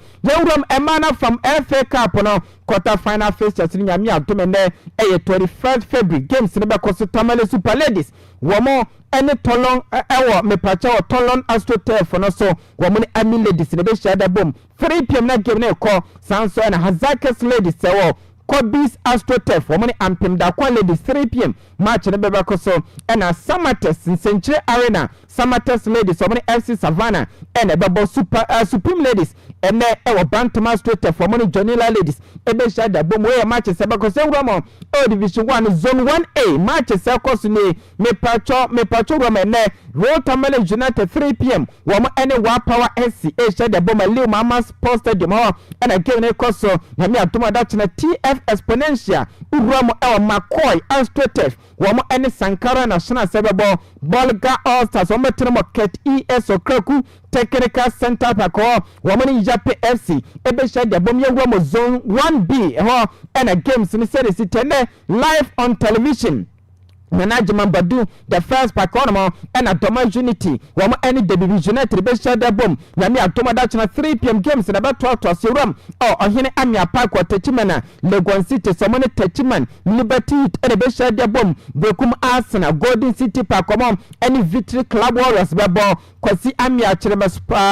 Emana from FA Cup no quarter final fixtures in Yamia Domene, 21st February games in the back of Tamale Super Ladies. One more any Tolon hour me pacha or Tolon AstroTurf for no so woman Ami ladies in the best shada boom. 3 PM na game na call Sanso and Hazakes ladies say Kobe's AstroTurf woman ampim da kwa ladies 3 PM match na beba koso and a Samates in Century Arena Samates ladies woman FC Savannah and a babo Supreme ladies and there ewo Bantam AstroTurf woman Jonila ladies ebe shada bom we matches eba koso romo o division 1 zone 1A matches koso ni me pacho romo ne Rotamele United 3 PM woman any wa power SC e shada bom Leo Mama Sports Stadium and again koso na me atuma that na TF Exponential Uramo El McCoy AstroTurf woman any Sankara National Sebebo Bolga All Stars woman Tremo Ket ES Okraku Technical Center Pako woman Japan FC ebe shade bom ye woman zone 1B and a games in the city live on television. Management Badu the first Paconomo and a Doma Unity woman any division United be shade bom na me atoma that na 3 PM games in about 12 to Siram or hine Amia Park or Techimana Legon City so many Techiman Liberty and be shade bom Bekum Arsenal Golden City Pacomo any Victory Club Warriors bebo Kwasi Amia Chirema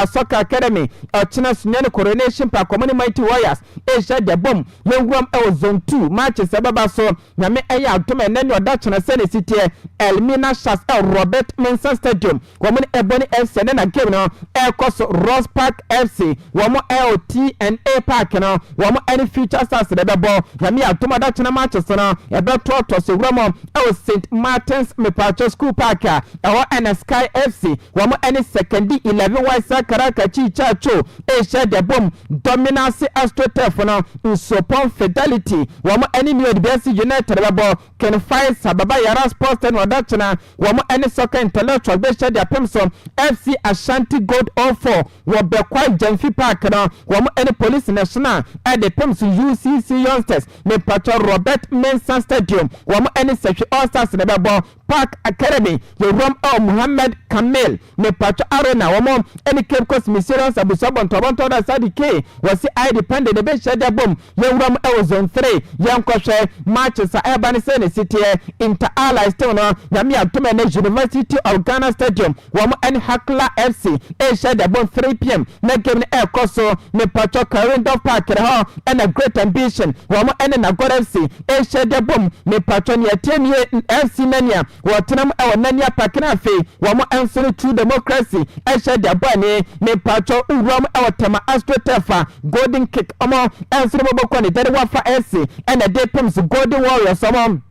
Soccer Academy or China Sunyane Coronation Pacomo Mighty Warriors e shade bom Yengwam El Zone 2 matches ababa so na me eya atoma nene odacho na sene City Elmina Shas El Robert Mensa Stadium woman Ebony FC na game no El Coso Ross Park FC woman LTNA Park no woman any future stars de bebo na me atoma da chena matches no e be to so woman El St Martin's Mepacho School Park e wo Sky FC woman any second 11 Wisa Karakachi Chacho e share the bomb Dominance AstroTurf no Usopon Fidelity woman any New University United bebo can find Sababa Yara Sports and Wadachana woman any soccer intellectual be share the Pemson FC Ashanti Gold 04 wo be quite Jenfi Park no woman any police national at the Pemson UCC youngsters me Pacho Robert Mensa Stadium woman any Secretary All Stars bebo Park Academy Yewram Muhammad Kamel ne Pacho Arena womo any Cape Coast Missions abusabon Toronto da Sadike wasi I dependent the best shade bom Yewram zone 3 yankoshe matches a urban city inter allies still no yami atumene University of Ghana Stadium womo any Hakla FC shade bom 3 p.m. na game air koso ne Pacho Carindon Park ho and a great ambition womo any Nagora FC shade bom ne Pacho ne atemi FC nania wotenam nania park na fe womo answer true democracy shade abane ne Pacho urom tema astrotefa golden kick omo answer boboko ne dere wafa FC and a day pumps golden warriors omo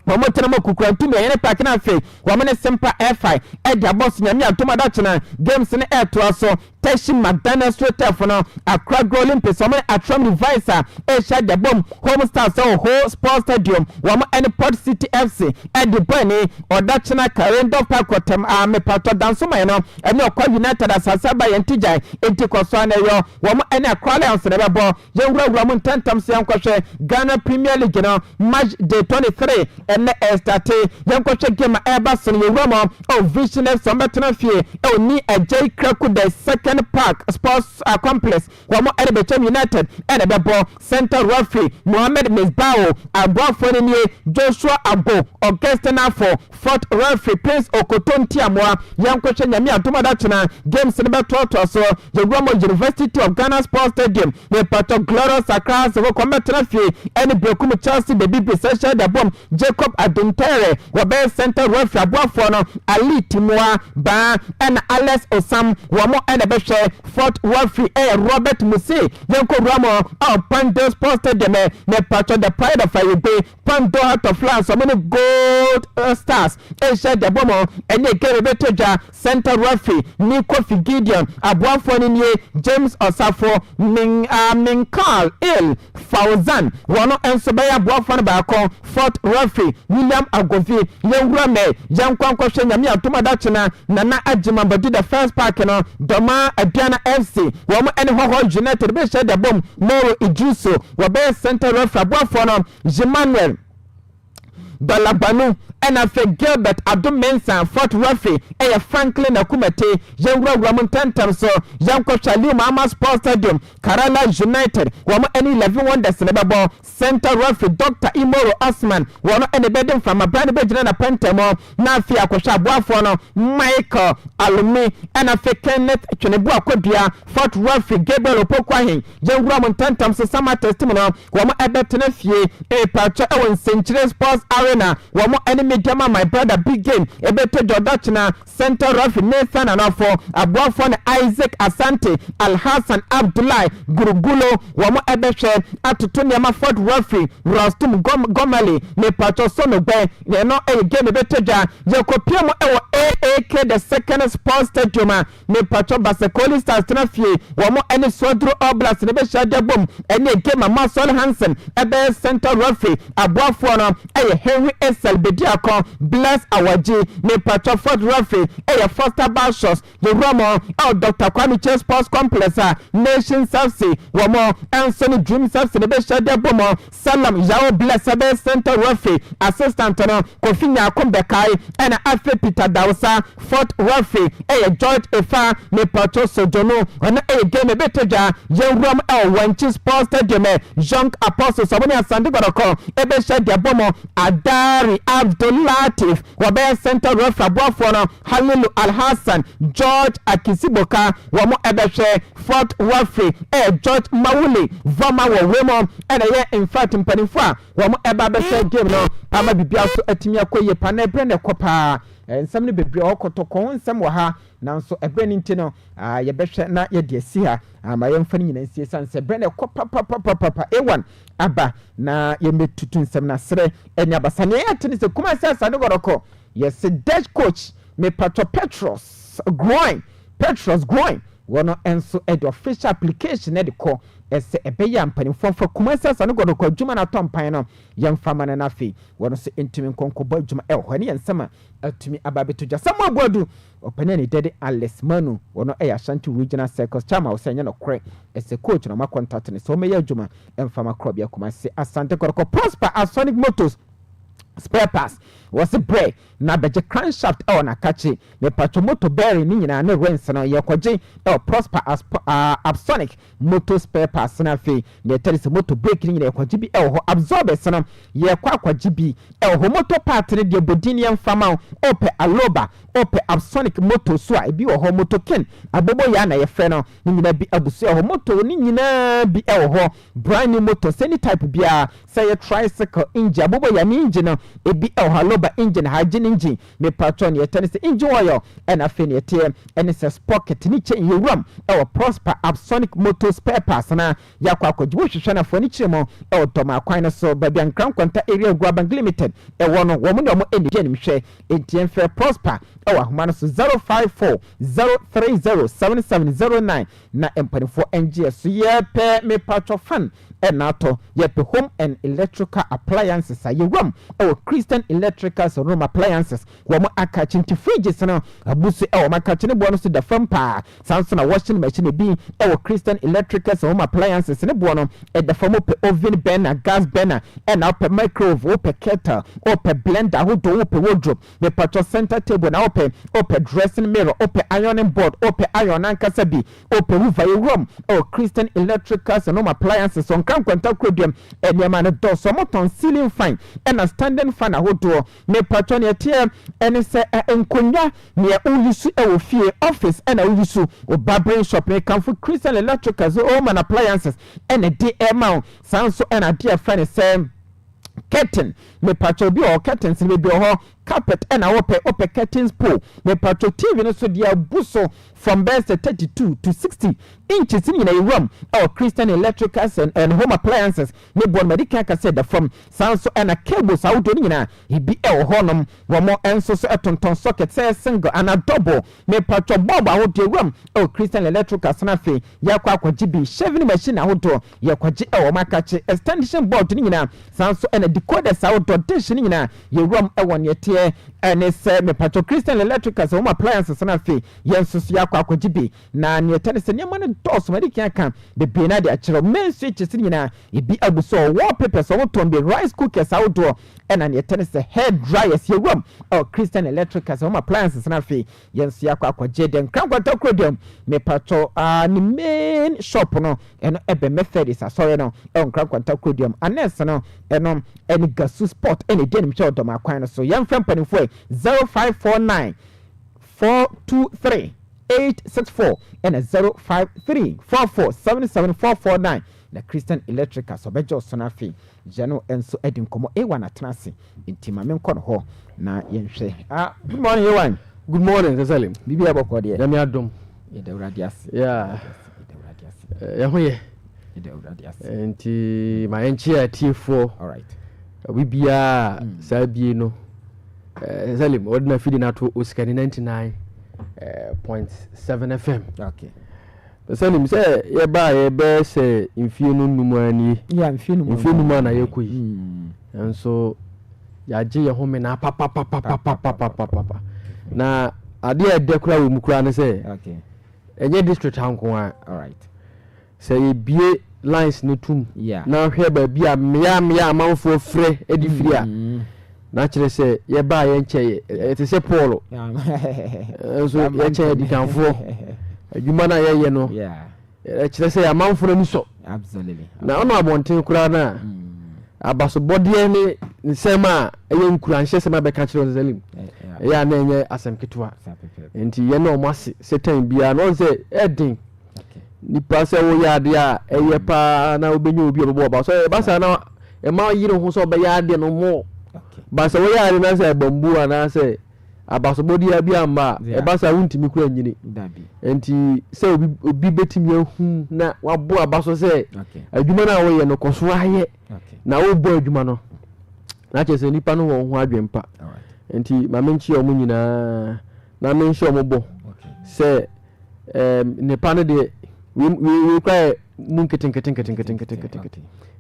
Wamo tenamo kukrantu yene park na fe wamene sempa F5 edia boss nyame atoma da chena games ne airto Teshi McDonald straight for now Accra Olympics wamene atrom device sha de bom home stars whole sports stadium wamo any Port City FC edi bani oda chena Carindon Park watem me pato danso mayeno ene okwa United asasaba yentijai enti kwaso na yo wamo any Accra Lions ne bebo yewura mu ntantam se yankwhwe Ghana Premier League no match day 23 ene estate yankwhwe game Everson yewura Vision Sombetena fie ni ajay kraku the second Park Sports Complex wamo Erebechem United and Bebo Center Referee Mohamed Misbao Abofoni Joshua Abo Augustine for Fort Referee Prince Okotonti Amwa Yankoche Nyami Atuma Dachina games in the so the University of Ghana Sports Stadium the Pato Glorious Accra so Cometena fie and Brokumu Chelsea the BP Session the bomb Jacob Aduntere Wabe Center Referee Abofono Ali Timwa Ba and Alex Osam wamo and Fort Referee Robert Musi Yanko Ramo Pando Sports Stadium ne Pato the pride of Ayube Pando Heart of France so many gold stars Esha de Bomo and ye Kerebetoja Center Referee Nico Figidian Abuafoni James Osafo Min Carl Il Fauzan Wano Ensobaya Abuafoni Bako Fort Referee William Agovi Yengrame Yankwanko Nyami Atuma Dachina Nana Ajima Badu the first park no Doma Aduana FC Wamo any Hoho United be share the bomb Moro Idriso Wabe Center Referee Abuafono Jimanuel Balabanu NFA Gilbert Abdul Mensa Fort Referee Franklin Akumete Yengwa Ramuntantam so Yanko Salim Mama Sports Stadium Kerala United wamo any 11 wonders nebabo Center Referee Dr. Imoro Osman wano any bedem from a brand bejina na pentemo na fi akosha boafono Michael Alumi NFA Kenneth Chwenebu Akodua Fort Referee Gabriel Opokwahin Yengwa Ramuntantam so sama testimony wamo ebetene fie pacho ewon Century Sports Arena wamo any Jama my brother big game ebeto Jodachina Center Referee Nathan Anafo Abuafo Isaac Asante Al Hassan Abdullah Gurugulo wamo ebeshe atutunya ma Fort Referee Rastum Gomali ne pacho sono gbe ne no game ebeto ja Jacopiamo ewo AAK the second sports stadium ne pacho Basekoli Stars trafie wamo any Swadro Oblast ne be shade bom any game Masol Hansen ebe Center Referee Abuafo no Henry SL Bedia Bless Awaji ne Pacho Fort Referee Foster Bashos the Romo Dr. Kwame Chase Sports Complex Nation Southsea Wamo Anthony Dream Southsea ne be shade bomo Salam Yao Bless Abe Center Referee Assistant no Kofinya Kombekai and Afe Peter Dawsa Fort Referee George Efa ne Pacho Sojono and game betoja Yewrom Wanchi Sports Stadium Young Apostle Somoni Asandugoroko ebe shade bomo Adari Abdulatif Wabe Center Referee Abuafono Halilu Al-Hassan George Akisiboka wamo ebeshe Fort Referee George Mawuli Voma Wemo and in fact mpanifwa wamo eba beshe game no ama bibia so atimi akoye pane brene kopa nsam bebre okotoko nsam wa ha nanso ebrene ntino yebehwe na yede si ha ama yemfani nyina nsie sanse brene kopa papa ewan aba na yemetutu nsam na sere enya basane atini se kuma se asane goroko yes Dutch coach me Patro Petros growing wono enso ed official application ed ko ese ebeya mpanimfo fa kumasa sane godoko adwuma na tompan no yemfama na nafi wono se entimi nkonkobo adwuma hwani yensama atumi ababetoja samo abuadu opanani dede Alex Manu wono Ashanti Regional Circus chama osenya no kre ese coach no makontat ne so meya adwuma emfama krobia kumase Asante Koroko Prosper Asonic Motors spare parts was a break na beje crankshaft na kachi me patro motor bearing ni nyina ne rents no ye kwaje prosper as Absonic motor spare parts na fe ne tell se motor brake ni nyina ye kwaje bi ho absorbers no ye kwaje bi ho motor part ne de bodinium fama ope aloba ope Absonic motor so a bi ho motor ken abobo ya na ye fe no ni nyina bi abusu ho motor ni nyina bi ho brand new motor any type bia say a tricycle engine abobo ya ni engine no ebi haloba engine hygiene engine me patron ye tennis engine oil and afin ye tie and says pocket ni chain ye rum prosper Absonic motor spare parts na yakwa akwajibo hwehwe na foni chimo toma kwan no so babia nkran kwanta area Grabank limited wono wo mo no eni je nimhwe entien fair prosper ahoma no so 054 030 7709 na empanifo NGS so ye pe me patron fan enato ye pe home and electrical appliances aye rum Christian electricals or room appliances womo akachi nti fridges no abusu makachi ne bo no so da fampa sanso na washing machine bi Christian electricals or room appliances ne bo no da fam pe oven burner gas burner and up microwave open kettle open blender hodo open wardrobe the patro center table na open dressing mirror open ironing board open iron ankasa bi open roof room Christian electricals and room appliances on kan kwanta krodium eniama no do so moton ceiling fan and standing fan ahodo me patron etie ene se enkonya ne uyusu fie office and uyusu o barbering shop me kamfu Christian electricals home and appliances and the amount sanso and a dear friend say curtain me patron bi o curtains me bi ho carpet and open curtains pool me patron TV no so dia buso from best 32 to 60 inches in a room Christian electricals and home appliances ne bon medical said from sounds and a cables out nyina he be honum one more enso so etonton socket say single and a double me patron bob out the room Christian electricals na fe yakwa kwajibi shaving machine out yakwaji makachi extension board nyina sounds and a decoder outdoor dish nyina ye room won ye and it's me patron Christian electricals home appliances na fe yenso akwajibi na ne tenese ne man dos ma dikan kan be be na de akiro main switches nyina ebi aguso wallpaper so ton be rice cookers outdoor and ne tenese hair dryers ye room Christian electricals home appliances na fe yenso akwaje den kan kwata krodem me pato ni main shop no eno ebe methodist asore no kan kwata krodem anes no eno eni gasu sport eni den mi cho do ma kwan no so yem fam panifo 0549 423 864 and 0534477449 na Christian electrical so bejo sonafi jano enso edin komo ewa atrase intima menko no ho na yenhwe good morning Ewan. Good morning Salim. Bibi aboko de ya mi adom ye de urade ase ya ya hoye ye de urade ase enti ma enchi atifo all right we bia sabie no Salim ordinary feed na to Osikani 99.7 FM. Okay. Salim say ye ba ye be say infie no numani. Yeah, infie numana ye koyi. And so ya je ye home na papa. Na ade e dekura wo mukura ne say. Okay. Enye district hanko a. All right. Say ye bie lines no tum. Yeah. Na hwe ba bia mea amanfo frɛ edi firi a. Na chere say ye ba ye nche it say Paulo so ye nche di kanfo adwuma na ye no yeah chere say amanfo ni so absolutely na ono abonten kura na abaso body ni nsema ye nkura nhye sema be ka chere Salim ya na enye asem ketwa enti ye na omase setan bia no say edin nipa se wo ya de a eye pa na obenye obi obo ba so ba sa na e ma yire ho so be ya de no mo basa wo ya na say bambu ana say abasobodi abi amba e basa wuntimi kura nyini dabi enti say obi betimi ahu na wabo abaso say adwuma na wo ye no koso aye na wo bo adwuma no na che say nipa no wo ho adwempa enti mamenchi o mu nyina na menchi o mu bo say nipa no de we kwa mun ketin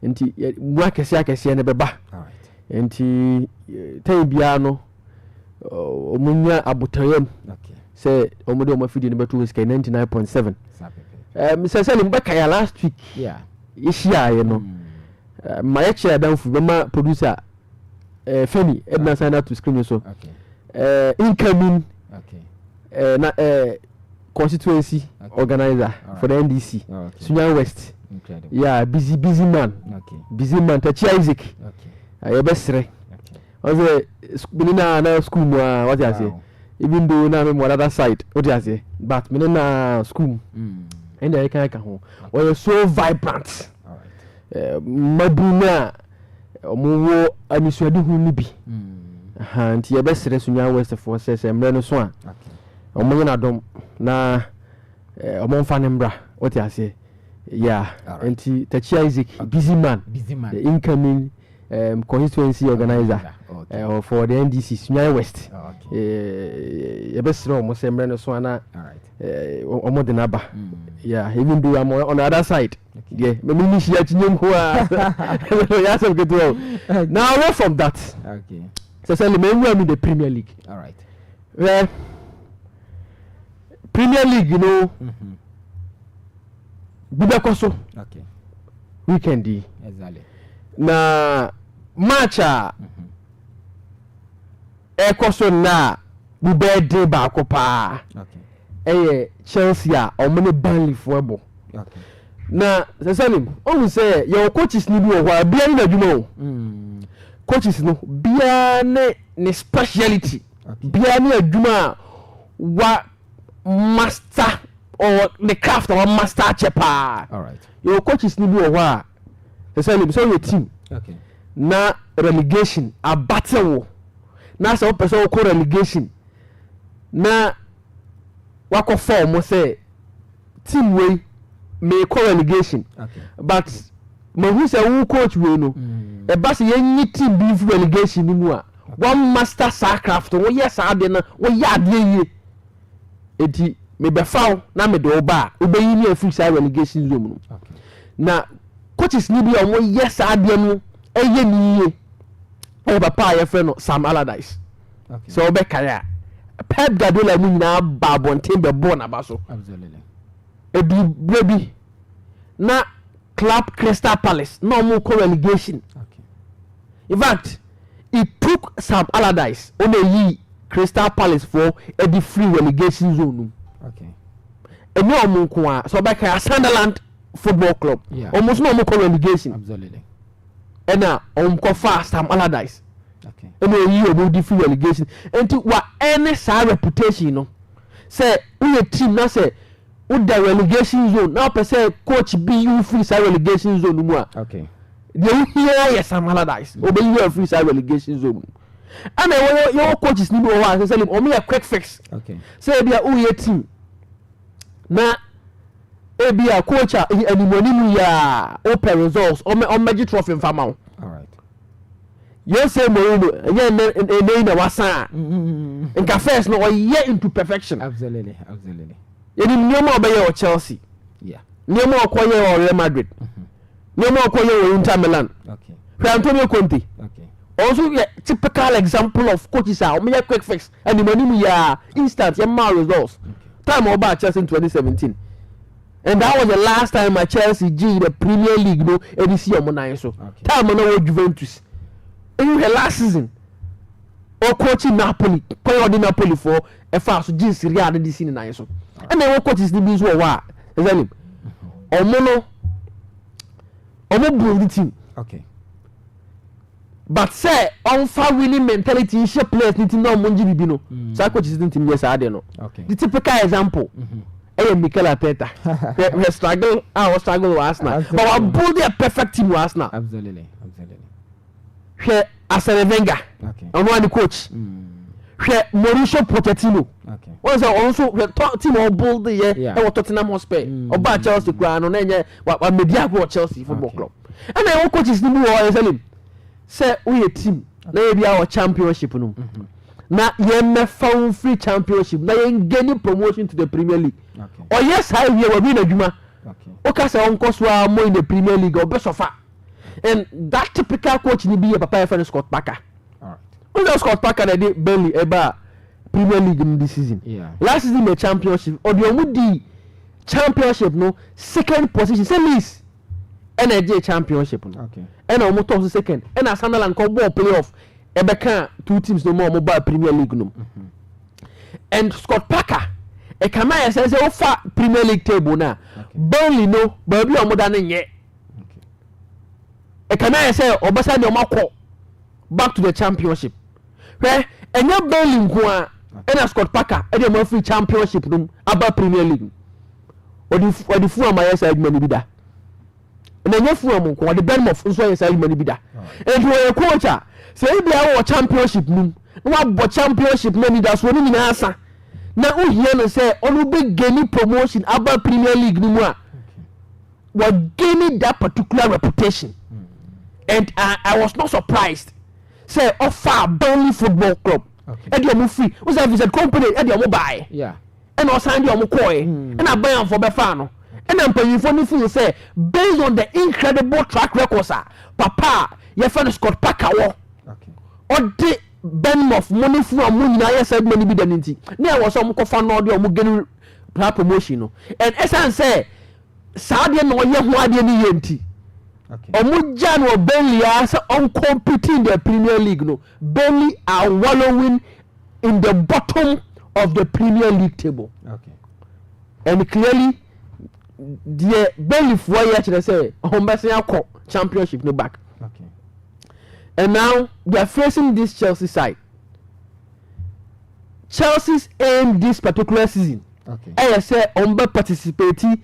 enti mu akese ne beba enti tay bia no omunya abutayem say omude omafidi ne betu Osikani 99.7 Mr. Salim baka ya last week yeah ishia ye no ma ya chia danfu be ma producer Femi Edna signed up to screen so. Okay. Incoming. Okay. Constituency organizer for the NDC. Okay. Sunya West. Incredible. Yeah, busy man. Okay. Busy man. Tachi Isaac. Okay. Ayebesre. Okay. Also, na school what you say? Even though na me other side, what you say? But me na school. And I can home. We so vibrant. All right. Mabuna omo amiswadu hu ni bi. Nti yebesre Sunya West for say emre no so a. Okay. Omo na dom na omo mfa ne mbra what you say? Yeah. Nti Tachi Isaac, busy man. The incoming constituency organizer for the NDC Sunya West. Yebesre omo say emre no so na. All right. Omo de naba. Yeah, even though I'm on the other side. Okay. Yeah, me she yes, get well. Now away from that. Okay. So Salim, we are in the Premier League. All right. Well, Premier League, you know. Bibakoso. Okay. Weekend. Exactly. Na matcha. Ekoso na bubede ba ko pa. Okay. Chelsea or many Burnley football. Okay. Now, Salim, only say your coaches need you while being the jumo. Coaches no be ne speciality. Be a juma what master or the craft or master chepa. All right. Your coaches need you while Salim, so your team. Okay. Na relegation a battle. Na some person call relegation. Na wako form say team way may call relegation. Okay. But who say who coach we no e ba say any team be relegation ni mu a one master sacrifice wo yes ade na wo ya ade ye enti me be foul na me do ba obeyi ni afi say relegation zone no. Okay. Na coaches ni bi o yes ade no eye ni ye e papa ye friend no Sam Allardyce. Okay. So obe kaya Pep Guardiola mu nyina ba bonten be born abaso. Absolutely. Baby. Na club Crystal Palace no more relegation. Okay. In fact, it took Sam Allardyce on a Crystal Palace for a free relegation zone. Okay. And no more so back at Sunderland Football Club. Yeah. Almost no more relegation. Absolutely. And now fast Sam Allardyce. Okay. And you will do free relegation. And to what any side reputation, you know. Say we a team now say with the relegation zone. Now per se coach be you free side relegation zone no more. Okay. They hear Sam Allardyce. Obey you free side relegation zone. And then your coaches need to say or me a quick fix. Okay. Say be a who team. Na e be a coach any money ya open results or magic trophy for All right. Yes, Mourinho, and then was in cafes no year into perfection. Absolutely, absolutely. You need no more by Chelsea. Yeah. No more acquire or Real Madrid. No more acquire or Inter Milan. Okay. Antonio Conte. Okay. Also, a typical example of coaches are me a quick fix and the money ya instant your results. Time about Chelsea in 2017. And that was the last time at Chelsea G the Premier League no edisi omo so. Time no Juventus. In the last season, or coaching Napoli, calling Napoli for a fast G Serie A this season na so. And then what coaches the means what? Salim. Omo build the team. Okay. But say on far winning mentality, she players need to know Monji Bibino. So coaches didn't team yes I don't know. Okay. The typical example. Mikel Arteta. We struggle. I was struggling with Arsenal, but I build a perfect team with Arsenal. Absolutely, absolutely. Arsene Wenger, I'm one coach. Mauricio Pochettino. Okay. Was also team all build the year. I was Tottenham Hotspur. Oba Chelsea Crown on any what media go Chelsea Football Club. And then all coaches need more. Salim. Say we a team. Maybe our championship no. Na ye found free championship. Na ye gaining promotion to the Premier League. Okay. Or yes, I we win adwuma. Okay. Okay, say on course we are more in the Premier League or best of all. And that typical coach ni be a papa friend Scott Parker. All right. Scott Parker na dey Burnley about Premier League in this season. Yeah. Last season the championship or the championship no second position. Say Leeds energy championship no. Okay. And almost also second. And Sunderland come ball playoff. ebeka two teams no more mobile Premier League no. And Scott Parker e kama ya say ofa Premier League table na Burnley no baby omoda na nye. E kama ya say obasa ni omakọ back to the championship. Where enya Burnley nko a ena Scott Parker e dey mo free championship no aba Premier League. Odi fu amaya say adwuma ni bi da. Na nya fu am nko odi Bournemouth nso ya say adwuma ni bi da. And we coach a say e bia wo championship no wa bo championship na ni da so ni nyina asa. Na o here no say onu be gaining promotion aba Premier League ni mu a was gaining that particular reputation. And I was not surprised. Say offer Burnley Football Club. And you move free. Was a visit company and you buy. Yeah. And I signed your McCoy. And I buy them for Befano. And I'm paying for anything you say based on the incredible track record, sir. Papa, your friend Scott Parker. Okay. Or the Bournemouth money from money I said money be done. There was some coffin or the getting promotion. And as I say, Saudi no ye who are any yenti. Omujan or Burnley are competing in the Premier League. No, Burnley are wallowing in the bottom of the Premier League table. Okay. And clearly, the Burnley for year say Hombasia championship no back. Okay. And now they are facing this Chelsea side. Chelsea's aim this particular season. Okay. I say Homba participating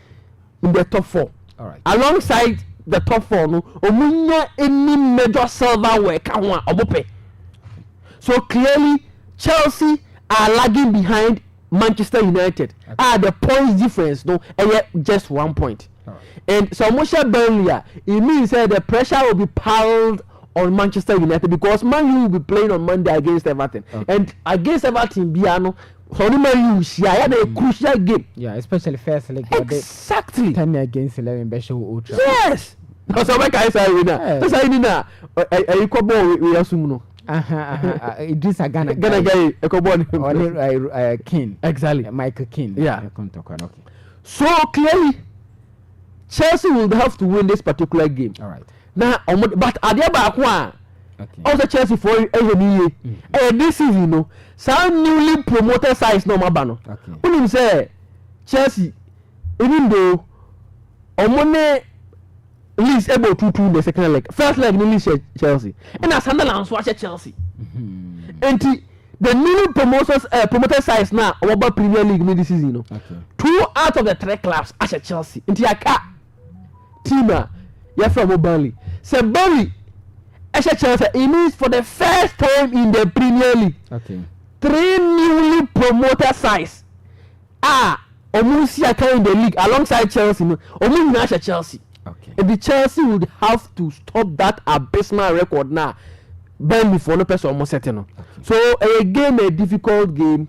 in the top 4. All right. Alongside the top 4 no omunya any major silverware ka ho a obope. So clearly Chelsea are lagging behind Manchester United. The points difference no just 1 point. Right. And so Moshe Burnley it means that the pressure will be piled on Manchester United because Man U will be playing on Monday against Everton. Okay. And against Everton Biano so Man U share a crucial game. Yeah, especially first leg. Exactly. 10 against 11 Besho Ultra. Yes. No, so what can I say winner? That's how you know. I come on we assume no. Idris Agana guy a come King. Exactly. Michael King. Yeah. Okay. So clearly Chelsea will have to win this particular game. All right. Now but adia ba ko also Chelsea for this season you know some newly promoted sides no maba no. Okay. Unim say Chelsea even though omone least able to in the second leg. First leg nearly Chelsea. And as Sunderland watch Chelsea. And the newly promoted sides now about Premier League this season. You know. Okay. 2 out of the 3 clubs as Chelsea. Into Yaka Tima you're from Burnley. So Burnley as Chelsea it means for the first time in the Premier League. Okay. 3 newly promoted sides almost in the league alongside Chelsea. No, almost Chelsea. Okay. And the Chelsea would have to stop that abysmal record now. Burnley for no person almost certain. Okay. So a difficult game,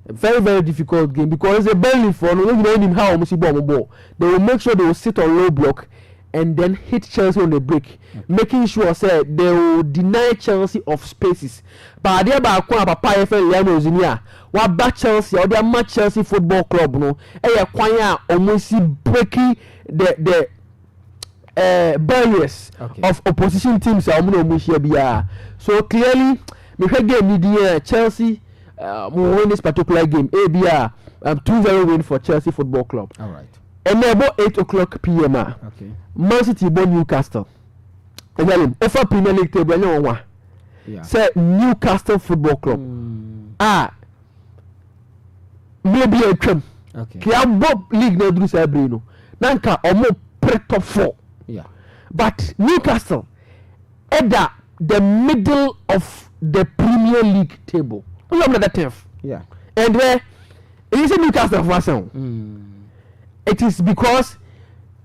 a very very difficult game because the Burnley for no knowing how almost ball. They will make sure they will sit on low block and then hit Chelsea on the break, making sure say they will deny Chelsea of spaces. But they ba kwa papa FL Liano Zinia, wa back Chelsea or their match Chelsea Football Club no. Kwanya almost breaking the barriers of opposition teams. So clearly, we game Chelsea win this particular game. 2-0 win for Chelsea Football Club. All right. And about 8:00 p.m. Okay. Man City born Newcastle. And offer Premier League table. Yeah. Say Newcastle Football Club. Maybe a trim. Okay. Kia Bob League no do say no. Nanka omo top 4. Yeah. But Newcastle either the middle of the Premier League table. We have that 10th. Yeah. And where is Newcastle for us? It is because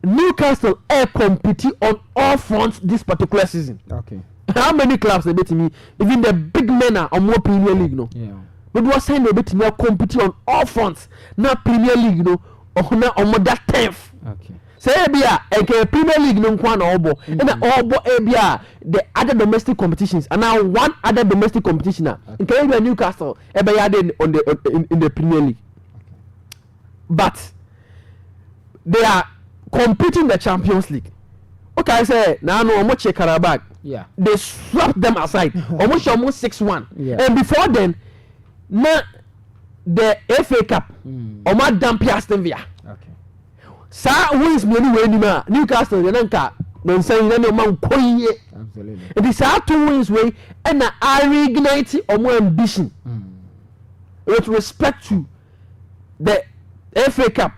Newcastle are competing on all fronts this particular season. Okay. How many clubs they beat me? Even the big men are on more Premier League, no. Yeah. But what saying they beat me competing on all fronts. Now Premier League, no, on that 10th. Okay. Say Abia, and Premier League no one obo, and the obo Abia the other domestic competitions, and now one other domestic competition. Okay, Newcastle, Abia on the in the Premier League, but they are competing in the Champions League. Okay, I say now no much Karabag. they swept them aside. Almost 6-1. And before then, na the FA Cup, Omar Dampi Aston Villa. Sa wins me anyway anymore. Newcastle they nanka non saying no man koye. Absolutely. It is hard to wins way and I reignite or more ambition. With respect to the FA Cup,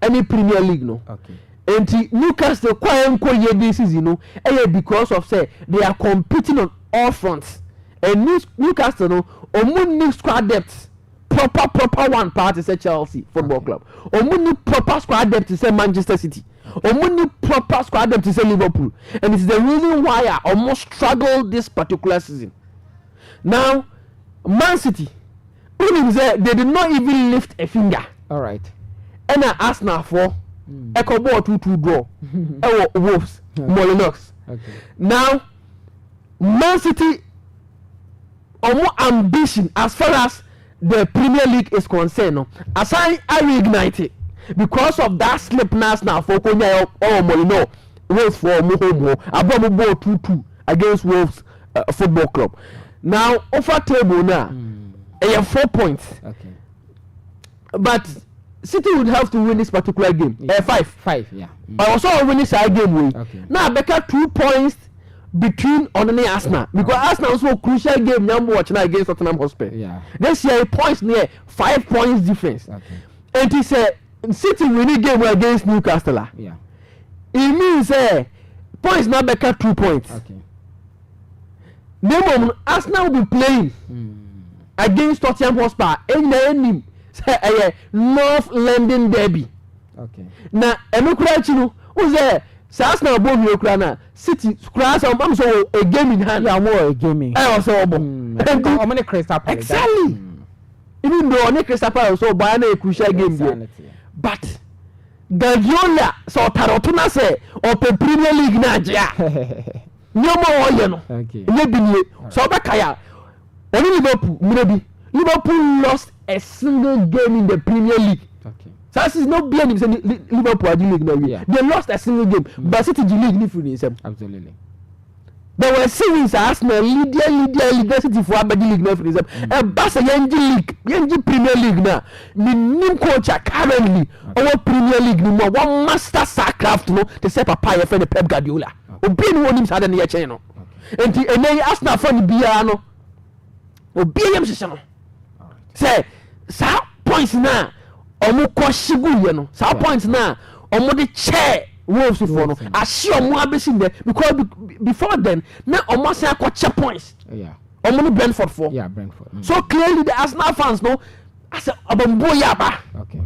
any Premier League no. Okay. And Newcastle quite koye this season, you know, because of say they are competing on all fronts. And Newcastle no, omu squad depth. Proper one part is a Chelsea Football Club. Omuni proper squad depth is a Manchester City. Omuni proper squad depth is a Liverpool. And it's the reason why I almost struggled this particular season. Now, Man City, they did not even lift a finger. All right. And I asked now for Echo Ball 2-2 draw. Wolves, Molyneux. Okay. Now, Man City, more ambition as far as the Premier League is concerned, no. As I reignite it because of that slip now for Konya or Molino Wolves for Muhomo Abomo 2-2 against Wolves Football Club. Now offer table now, 4 points. Okay. But City would have to win this particular game. 5. Yeah. I also win this game. Okay. Now Becca 2 points. Between on the Arsenal because Arsenal also a crucial game now watching against Tottenham Hotspur. Yeah. This year points near 5 points difference. Okay. And he said City winning game against Newcastle. Yeah. It means points now back at 2 points. Okay. Then Arsenal will be playing against Tottenham Hotspur in the North London derby. Okay. Now Emokrachino who's there? Arsenal born Ukraine City crash am so a game in hand. Yeah, more a game in. Also how many Crystal Palace? Exactly. Even though only Crystal Palace so buy a crucial game there. But Guardiola so Tarotuna say or Premier League na ja. No more you know. Okay. Maybe so Bakaya. Only Liverpool lost a single game in the Premier League. Okay. So this is not blaming Liverpool league now. Yeah. They lost a single game, but City league ni free them. Absolutely. There were series Arsenal leader City for Abadi league na free them. And Barca Yanji Premier League na. The new coach currently our Premier League ni more one master craft no to set a pie for the Pep Guardiola. Obi no nim sada na ye no. Enti eney Arsenal fan bia no. Obi yam hye no. Say sa points na omo kwashigu ye no sa points na omo de chair Wolves for no ahye omo abesin there because before then na omo say akwache points. Yeah. Omo no Brentford for. Yeah, Brentford. So clearly the Arsenal fans no as abambo yaba. Okay.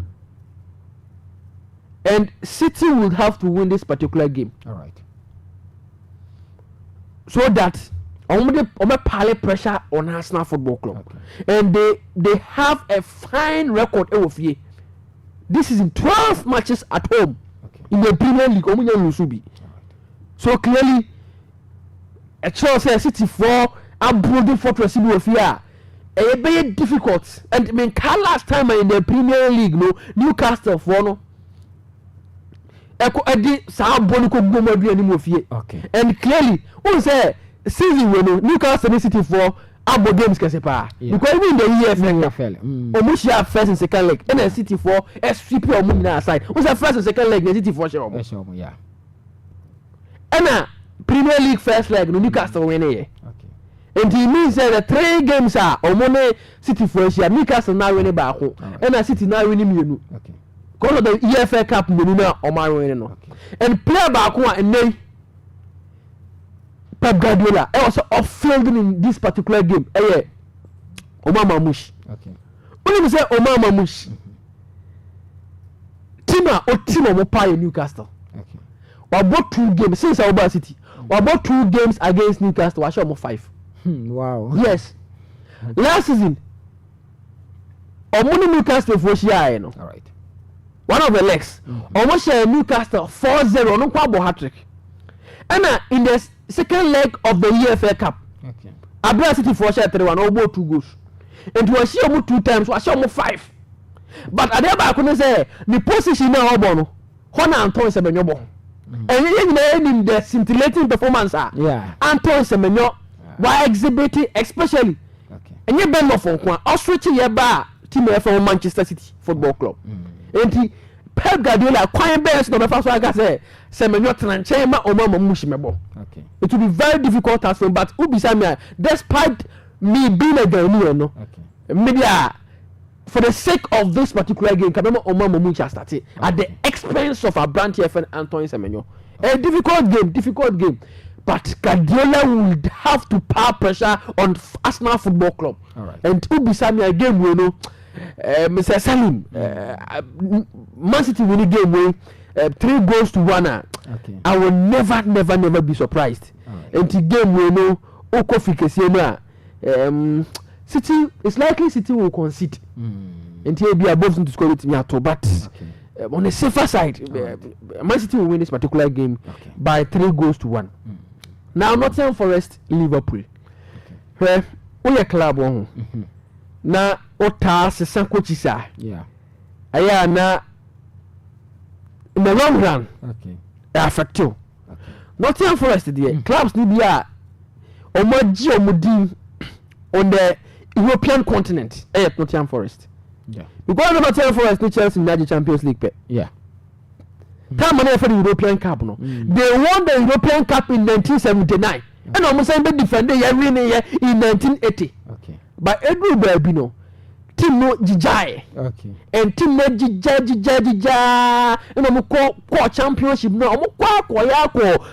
And City will have to win this particular game. All right. So that omo pile pressure on Arsenal Football Club. Okay. And they have a fine record of year. This is in 12 matches at home. Okay. In the Premier League, omo Lusubi. So clearly, a Chelsea City for a broken fortress in Wafia. A very difficult. And I mean, last time in the Premier League, no Newcastle for no. Eko edi sa bonu ko gbomo bi ani mo fie. Okay. And clearly, who say season we no Newcastle City for abo games kese pa. Because even the EFL. Omushia first and second leg. And City for sweep omu na aside. Who say first and second leg City for share omu. Yeah. And Premier League first leg no Newcastle win here. Okay. And it means that the 3 games are omone City for share Newcastle now win back home. And City now win mienu. Okay. Because of the EFL Cup Menuna or Marino. Okay. And player back one and then Pep Guardiola also off-fielding in this particular game. Omar Mamouche. Okay. When you say Omar Mamouche, Team of Newcastle. Okay. We bought 2 games since our City. We bought 2 games against Newcastle. I show 5. Wow. Yes. Okay. Last season, Omoni Newcastle for share. All right. One of the legs. Almost Newcastle 4-0 no kwabo hat-trick. And in the second leg of the EFL Cup. Okay. Abia City for share 3-1 obo 2 goals. And we see almost 2 times, we see almost 5. But at the back when say the position now obo no. Hona Anton se benyobo. And in the scintillating performance, Anton Semenyo, why exhibiting, especially. And you been off on one, or switching your bar, team from Manchester City Football Club. And he Pep Guardiola, quiet bears, no matter what I say, Semenyo Tranchema or Mama Mushimebo. It will be very difficult task for him, but Ubisami, despite me being a Ghanaian, no, maybe for the sake of this particular game, Kabema Oma Momucha started at the expense of our brand TFN Antoine Semenyo. A difficult game. But Guardiola would have to power pressure on Arsenal Football Club. And Ubisami a game we know, Mr. Salim, Man City winning game way 3-1. I will never be surprised. And the game we know, Okofike City, it's likely City will concede. And he'll be above to score with me at all. But on the safer side, Man City will win this particular game by 3-1. Now, Nottingham Forest, Liverpool. Where we club on. Na ota se coaches aya na in the long run. Affect you. Nottingham Forest there. Clubs need be a omoji omudi on the European continent. Nottingham Forest. Because Nottingham Forest no Chelsea in the Champions League. Time for the European Cup, no. They won the European Cup in 1979, and almost say they defended every year in 1980. But Edward Babino, team no jijai, and team no jija, and I'm a championship no, I'm a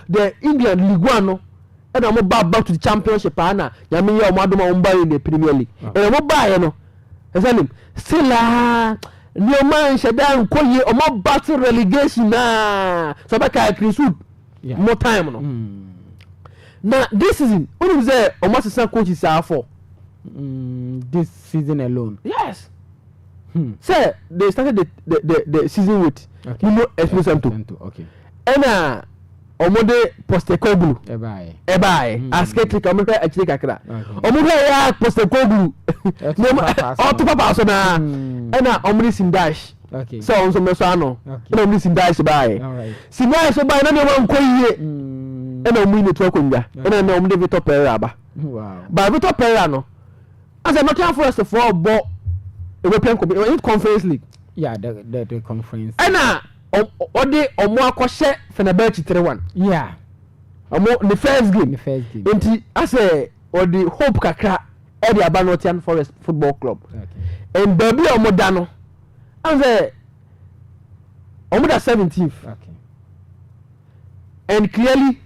the England League One, and I'm about to the championship, Anna, Yamia Maduma Umba in the Premier League, and I'm a buyer, no. Salim, still no man shadan koye o mo battle relegation na so be ka Chriswood more time no now this season when we say o mo sesa coaches are for this season alone. Yes. Say they started the season with Nuno Espirito Santo. Okay. And Omode Postecoglou ebae asketic omeka achile kakra omode ya Postecoglou to papa so na na omri Sindash so onso meso ano na omri Sindash bae Sindash so bae na ne wan koyie na omri ne to akonja na omde Vitor Pereira ba ba Vitor Pereira no as a Nottingham Forest for ball European Conference League the conference ode omo akose Fenerbahce 3-1 omo the first game enti ase ode hope kakra e dey aba Nottingham Forest Football Club and baby omo da no ase omo da 17th and clearly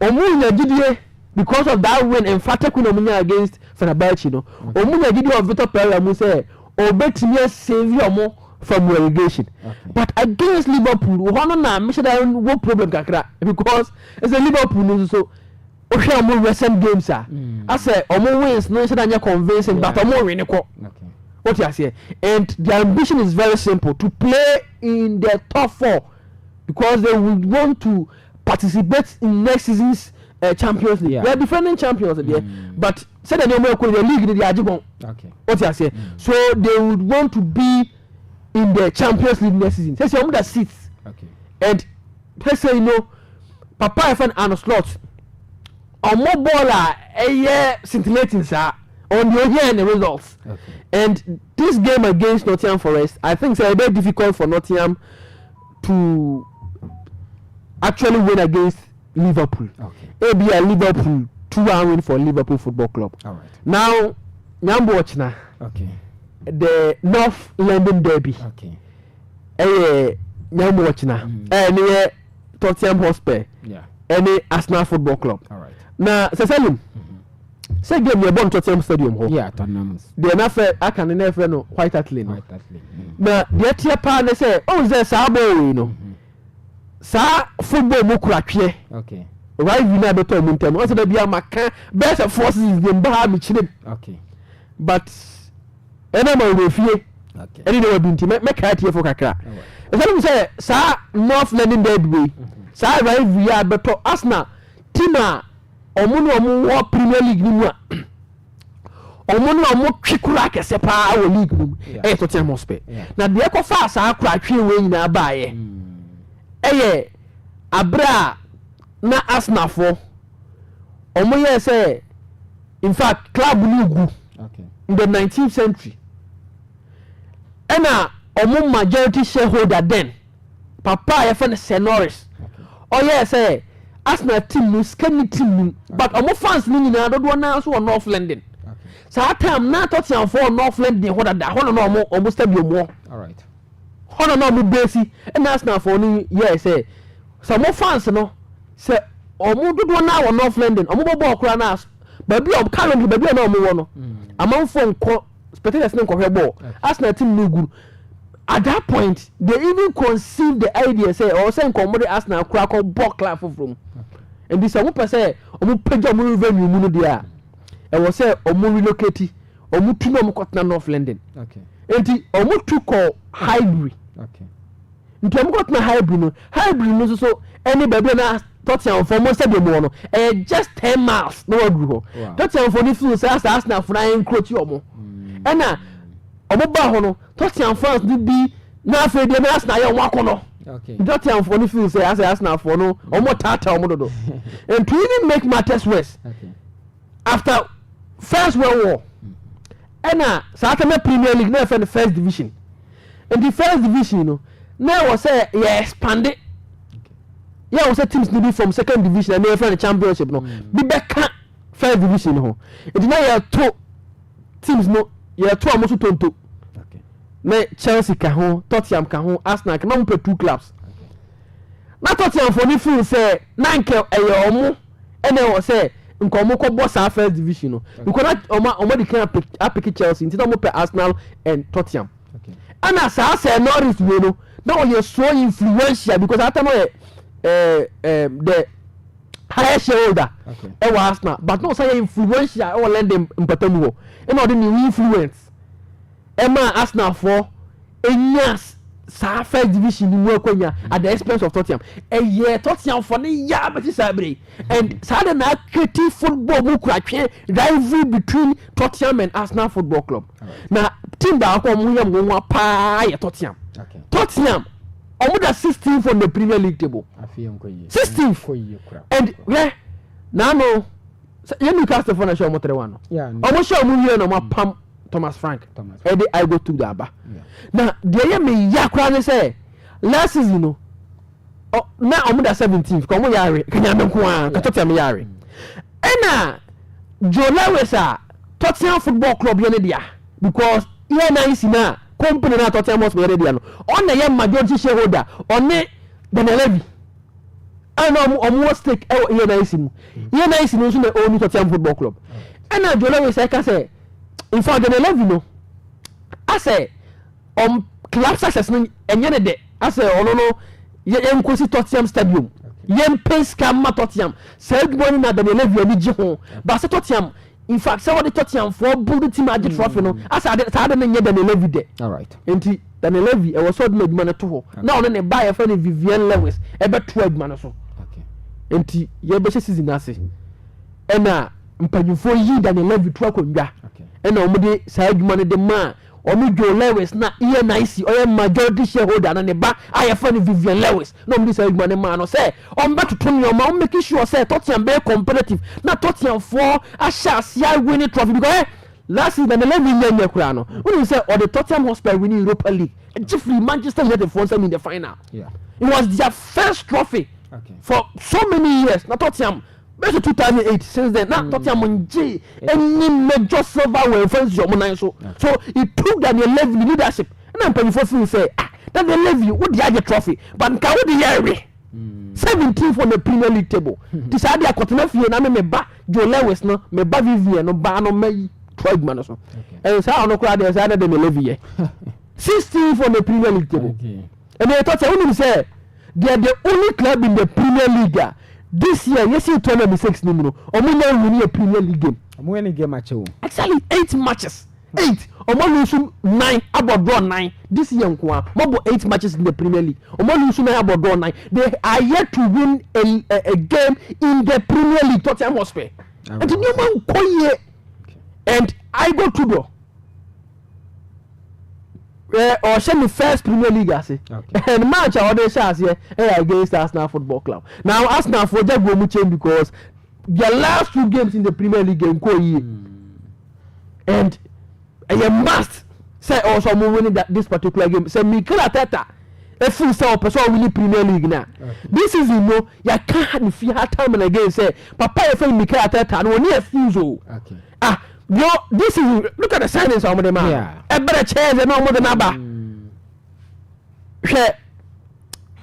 omo nyagidie because of that win emphatic win omo against Fenerbahce no omo nyagidie of Vitor Pereira mu say obetimi save omo from relegation. But against Liverpool, one na me say no problem kakra because it's a Liverpool so okay more recent games I say omo wins no say na convincing but omo win ko. What you say? And the ambition is very simple to play in the top 4 because they would want to participate in next season's Champions League. They are defending champions there, but say that they will the league they are jibon. What you say? So they would want to be in the Champions League next season. Say you that seats. And let's say Papa FN and slot on more baller a year scintillating sir on the year and the results. And this game against Nottingham Forest, I think it's very difficult for Nottingham to actually win against Liverpool. It be a Liverpool 2-1 win for Liverpool Football Club. Now, Nyambo Ochna. The North London Derby. Nyambo Ochna. Any Tottenham Hotspur. Any Arsenal Football Club. Now, Salim. Say game you born Tottenham Stadium ho. Tottenham. The nafe aka ne nafe no White Hart Lane. Na the tie pa ne say oh say sa ball we no. Sa football mo kura twe. Right we na beto mo ntem. O say da bia maka best forces dem ba mi chine. But ena ma we fie. Any dey we nti me ka tie for kakra. Salim say sa North London Derby. Sa right we are beto Arsenal team omo Premier League ni mu a omo twikura kese pa wo league mu Tottenham Hotspur na de ko fa sa akura twe we nyina baaye abra na Arsenal for omo ye say in fact club nugu in the 19th century and omo majority shareholder then papa ye fan Senoris oh yeah say Arsenal team no scan team but omo fans ni nyina dodo na so North London so time na Tottenham for North London hoda da hono no omo stadium mo all right hono no omo base and Arsenal for ni yeah say some fans no say omo dodo na wo North London omo bobo okura na baby o currently baby na omo wo no amanfo nko spectators na nko hwebo Arsenal team no good at that point they even conceived the idea say or say nko the Arsenal kura ko block clap from and this omo per say omo page omo revenue mu no dia e was say omo relocate omo tu no omo kotna North London okay enti omo tu ko hybrid okay nti omo kotna hybrid no so any baby na Tottenham for most of the morning just 10 miles no go Tottenham for the feel say Arsenal flying coach omo and na omo ba ho no Tottenham fans be na afraid dey Arsenal ya wako no okay Tottenham for the feel say Arsenal for no omo tata omo do and to even make matters worse okay after First World War and na Southern Premier League na for the first division and the first division you know now was say yeah expanded yeah was teams need from second division and they for the championship no be back first division ho it now yeah two teams no yeah two almost tonto okay me Chelsea ka ho Tottenham ka ho Arsenal ka no pay two clubs na Tottenham for the feel say nanke eyo omo and they was say nko omo ko boss first division no because omo the can pick Chelsea until omo pay Arsenal and Tottenham okay and as I say Norris we no now you're so influential because after no the higher shareholder okay Arsenal but no say influential or lend them mpatamu and all the new influence Emma Arsenal for enyas sa first division ni mu akwanya at the expense of Tottenham yeah Tottenham for the ya but sabre and sada na creative football mu kratwe rivalry between Tottenham and Arsenal Football Club na team da akwa mu yam nwa pa ya Tottenham okay Tottenham almost 16th on the Premier League table. 16th. And yeah, now no. You Newcastle for the show one. Yeah. Almost show me here no Pam Thomas Frank. Eddie I go to the Aba. Now the year me yakra say last season no. Oh now almost 17th. Come yare. Kanya me kwa. Katotya me yare. Ena Joe Lewis Tottenham Football Club yene dia because here na isi na company na Tottenham must be ready no on the majority shareholder on the Levy and omo stake here na isi mu so na own Tottenham Football Club and na Joe Lewis say in fact the Levy no I say club success no enye de I say ono no yen kosi Tottenham stadium yen pace kam Tottenham say money na the Levy ani ji ho but say Tottenham in fact say what the Tottenham for build the team agit trophy no as I had na nye the Levy de all right enti the Levy e was so do adwuma no to ho na ono ne buy for the Vivian Lewis e be to adwuma no so okay enti ye be season ase e na mpanyufo yi the Levy to akondwa okay e na omo de say adwuma no de ma omo Joe Lewis na e nice o majority shareholder na ne ba aye for the Vivian Lewis no omo de say adwuma ne ma no say on bet to no ma make sure say Tottenham be competitive na Tottenham for a winning trophy because last season the Levy nyanya kura no when say or the Tottenham Hotspur winning Europa League Jeffrey Manchester United for in the final yeah it was their first trophy okay for so many years na Tottenham based 2008 since then na Tottenham nje any major silverware fans your money so it took that the Levy leadership na mpanyifo feel say that the Levy would the trophy but nka would the year 17th on the Premier League table this idea Cotton fie na me ba Joe Lewis no me ba Vivian no ba no me Troy man so and say no crowd there say that the Levy 16th on the Premier League table okay and they thought say say they are the only club in the Premier League this year yes you 2006 no no omo win a Premier League game omo win game match actually 8 matches 8 omo lose 9 about draw 9 this year nko mobo 8 matches in the Premier League omo lose 9 about draw 9 they are yet to win a game in the Premier League Tottenham Hotspur and the new man koye and I go to do or send the first Premier League as and match our other shots here against Arsenal Football Club. Now Arsenal for that will change because their last 2 games in the Premier League game and you must say also winning this particular game. Say Mikel Arteta if you say person winning Premier League now. This is you can't if you have time and again say Papa if Mikel Arteta and when you fuse this is look at the signings of the man. Yeah. A better chance than more than Abba.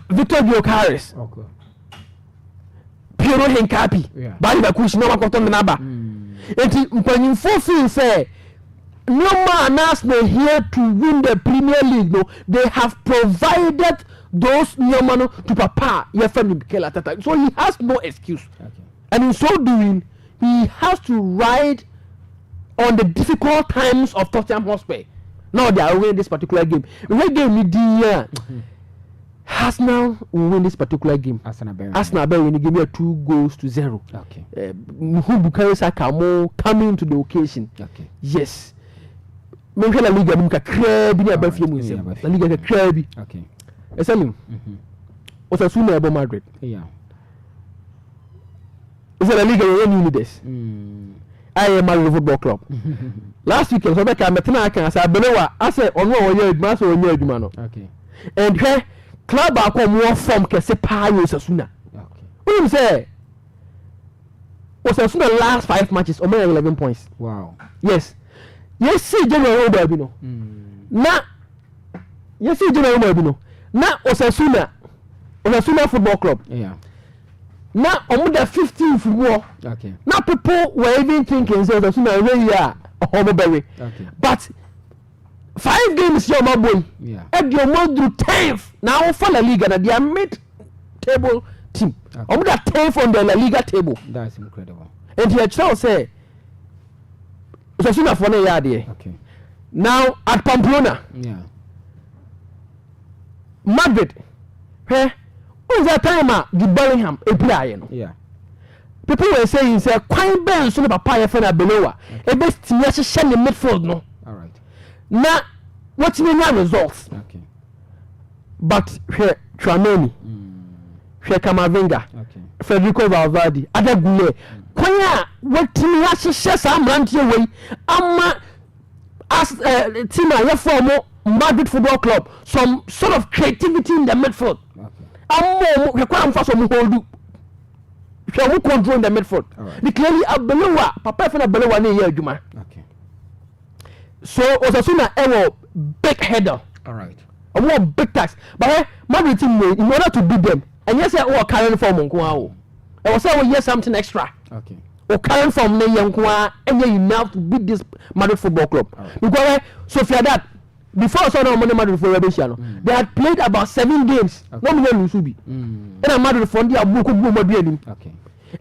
Victor Gyokaris. Okay. Piero Hinkapi. Yeah. Bali Bakush no Makoton Naba. And when you fulfill say no man Arsenal here to win the Premier League, no, they have provided those Nyomano to Papa Yefem Mikel Arteta. So he has no excuse. Okay. And in so doing, he has to ride on the difficult times of Tottenham Hotspur. Now they are winning this particular game. When game Arsenal will win this particular game. Arsenal will win the game 2-0. Okay. Bukayo Saka more coming to the occasion. Okay. Yes. Maybe La Liga muka krebi ni abafi mu nsem. La Liga ka krebi. Okay. Salim. Osasuna abo Madrid. Yeah. Is La Liga you need this? I am Madrid Football Club. Last weekend, so I say Belewa. I say ono onye adwuma so onye adwuma no. Okay. And here club akọ more form kese pa Osasuna. Okay. What you say? Osasuna last 5 matches, only 11 points. Wow. Yes. Yes, see General Obabino. Na yes, see General Obabino. Na Osasuna Football Club. Yeah. Now, on the 15th war, okay. Now people were even thinking, so as soon as we are Homerberry. Okay. But 5 games, your my boy, yeah. And your mom do 10th. Now for La Liga, and they are mid-table team. Okay. On that 10th on the La Liga table. That's incredible. And your child say, so soon as one year there. Okay. Now at Pamplona, yeah. Madrid, hey. That time the Bellingham a player, yeah. People were saying say quite ben so papa for na below e best team share the midfield no. All right. Now what mean results? Okay. But here Tramoni. Here Camavinga. Okay. Federico Valverde, Adegule. Kwanya what team share some rant way ama as team here from Madrid Football Club some sort of creativity in the midfield. We can't force them hold. We control the midfield. The clearly Abelowa, Papa from Abelowa near year Juma. Okay. So Osasuna ever big header. All right. A more big tax. But Madrid team in order to beat them. And yes, I will carry form on Kwao. I was saying yes something extra. Okay. Or carry form near Yankwa and enough to beat this Madrid Football Club. Right. Because Sophia that. Before I saw no money Madrid for Rebellion, they had played about 7 games. No more than Lusubi. And a Madrid for the Abuku Madrid. Okay.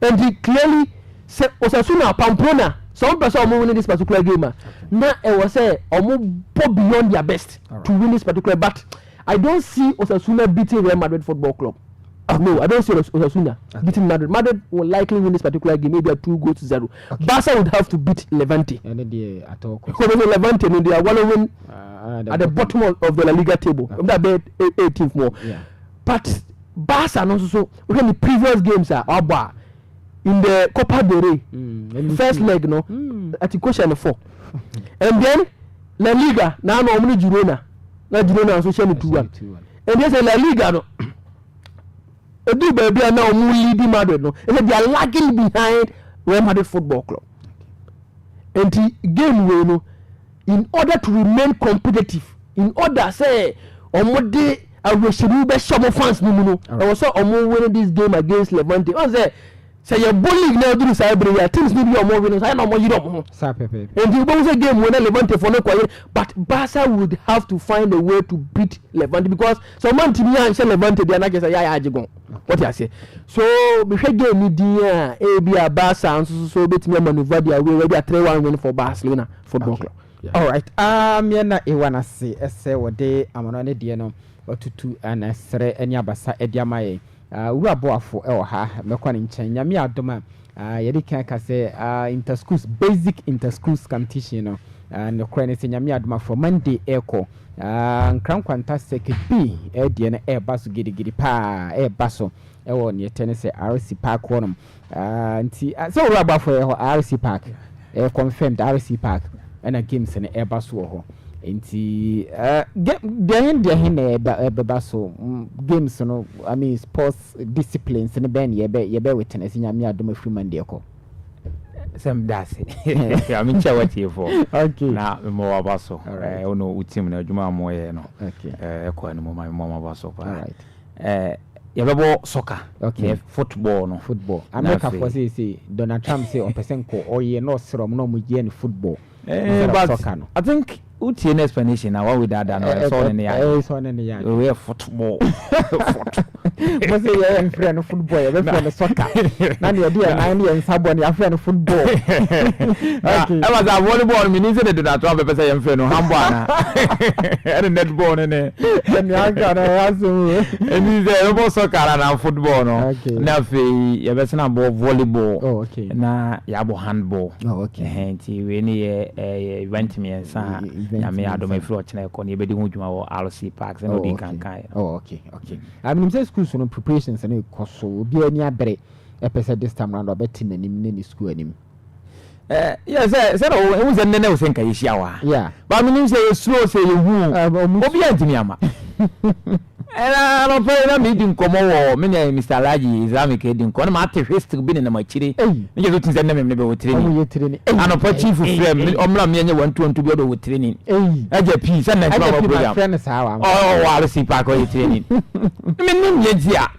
And he clearly said Osasuna Pamplona. Some person are winning this particular game. Okay. Now I was say beyond their best to win this particular. But I don't see Osasuna beating Real Madrid Football Club. No, I don't see Osasuna beating Madrid. Madrid will likely win this particular game, maybe a 2-0. Okay. Barca would have to beat Levante. And they at all. So Levante, they are going to win at the bottom of the La Liga table. Okay. That bet 18th more. Yeah. But Barca also, when the previous games are Abba in the Copa del Rey, first leg, no, at the question 4. And then La Liga, now only Girona. Now Girona also share 2-1. And there's a La Liga, no. Do baby are now leading Madrid. No, they are lagging behind Real Madrid Football Club. And the game will no, in order to remain competitive, in order say on day I will should be some fans no. I was so winning this game against Levante. I say your bullying now do cyber teams need your more winners. I know more you don't. And the both game when Levante for no quiet, but Barca would have to find a way to beat Levante because someone to me and say Levante they are not just a what you say. So we should get media a Barca and so bit me maneuver their way ready a 3-1 win for Barcelona Football Club. Yeah. All right. Yena ewana se ese wode amanone de no otutu anasre enya basa ediamaye. Ura boafo e ha mekwa nchen nyame adoma yedi kan ka se interschools basic interschools competition no no kra se nyame adoma for Monday eko nkran kwanta second B de na baso gidigidi pa baso ewo ne tene se RC Park wonum nti so we aba for RC Park confirmed RC Park and games ne baso ho nti de hin na baso games no I mean sports disciplines ne ben ye be witness nyame adoma free Monday eko Sam Dasi. I mean, what you for? Okay. Now, more about so. I don't know team na Juma Moye no. Okay. My mom about so. All right. You have soccer. Okay. Football no. Football. America for say Donald Trump say on person ko or ye no serum no mu ye football. But soccer no. I think an explanation now with that and so in the yard. We have football. But say you friend football, you friend soccer. Now you do 9 years sabon you friend football. Okay. I was a volleyball minister to that one person you friend handball. And netball ne. And you got and is about soccer and football no. Okay. Now you be say about volleyball. Oh okay. Na ya bo handball. Oh okay. Nti we ni event me nsa ya me adom afro ochna ko ne bedi hu dwuma wo RC Parks and odi kankan. Oh okay. Okay. I mean say school so no preparations and cost so obi ani abere epese this time round obeti nanim ne school anim. Yes, said it was a nene was in Kayishawa. Yeah. But I mean say slow say you who obi antimi ama. And I don't play that meeting come over many Mr. Laji Islamic heading kon ma te history bi ne ma chiri. Me just think say na me be training. And a chief frame omla me nya 120 bi do training. Aja peace and na program. Oh, RC Park o training. Me nim ye dia.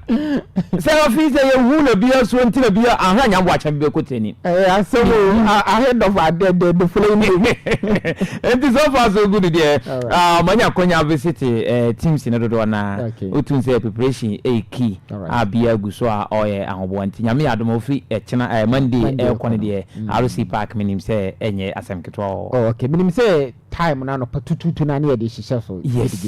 Say office say you who no bi so nti na bi ahwa nya bo acha bi ko training. Ahead of the flame. It is so far so good there. Manya konya visit teams in do na utun say preparation key abia guso a oye ahobo nti nyame adom ofri chena Monday kone de RC Park minim say enye asem ketwa. Oh okay, minim say time na no patututu na ne de hihye so. Yes.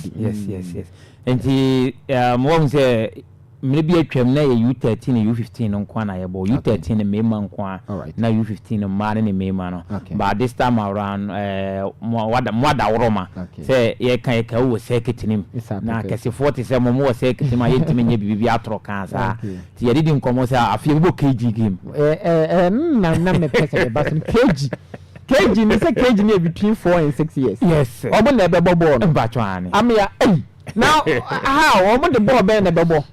Nti mo say maybe atwam na U13 and U15 no kwa na yebo U13 ne mema nkwa na U15 ma ne mema no but this time around mwada woroma say ye kan ka wo second nim na kase 40 say mo wo second ma yentimi nya bibi atro kan sa ti yedi nkomo say afie bo KG game na me pese ba so KG ni say KG ni between 4 and 6 years. Yes obo na be bobo no mbatwane amia now how obo the ball be na bebo.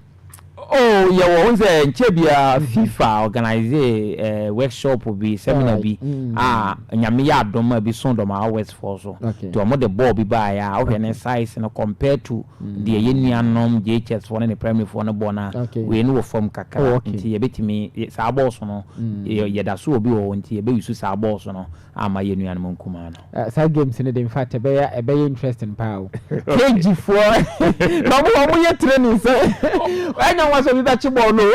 Oh, yeah, once Chebia FIFA organize workshop will be seminar be nyamia doma be son doma West Force to mo the ball be by our size and compared to the Yenianom JHS for any primary for no bona we know from kaka nti ye betimi sa boss no ye da so obi o nti ye be use sa boss no ama Yenianom nkuma no sa games in the in fact be interesting power KG for no mo ye training so so we back ball no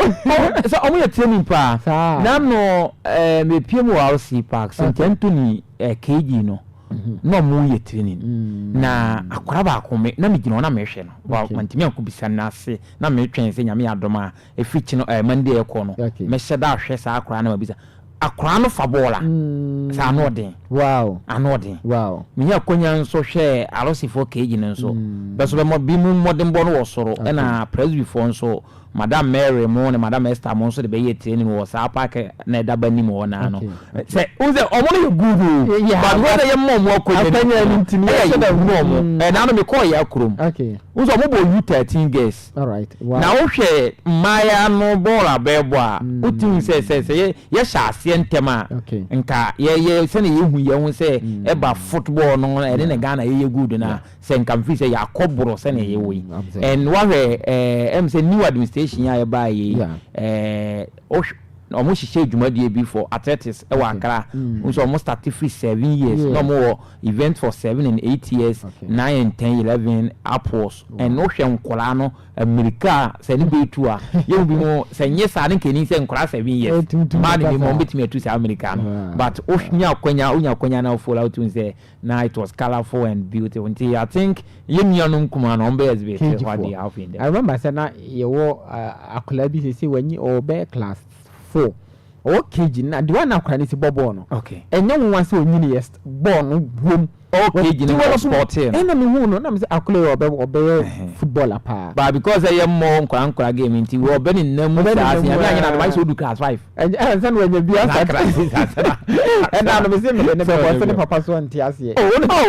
so omo ye training pa na no me piem wa RC Park so Anthony KG no no mo ye training na akwara ba akome na me gino na me hwe no wa mantimi akubisa na ase na me twen se nyame adoma e fichi no Monday e ko no me hyeda hwe sa akwara na mabisa akwara no fa bola sa no den anoden me nya konya nso hwe RC 4KG no nso beso be mo bi mu modern ball no wo soro na press before nso Madam Mary mo ne Madam Esther mo so de be ye training wo sa park na da bani mo na no say unze omo no good but whether ye mo akanya ntimi ye so da mo na no me call ya krom unze omo bo U13 girls all right na wo hwe maya no ball abebo a utin say ye sha ase ntema nka ye se na ye hu ye hu say e ba football no e ne Ghana ye good na say nka mfi say ya kobro se na ye wo and wa hwe say new administration ya ba yi almost she dwumadie bi for athletics e wa Accra so almost 7 years no more event for 7 and 8 years 9 and 10 11 upwards and no hwe nkola no America say ni be tu a ye bi mo say nye sa ne keni say nkola 7 years man bi mo betimi atu say America no but onya kwanya na follow out say now it was colorful and beautiful until I think ye nuanom kuma no be as be what they have in there. I remember say na ye wo akola bi say when you obey class 4 cage na the one akra ni si ball no okay enye nwa se onyini yes ball no bom cage ni sport here na me hu no na me say akole obe footballer pa but because I am more nkra game nti we obe ni nam sa se ya na advice odu class 5 and sen we bi asa and na me say me ne be ne papa so nti ase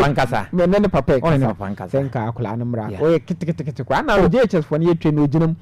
pankasa me ne papa ne papa pankasa senka akula na mra o kitikiti kwa na o JHS for ne twe no ginam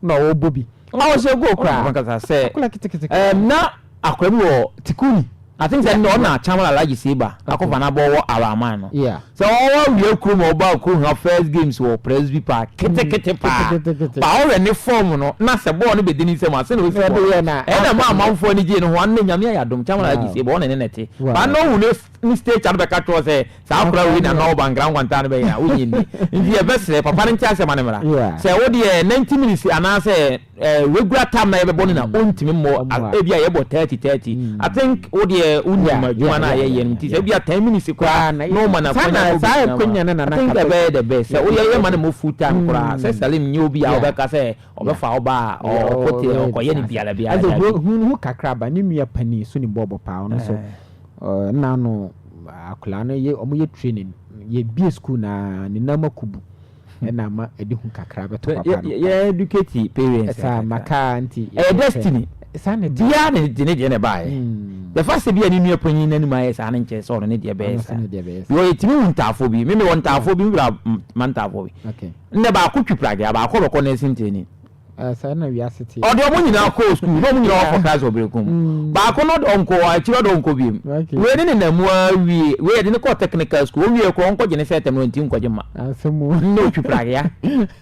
na o bobi o se go kwa pankasa say akula kitikiti na akwa bi wo tikuni I think that no na chamala laji seba akofa na bowo araman no yeah so all we kru mo ba kru ha first games wo presby park kete pa ba o re ne form no na se ball no be dini se ma se no se na ma manfo ni je no ho an nyame ya dom chamala laji seba o ne nete ba no wu ni stage an be ka to se sa akura we na no background kwanta no be ya wo nyini ndi e best papa ni tia se ma ne mra se wo de 90 minutes ana se regular time na ye be boni na ontimi mo e bia ye bo 30 I think wo de unyama juma na ye yen nti se bia 10 minutes kwa no man akonya sa akonya na think the best se wo ye man mo full time kura se Salim nyi obi a obeka se obefa oba o kote okoye ni bia la bia hu kakra ba ni nua pani so ni bobo pa no so na no akula no ye omo ye training ye bi school na ni na makubu na ma edi hu kakra beto papa no ye educate parents sa maka nti destiny sana dia ne bae the first be ani nua panyin nani ma yes ana nche so ne dia be sa yo etimi untafo bi me wontafo bi bra mantafo bi okay nne ba akotwi plage ba akobeko na sinteni sana we asiti o de omo nyina ko school no mo nyina ofo class obrekum ba ko no donko a chiro donko bi we ne na mu awie we de ne ko technical school wie ko onko gene se tem no nti nko gema asemu no twi plage ya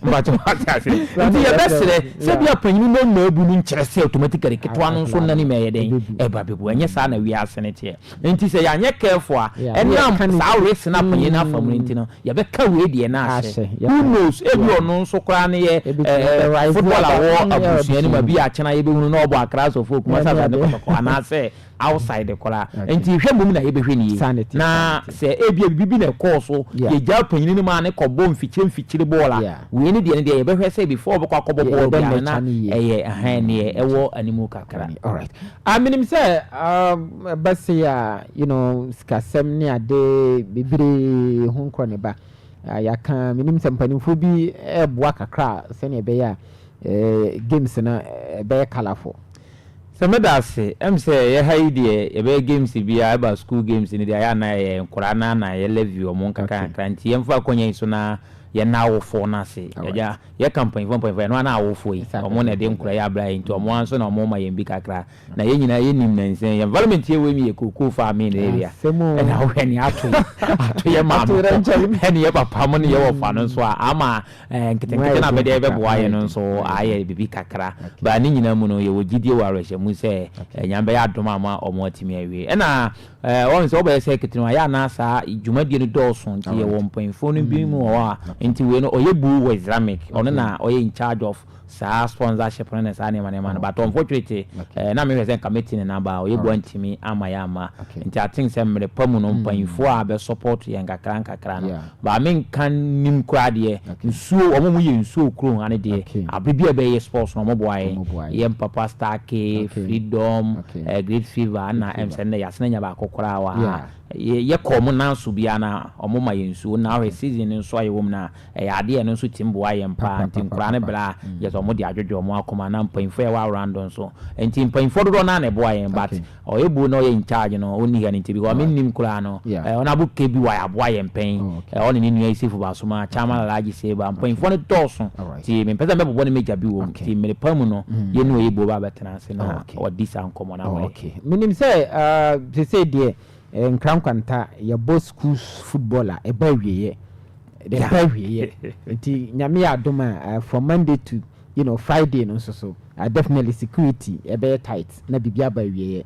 ba to atase nti ya besere se bia panyin no na abu ni nkyere se automatically ketwa no so na ni me yeden e ba bebu enye sa na we asene tie nti se ya nye careful a enam sa risk na panyin na fam nti no ya be ka we de na ase who knows ebi ono so kra ne ye football awo abusuani ma bi a chena ye be hunu na obo akra so folk ma sa ne ko ana se outside kola enti hwe mum na ye be hwe ni na se ebi bibi na course ye ja panyin ni ma ne ko bom fichire bola we ni de ye be hwe se before be kwa ko bo bia na eye ahan ne ewo animu kakra alright aminim se basi ya you know skasem ni ade bibiri hu nkro ne ba ya kan minim se mpanimfo bi eboa kakra se ne be ya games na be colorful se medase say ye haide ye be games bia ba school games ni dia ya na ye nkora na ye level o mon kaka nti ye mfa konya iso na ye na awofo na se ya ye campaign 1.5 no na awofo yi o mon na de nkora ya bra nti o mo anso na o mo ma ye bi kakra na ye nyina ye nim na nsen ye environment ye we mi ye kuku fa mi na area na o hwe ni ato ye ma ni ye papa mo ni ye wo fa no so ama nkete na be de be boa ye no so aye bibi kakra ba ni nyina mu no ye wo gidie wa rehye mu se nyambe ya doma ama o mo atimi awie na won se oba se ketinu ya na sa dwumadie no dɔɔso nti ye wo mpanfo no bi mu wa nti we no oyebu wa Islamic ono na oye in charge of sa sponsorship na sa ne man but unfortunately na me represent committee na ba oyebu antimi ama ya ama nti I think say me pamu no mpanfo a be support ye nkakra no ba me kan nim krade nsuo omo mu ye nsuo kro ane de abibia be ye sports no mo boy ye papa starke freedom great fever na emsene ya sene nya ba kokora wa ye komo na so bia na omo ma ye nsuo na we season nso aye wom na ade no nso timbo aye mpa ntinkra ne bra ye so mo de adwodwo mo akoma na mpanfo e wa random so enti mpanfo do na ne bo aye but oyebu no ye in charge no oni ga nti because me nim kura no ona bu ke bi wa abo aye mpan oni ni nua isifu ba so ma chama laji se ba mpanfo ne toso ti me pesa me bobo ne meja bi wo ti me pamu no ye no oyebu ba betena se na odi san komo na wa okay minim say say de nkran kwanta ya both schools footballer e ba wieye de ba wieye nti nyame ya adoma from Monday to Friday no so definitely security e be tight na bibia ba wieye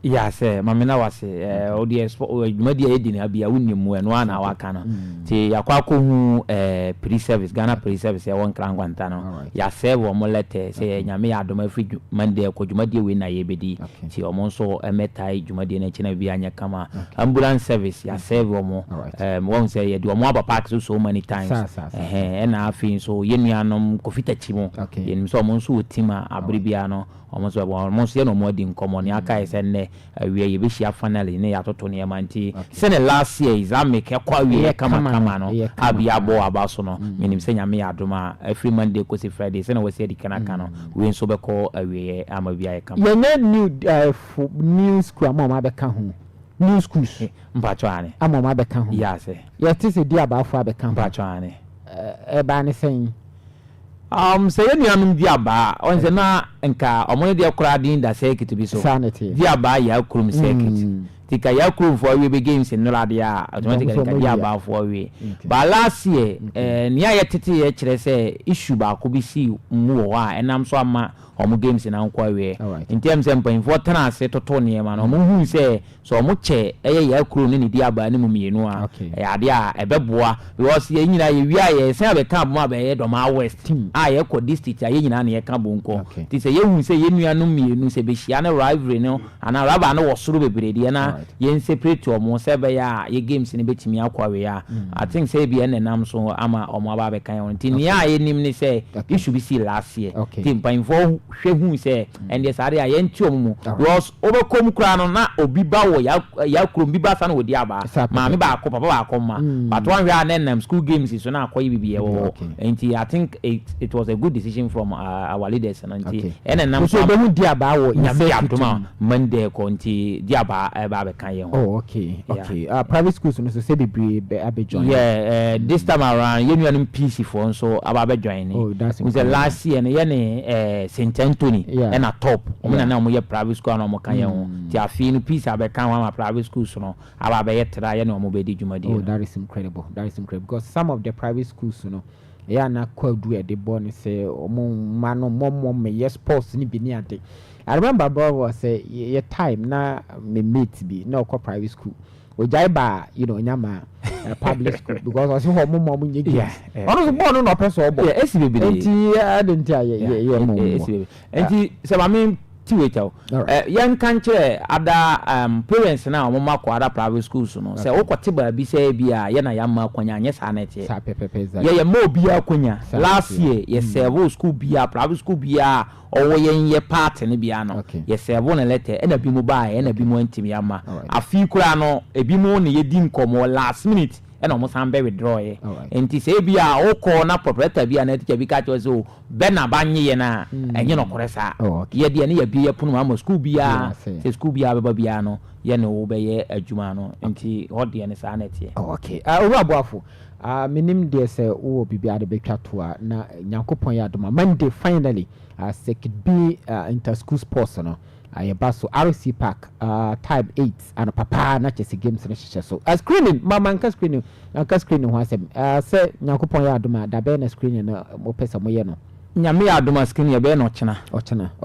Yes, mamina was ODS Media Edin Abia Unimu and one hour cana. Ti Aquaco pre-service, Ghana pre-service, one crown Guantano. Ya serve or molete, say Yamia Dome free Monday, Kojumadi win a yebedi. Ti Omonso a metai, Jumadi and China Vianya Kama. Ambulance service, ya serve or more. One say you do a mobile parks so many times. And I feel so Yemianum Kofita Chimo. In so Monsu Tima Abribiano. Almost no more in common. Yaka is and we are finally near Tony Amanti. Send last year is I make a quite come Abiabo Abasono, meaning saying me Aduma every Monday, because Friday, and I was said the Canacano, we in sober call away. I'm a VI come. You're not new school, Mamma Beckham. New schools, Patrani. I'm on my Beckham. Yes, yes, is a dear about Father Beckham. Patrani. A banner saying. Say any diaba on the na enka omoni dia kradin da say to be so sanity diaba ya krum circuit tika ya krum for we be games in no dia automatically ka diaba for we but last year nia ya tete ya kire say issue ba ko bi si mu wo a enam so ama omo games na nkwa we in terms of important ase toto ne ma no mo hu say so mo che ya krum ni diaba ni mu mienu a ya dia ebeboa because ye nyina ye wi a ye say be camp mo be do ma west team ye ko district ye nyina na ye ka bonko ti se ye hu se ye nuanu mienu se be hia na rivalry no ana raba na wo soro bebrede na ye separate omo se be ya ye games ni betimi akwa we ya I think say be enenam so ama omo aba be kan on ti ni ye nim ni say you should be see last year team pan for hwe hu say and yes are ye nti omo because obekom kura no na obi ba wo ya krom bi ba sa na wo di aba ma me ba akọ papa ba akọ ma but one we are school games so na akọ bibi wo enti I think it was a good decision from our leaders and nam so be hu di aba wo nyame abdoma Monday ko nti di aba ba be kan ye ho okay private schools no so say be join this time around you know PC for so aba be join ni the last year ye ne St Anthony and a top na mo ye private school na mo kan ye ho ti afi no PC aba kan wa private schools no aba be ye tra ye no mo be di jumadi that is incredible because some of the private schools ya na kwadu e de born say mano mom me sports ni bi ni ade I remember bro was say your time na me mate bi na ko private school o jai ba nyama public school because I see mom nyegi ono so born no person obo SBB enti adentia ye mom enti se ma me tiwetao yan kanche ada parents na o mama ko ada private schools no se o kwete ba bi se bia ye na ya ma kwanya anye sa na tie ye mo bia kwanya last year ye serve school bia private school bia owo ye part ne bia no ye serve na letter e na bi mo ba e na bi mo antimi ama afi kura no e bi mo ne ye di nkomo last minute and almost am be withdraw and ti say bia o ko na proprietor bia na teacher bi ka cho so be na banye ye na enye no koresa ye de ne ye bi ye punu am school bia say school bia be bia no ye no be ye adwuma no nti hode ne sa na tie okay owuraboafo minim de say wo bibia de betwa to a na Nyankopon ya adoma Monday finally say could be inter school sports no baso RC Park type 8 and papa na chese games na hye so screening mama nka screening ho asem say Nyankopon ya adoma da be na screening na mo pesa mo ye no nyame ya adoma screening be na ochena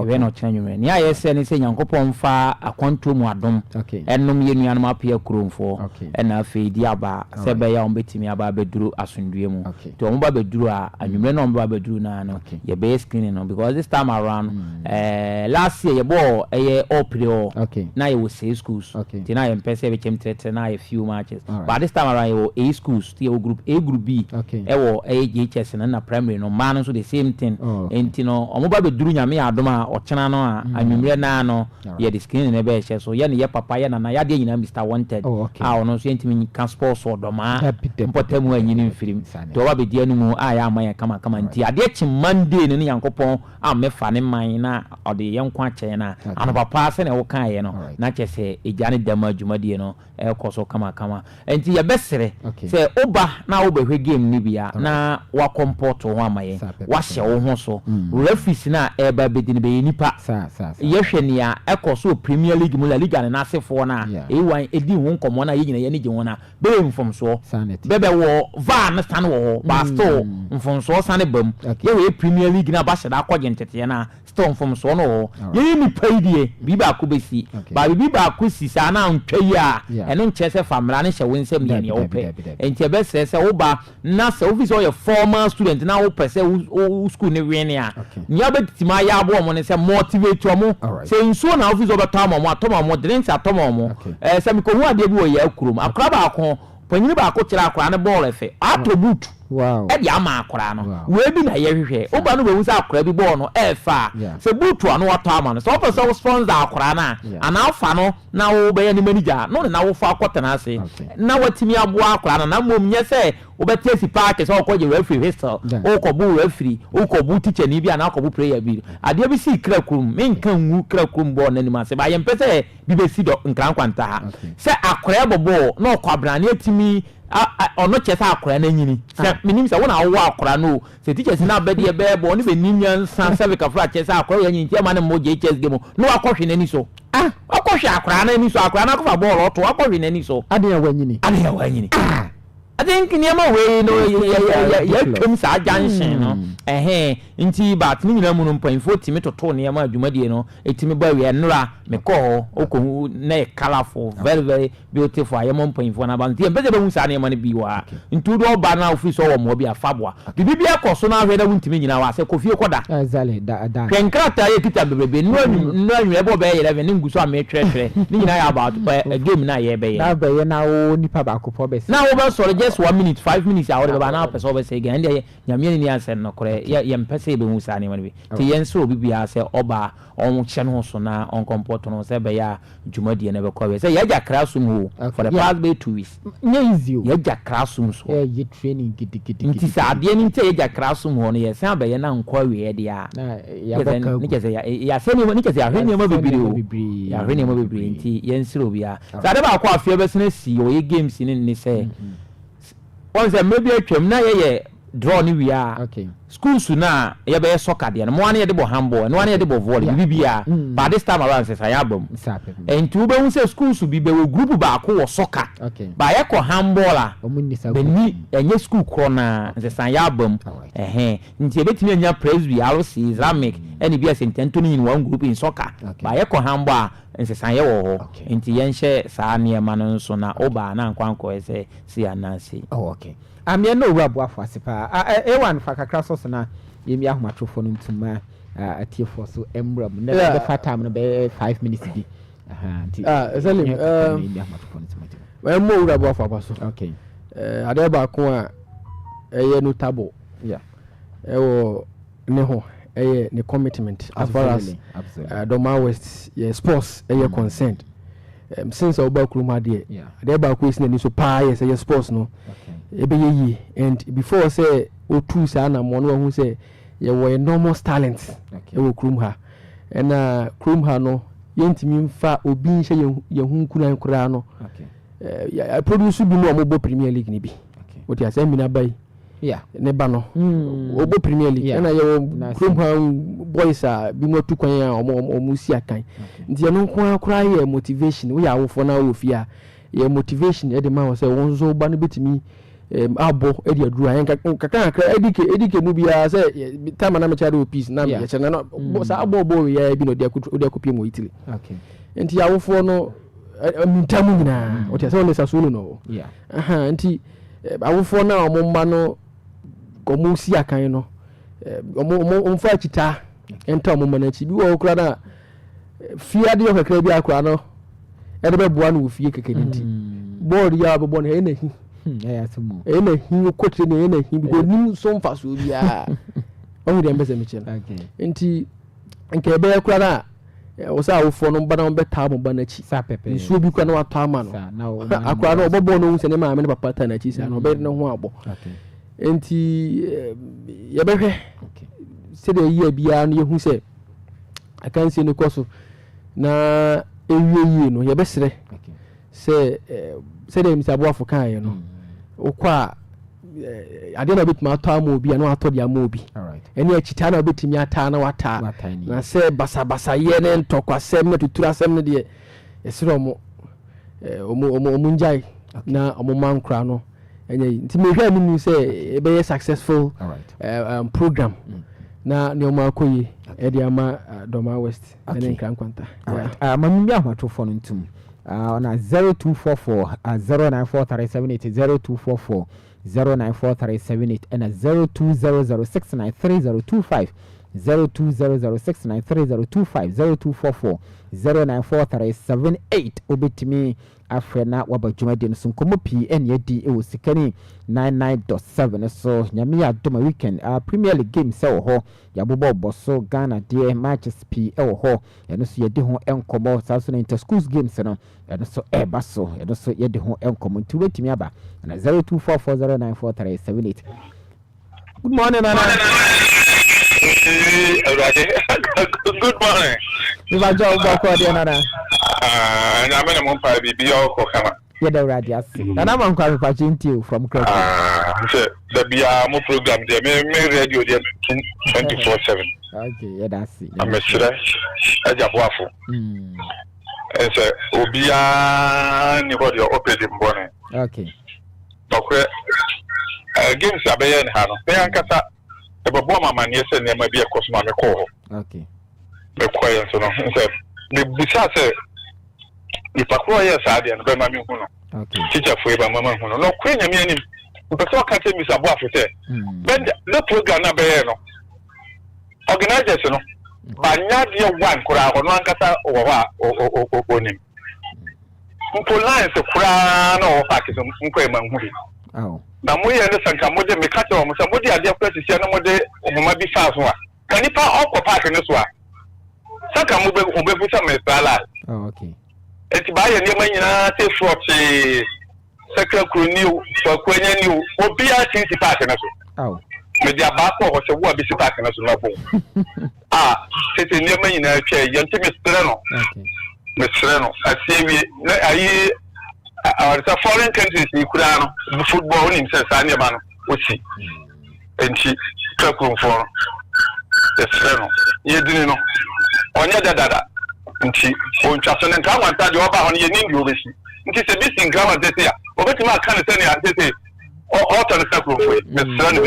be na ochena nwume ni aye se ni se Nyankopon fa akwanto mu adom ennom ye nuanom apia kuromfo na afi di aba se be ya ombetimi aba beduru asundue mu to mo ba beduru a anwume na mo ba beduru na no ye be screening no because this time around last year ye bo oprio na ye wo say schools ti na ye mpese be chem tete na ye few matches but this time around ye wo A schools ti ye group A group B e wo JHS na primary no man so the same thing enti no omo ba beduru nyame adoma ochena no a anwumre na no ye the screen na be hye so ye ne ye papa ye na ya de nyina Mr Wanted ono so entimi kan sports odoma mpotamu anyini mfirim to ba be die no mu ya aman kama nti ade chi Monday ne Yankopon amefa ne man na ode ye nkwa che na ano papa se ne wo kan ye no na che se ejane dama adwumadie no e koso kama enti ye besere se oba na wo behwe game ni bia na wa comport ho amaye wa hye wo ho so referees na eba bedin be nipa yehwe nia ekoso Premier League mu La Liga na asefo na e1 edi ho nkomo na yegyina ye ne gye ho na be mfomso bebe wo VAR na stand wo ba still mfomso sane bam ye we Premier League na ba hyeda akɔgye ntete na still mfomso no ye nipa idie bi ba ko besi ba bi ba ko sisa na ntwa yi a eno nkyese famra ne hye wonsem ne ne wo pe enti be se wo ba na se office o ye former student na wo pese wo school ne wene a nya betima ya abo mo ne se motivate mo se nso na office o beta mo atoma mo drinks atoma mo se mi ko hu ade bi wo ya akurum akra ba ko panyini ba ko kira akra ne ball efe attribute e dia ma akra no we bi na ye hwehwe o ba no be hu se akra bi ball no e fa se butu ano atoma no so o pese sponsor akra na ana afa no na wo be ya ni manager no na wo fa akotana ase na watimi abo akra na mom nye se obeti si park so ko je referee whistle o ko bu referee o ko bu teacher ni bia na ko bu player bi ade bi si kra krum me nkan wu kra krum bo na ni ma se ba ye mpese bi be si do nkran kwanta ha se akora bobo na o kwabra na etimi ono chesa akora na nyini se minim se wona wo akora no se teacher si na bede be bo ni be ninyan san se ka fra chesa akora ya nyinti ma na mo je chess game no akohwe na ni so akohwe akora na ni so akora na ko fa ball to akohwe na ni so ade ya wanyini I think niema we no ya twem sa junction no nti but ni nyina mu no mpanfo timi toto niema adwumadie no etimi ba we nra me ko okohu na colorful very very beautiful ayemo mpanfo na ba nti empese be hu sa niema ne biwa ntu do ba na office o mo bi afabwa bibi akoso na hwe na wuntimi nyina wa se kofie koda exactly da kwenkrata ye kita bebrebe no anwe ebo be 11 ni nguso a me twetwe ni nyina ya about a game na ye be ye na be ye na o nipa ba ko po be na wo be so just 1 minute 5 minutes I would have now person over say again and nyame ni answer no kore ye mpese be hu sa ne bi ti yen so obi bia say oba on che no so na on comport no say be ya dwumadi na be ko say ya ja classroom ho for the past 2 weeks nya easy ya ja classroom so ye training gidi nti sa ade ni nte ya ja classroom ho no ye say be ya na nkwa we de a ya boka ni kese ya say ni kese ya hwene ma bibiri o ya hwene ma bibiri nti yen siro bia sa de ba kwa afia be sene si o ye games ni say once maybe atwam na ye draw ni wia schools na ye be soccer de no mo ane ye de bo handball no ane ye de bo volley bibia but this time around say sayabom entu be hu say schools bi be we group ba ko wo soccer ba ye ko handball a be ni enye school kro na say sayabom nti ebetimi anya presby RC Islamic ene bia say intento ni one group in soccer ba ye ko handball nsesanye wo ho nti yenhye saa niema no nso na oba na nkwanko ese si anansi okay amye no wu aboafo asepa e1 fa kakra so na yemi ahomatrofo no ntuma atiefo so embram na be fata no be 5 minutes bi nti Salim yemi ahomatrofo no ntuma we mo wu aboafo abaso okay ade ba ko a eye notable ewo ne ho the commitment as far as Doma West sports consent since our Kuruma there ba ko isne ni so pa yes sports no ebe ye and before say o2 sa na mo no hu say ye were enormous talent e wo Kuruma and Kuruma no yentimi mfa obi nhye ye hu kunan kura no I produce bi no mo Premier League ni bi what you say mi na bai ne ba no obo Premier League na ye boys a bi mo tu kwan a omo si akan nti ye no kwa kura ye motivation we ya wofo na wo fi a ye motivation e de ma wo say wonzo ba no betimi abo e de aduru ayen kakra edike mu bia say time na me chade peace na me che na no sa abo ye bi no de akopie mo Italy nti ya wofo no mutamu nyina o te say on sa solo no nti awofo na omomma no komu si akan no omfa chita enta omomma na chi bi wo kura na fiade yo kakra bi akura no e de be boa no fie kekeni nti board ya bo no ena hi asemo ena hi kotre ne ena hi bi nim so mfa so bia o de mbese mi chena nti nke be kura na o sa awofo no mba na be ta mo ba na chi sa pepe nsuo bi kura na wato ama no akura no obobo no hu se ne ma me ne papa ta na chi sa no be ne ho abo enti ye behwe se de ye bia no ye hu se akan se ne koso na ewie no ye besere se de misa boafo kan ye no okwa ade na obetumi atɔ ama obi a na watɔ de ama obi ɛne akyita na obetumi ata na wata na sɛ basabasa yɛ ne ntɔkwasɛm na tuturu asɛm no deɛ yɛsrɛ ɔmo ngyae na ɔmo ma nkora no ɛnyɛ nti mehwɛ anim sɛ ɛbɛyɛ successful program na ne ɔmo akɔ yi ɛde ama Doma West ɛne nkra nkwanta mamu bi ahomatofo no ntum on 0244 094378 0244 094378 and 0200693025 0200693025 0244 094378 obetimi afrena wabadwumadi no so nkomo pii ene di e wo sikani 99.7 so nyame ya doma weekend Premier League game se wo ho ya bobo boso Ghana de matches pii e wo ho eno so yedi ho enkomo saso na inter schools games no eno so eba so eno so yedi ho enkomo nti wetimi aba na 0244094378 good morning Nana. Good morning. You are Joe Boko, Nana. And I'm in a Mumpai BB or Kama. Yeah, the radius. And I'm on qualifying to you from Craig. The BR program, they may radio 24/7. Okay, yeah, that's it. I'm a sure. I just waffle. And so, Obia, anybody operating bonnet. Okay. Okay. Games are being handled. They are Kasa. The bomber man, yes, and there may be a cosmo. Okay. The quiet, so no. The Bussas, if I cry, yes, I didn't buy my Muno. Teacher for Mamma Muno. No, Queen, I mean, but so can't tell me some waffle. Then the program, organizers, you know, but not your one crowd or one cata or him. Lines of crown or package of movie. Oh. Na moye ne sanka mode me kacha o somebody ade practice na mode o mama bi fa so a kanipa okọ park ne so a sanka mo be futa me sala. Oh, okay. Eti ba ye ne manyina te forte secretary new for kwenya new obi a tinsi park ne so. Oh. Me dia ba ko ho se wo bi si park ne so na bo. Tete ne manyina twa yente me stre no. Okay. Me stre no asiewi na ayi it's a foreign countries in Kurano, football in Sanya, Uchi, and she took room for the Sereno. You didn't know. On your dada, and she won't just and come and tell you about on your name, you will see. It is a missing grammar this year. Over to my kind of thing, I say, or to the circle for the Sereno.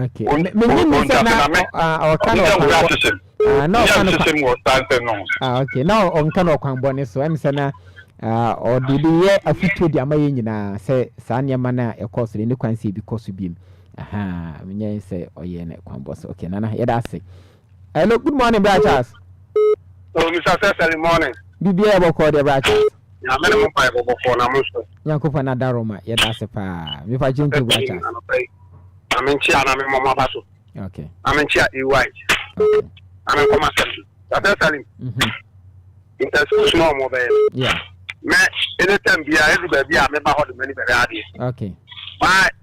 Okay. Okay, now on Kano Kambone, so I'm saying. Or did you hear a few to the Amayina say Sanya Mana, a course in the Quancy because you beam? Aha, I say, oh, yeah, Quambos. Okay, Nana, yeah, that's it. Hello, good morning, Bratchers. Oh, Mr. Salim, morning. Be able to call the Bratchers. I'm in a pipe for Namusto. Yankofana Daroma, yeah, that's a pa. If I jump to Bratchers, I'm in Chia, I'm in Mama Basso. Okay. I'm in Chia, white. I'm in Commercial. That's Salim. It's small mobile. Yeah. Anytime be everybody, I remember how many very hard. Okay. But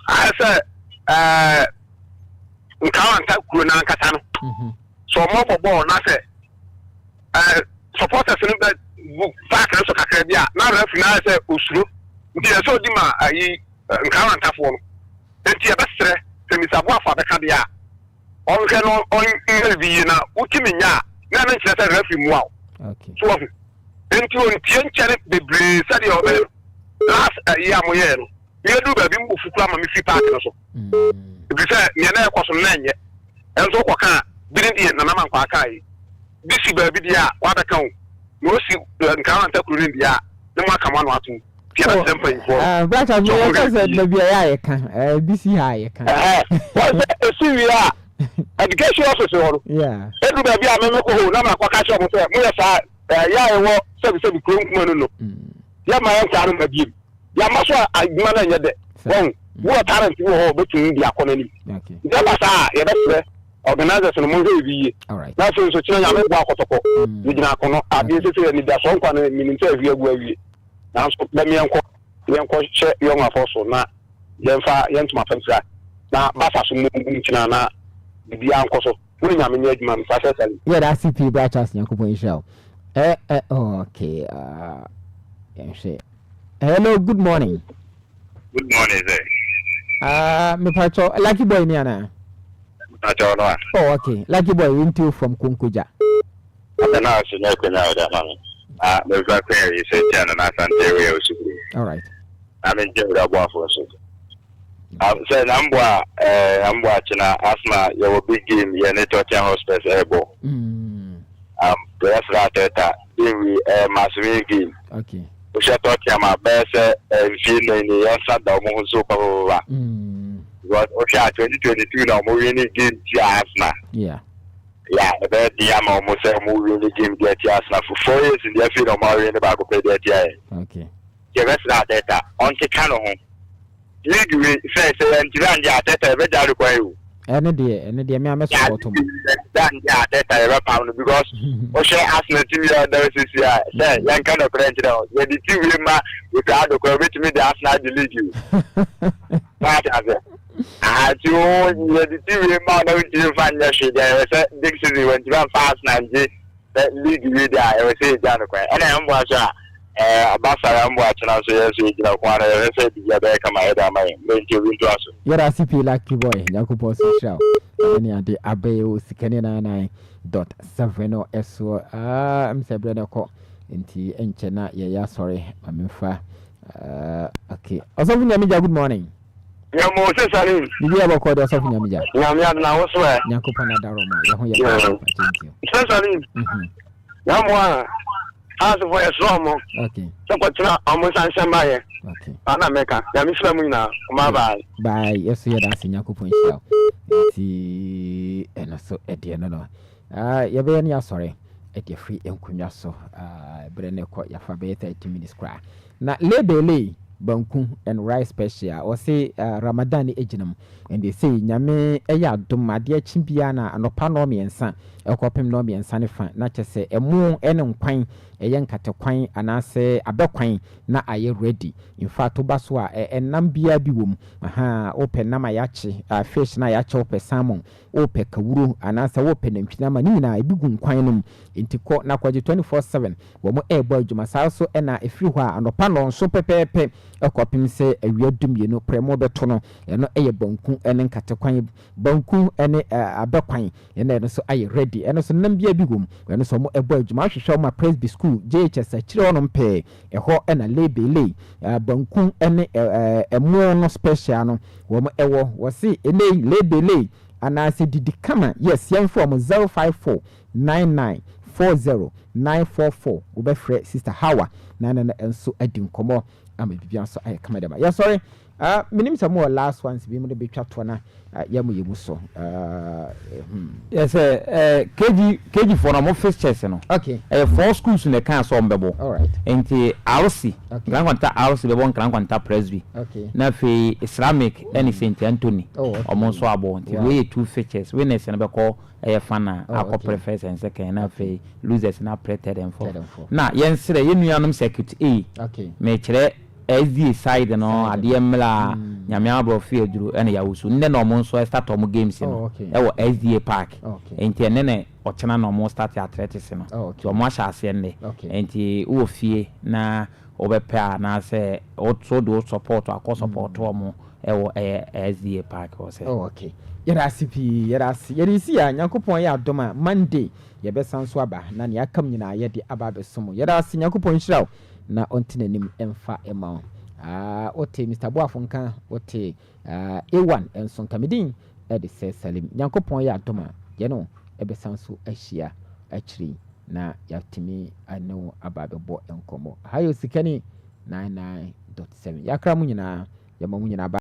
I said, we can't tell Kuna Katano. So more for ball, not say, supporters in the back of Caribbean. Now, if you say, Usru, they are so dima, I can't have one. Then the best, the Mr. Wafa, the Cabia. All can on Vienna, Utiminia, never said a refuge. Okay. So, into a change, the breeze, last year, Moyen. You do baby move to come and see park. If you say, you're never cross on land yet, and so Waka didn't eat Nanaman Pakai. This is baby, dear, what account? No, see, the current in the air, the Maka one or two. But I said, maybe I can, BC high. Syria. Education officer. Yeah. Everybody, I remember, Nama Kwakasha, yeah, service of Krumano. Yeah, my own time of you. Yamasha, I manage it. Well, what talent you hold between the economy. Okay. Yamasa, yeah, organizers and movie. All right. That's also change. I'm a walk of the Nakono. I did say that some kind of military where we now let me uncle share young apostle. Now, Yenfa, Yentma Pensa. Now, Bassa, Munchina, the uncle. Yeah, that's CP Bratchers, Yankupo Shell. Okay. Hello, good morning. Good morning, sir. Me pacho lucky boy ni ana. Oh, okay. Lucky boy into from Kunkuja. Now, so no can know that man. There's a prayer you say, Jan and I can't tell you. All right. I'm enjoying that one for us. I'm saying I'm watching asthma, your big game, your network hospital airborne. The rest of that, we massive game. Okay. We shall talk about best and feeling the answer the so power. But okay, 2022 now, moving game, asthma. Yeah. Yeah, the best DM almost a movie the game get asthma for 4 years in the field of Mario in the back of the Okay. The rest of that data on the canon. League say and Jiran Yata, better require you. Any day, me am support him. Then Yata, pound because Osha asked me to be there is here. Say, young kind of friend, where the two women with the other coverage me, the Arsenal delete you. I do the two women to find your shit there. Dixon went to run fast 90. That league leader, I will say, down the way. And I am watching. Abasa I'm watching also yes you know one say the back my head my main to us. Yara CP lucky boy Yakupo show. Any ade abe OSIKANIFM.7 eso am say brother ko nti enche na ye ya sorry amemfa okay. Osofu nyamija good morning. Ya mo se Salim. Bibi abako do osofu nyamija. Nyamia na wo so e. Yakupo na daroma ya ho ya. Thank you. Se Salim. Ya mo as for a slow okay. So what's not almost answer my okay. Anameka, Yamislamina, my bye. Bye, yes, you're dancing Yakupon show. And so at the end, you're very sorry at your free and Kunyaso, Brenner caught your fabe 30 minutes cry. Now, Lebele, Banku and rice special, or say Ramadani Ejinum, and they say Yame, Eya, Duma, dear Chimpiana, and Opanomi and Son, a copim nomi and Sanifan, not to say a moon and quine. A young cataquine and I say a bequine, na aye ready. In fact, Tobaswa, a nambia biwum, open namayachi, a fish na yacho pe salmon, ope kawuru, and answer open and chinamanina, a bigum quinum, into court na 24/7, womo air boy Jumasaso and a few and a panel so pepe, a copim say a real doom, you know, premo betono, and no air bonku and cataquine, bonku and a bequine, and then so aye ready, and also nambia bigum, when so more a boy Jumash show my praise be school. JHS a children pay a ho and a label bankum and a more special no woman ewo was see a label and I said did come yes young form 054 99 40 944 ube free sister Hawa nana and so I didn't come on I'm a baby so I come at yeah sorry minim some more last ones be mo be twatwa na yamu yebuso yes KG for no fixtures no okay 4 schools in the can so mbebo all right enti RC gran kwanta RC bebo gran kwanta Presby okay na fe Islamic and St Anthony omo so abo enti we 2 fixtures winners na be call fana akọ prefers and second na fe losers na pre-third and fourth na yensere yenuanom circuit A okay me kire SD side no ademla nyamia bro fiedru ene ya usu nne no mo so start om games no e wo SDA park enti ene ne ochena no mo start athletics no ti o mo asha ase nne enti wo fie na obepa na se o do support akọ support o e wo SDA park o se okay yara CP yara si ya Yakupon ya adoma Monday ye be sanso aba na ne akam nyina ye de aba be somo yara si Yakupon hiraw na ontinanim emfa ema ote Mr. Boafonka ote A1 enso kamedin e de se Salim Yakupon ya adoma ye no e be sanso ahia akiri na yatimi ano aba be bo enkomo hayo sikani 99.7 yakra mu nyina ya mamu nyina